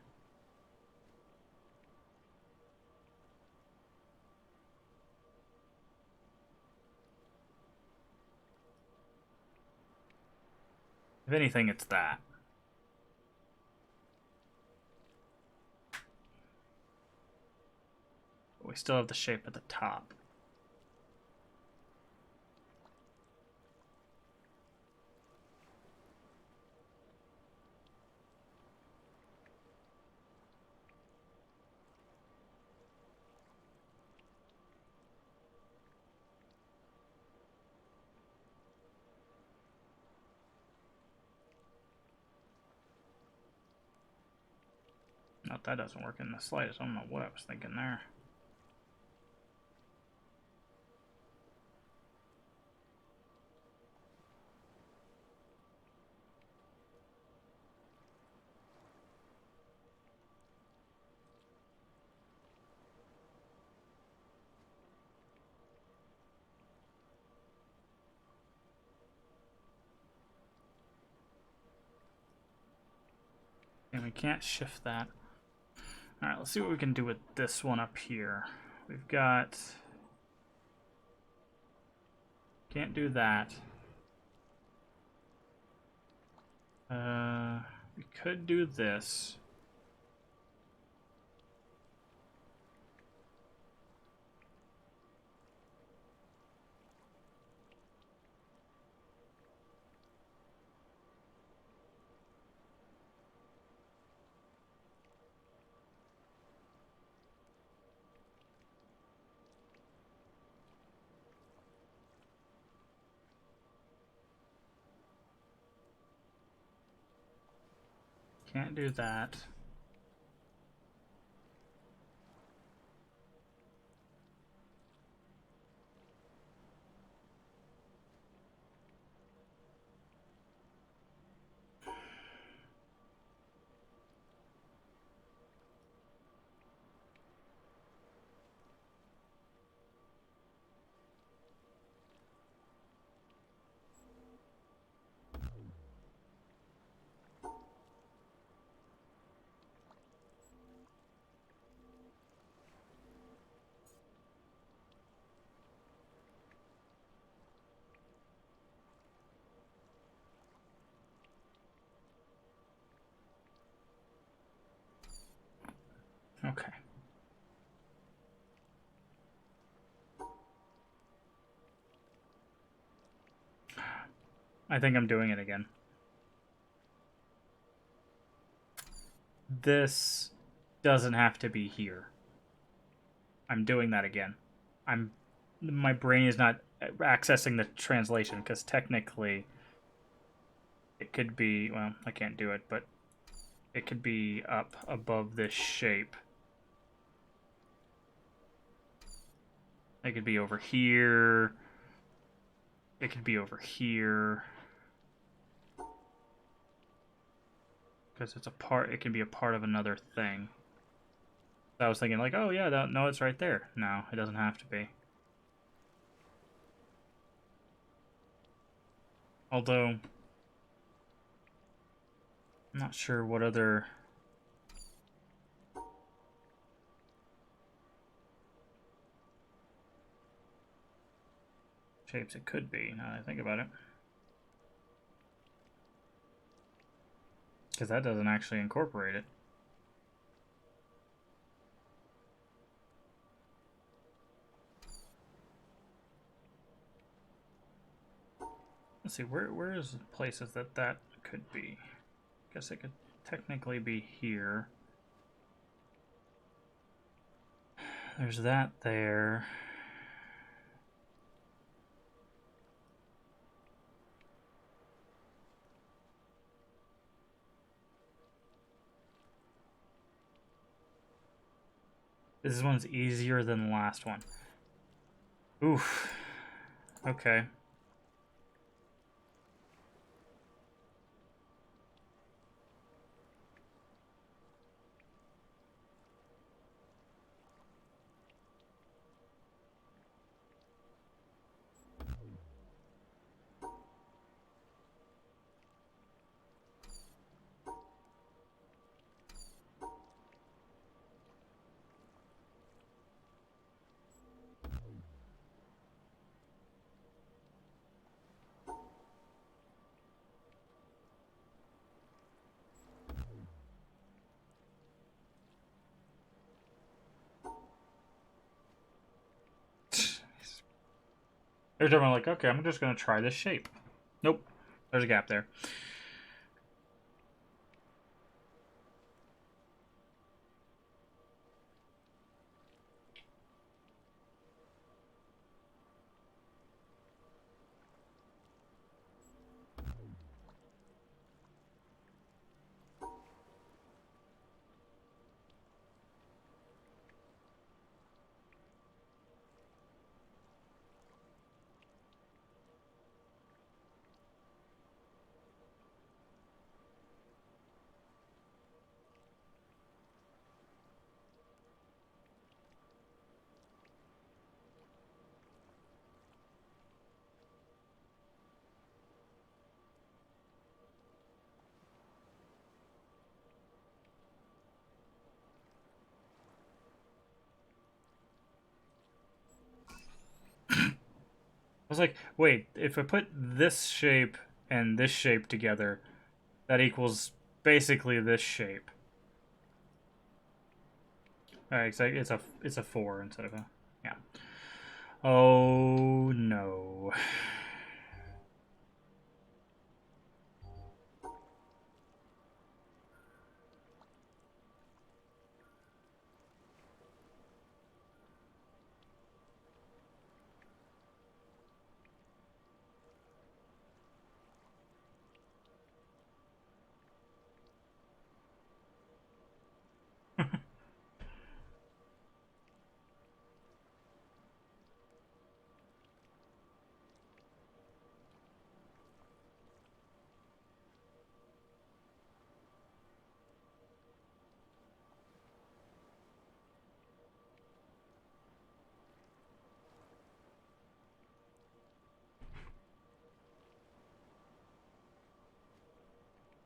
If anything, it's that. But we still have the shape at the top. No, that doesn't work in the slightest. I don't know what I was thinking there. And we can't shift that. Alright, let's see what we can do with this one up here. We've got... Can't do that. We could do this. Can't do that. Okay. I think I'm doing it again. This doesn't have to be here. I'm doing that again. My brain is not accessing the translation because technically it could be, well, I can't do it, but it could be up above this shape. It could be over here. It could be over here. Because it's a part, it can be a part of another thing. I was thinking like, oh yeah, no, it's right there. No, it doesn't have to be. Although, I'm not sure what other shapes it could be, now that I think about it. Because that doesn't actually incorporate it. Let's see, where is the places that could be? I guess it could technically be here. There's that there. This one's easier than the last one. Oof. Okay. Every time I'm like, okay, I'm just gonna try this shape. Nope. There's a gap there. I was like, wait, if I put this shape and this shape together, that equals basically this shape. Alright, so it's a 4 instead of a yeah. Oh no.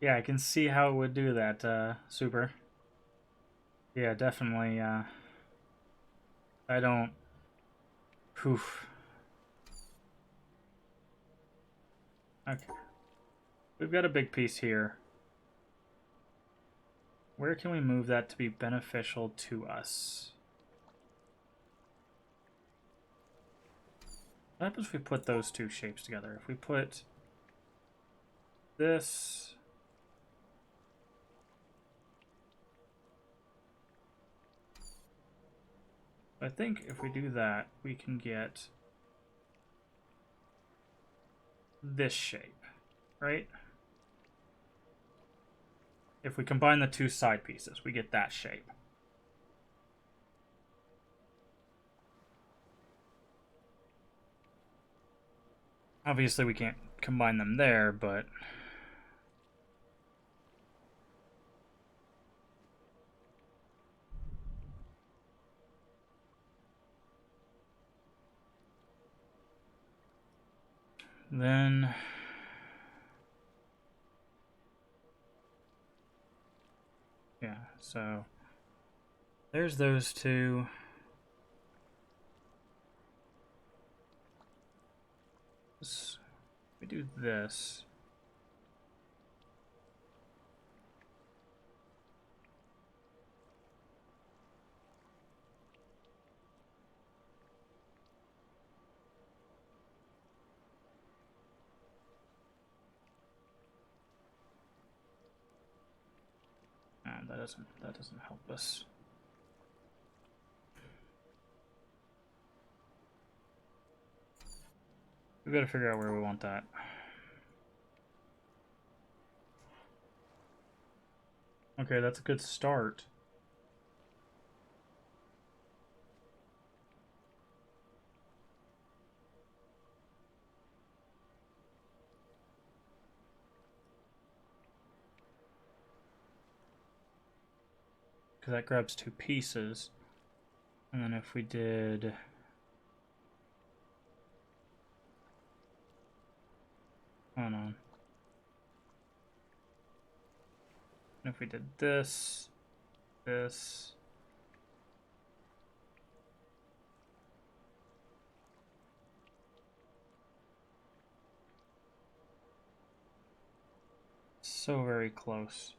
Yeah, I can see how it would do that, super. Yeah, definitely, I don't... Poof. Okay. We've got a big piece here. Where can we move that to be beneficial to us? What happens if we put those two shapes together? If we put this... I think if we do that, we can get this shape, right? If we combine the two side pieces, we get that shape. Obviously, we can't combine them there, but... Then... Yeah, so... There's those two. We do this. That doesn't help us. We've got to figure out where we want that. Okay, that's a good start. Because that grabs two pieces. And then if we did... Hold on. If we did this, this... So very close.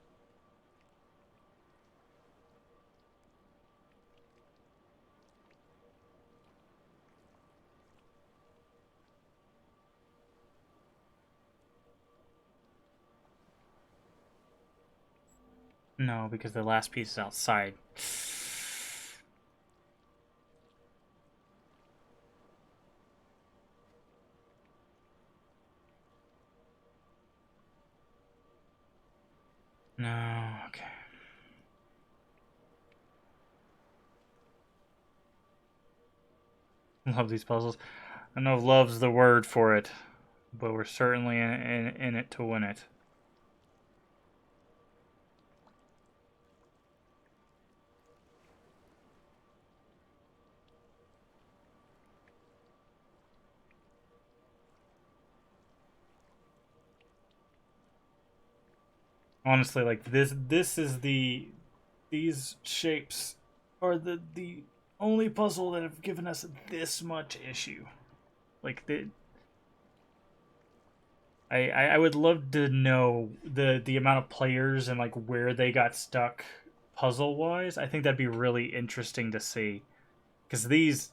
No, because the last piece is outside. No, okay. Love these puzzles. I know love's the word for it, but we're certainly in it to win it. Honestly, like this is these shapes are the only puzzle that have given us this much issue. Like I would love to know the amount of players and like where they got stuck puzzle wise. I think that'd be really interesting to see because these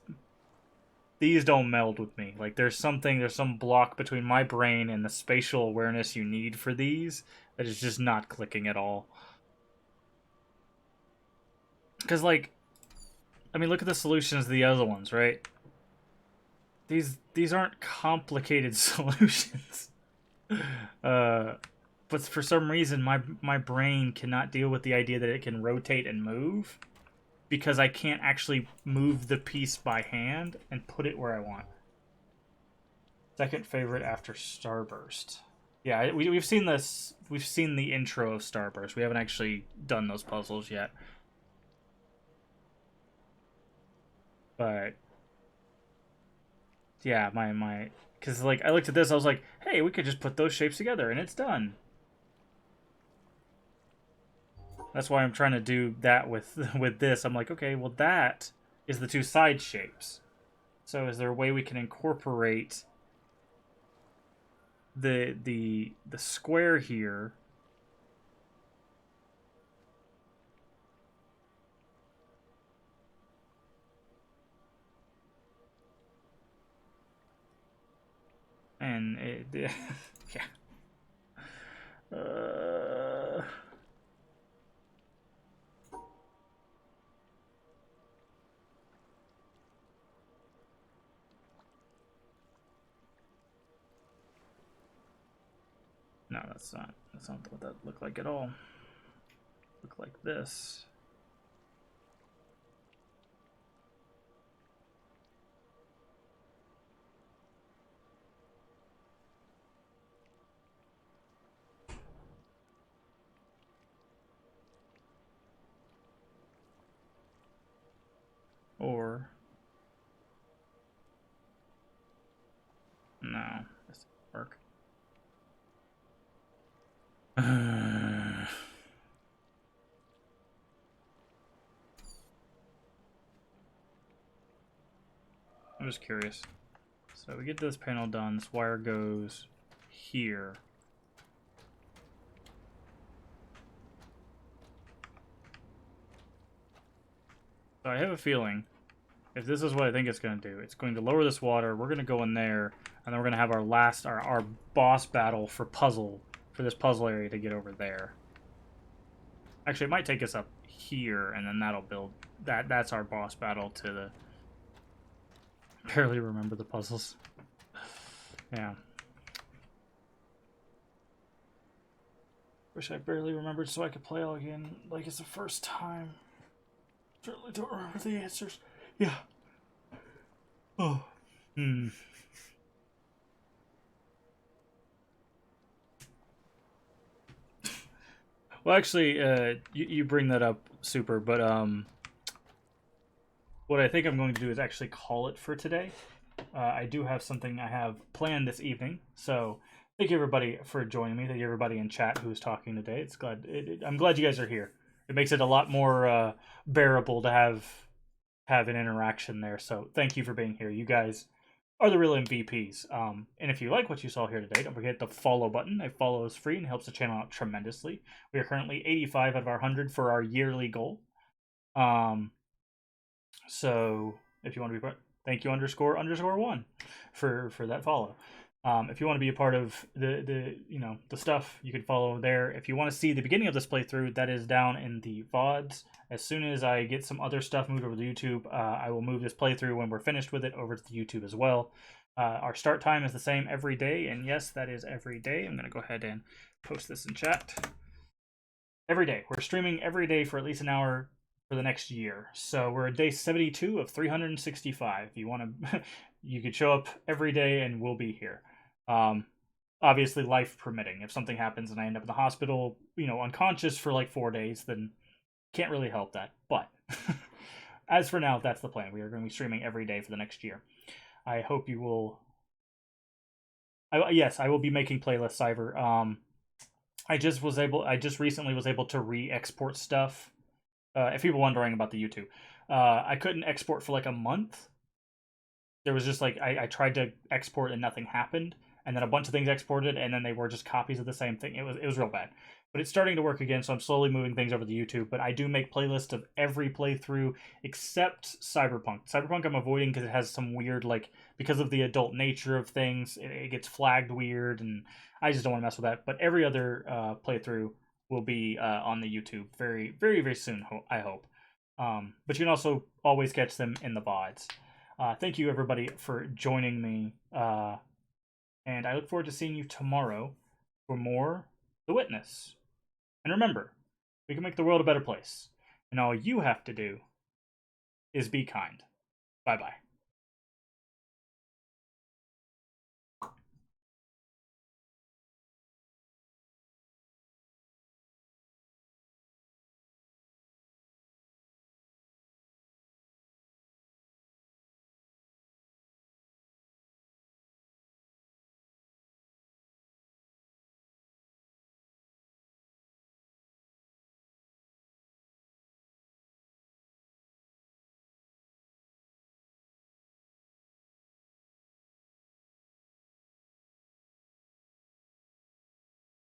don't meld with me. Like there's some block between my brain and the spatial awareness you need for these that is just not clicking at all. Because like, I mean, look at the solutions to the other ones, right? These aren't complicated solutions. But for some reason, my brain cannot deal with the idea that it can rotate and move because I can't actually move the piece by hand and put it where I want. Second favorite after Starburst. Yeah, we've seen this. We've seen the intro of Starburst. We haven't actually done those puzzles yet. But yeah, my because like I looked at this, I was like, hey, we could just put those shapes together and it's done. That's why I'm trying to do that with with this. I'm like, okay, well that is the two side shapes. So is there a way we can incorporate the square here? And it, yeah. Uh, no, that's not what that looked like at all. Look like this. Or no, this doesn't work. I'm just curious. So we get this panel done. This wire goes here. So I have a feeling if this is what I think it's going to do, it's going to lower this water. We're going to go in there, and then we're going to have our boss battle for this puzzle area to get over there. Actually, it might take us up here, and then that'll build that. That's our boss battle to the. Barely remember the puzzles. Yeah. Wish I barely remembered so I could play all again like it's the first time. Certainly don't remember the answers. Yeah. Oh. Hmm. Well, actually, you bring that up, super. But what I think I'm going to do is actually call it for today. I do have something I have planned this evening, so thank you everybody for joining me. Thank you everybody in chat who's talking today. I'm glad you guys are here. It makes it a lot more bearable to have an interaction there. So thank you for being here. You guys are the real MVPs. And if you like what you saw here today, don't forget the follow button. A follow is free and helps the channel out tremendously. We are currently 85 out of our 100 for our yearly goal. So if you want to be part, thank you __1 for that follow. If you want to be a part of the stuff, you can follow there. If you want to see the beginning of this playthrough, that is down in the VODs. As soon as I get some other stuff moved over to YouTube, I will move this playthrough when we're finished with it over to the YouTube as well. Our start time is the same every day, and yes, that is every day. I'm going to go ahead and post this in chat. Every day. We're streaming every day for at least an hour for the next year. So we're at day 72 of 365. If you want to, you could show up every day and we'll be here. Obviously, life permitting. If something happens and I end up in the hospital, unconscious for like 4 days, then can't really help that. But as for now, that's the plan. We are going to be streaming every day for the next year. I hope you will. Yes, I will be making playlists, Cyber. I just recently was able to re-export stuff. If people are wondering about the YouTube, I couldn't export for like a month. There was just like I tried to export and nothing happened, and then a bunch of things exported, and then they were just copies of the same thing. It was real bad. But it's starting to work again, so I'm slowly moving things over to YouTube. But I do make playlists of every playthrough except Cyberpunk. Cyberpunk I'm avoiding because it has some weird, like, because of the adult nature of things, it gets flagged weird, and I just don't want to mess with that. But every other playthrough will be on the YouTube very, very, very soon, I hope. But you can also always catch them in the VODs. Thank you, everybody, for joining me. And I look forward to seeing you tomorrow for more The Witness. And remember, we can make the world a better place. And all you have to do is be kind. Bye-bye.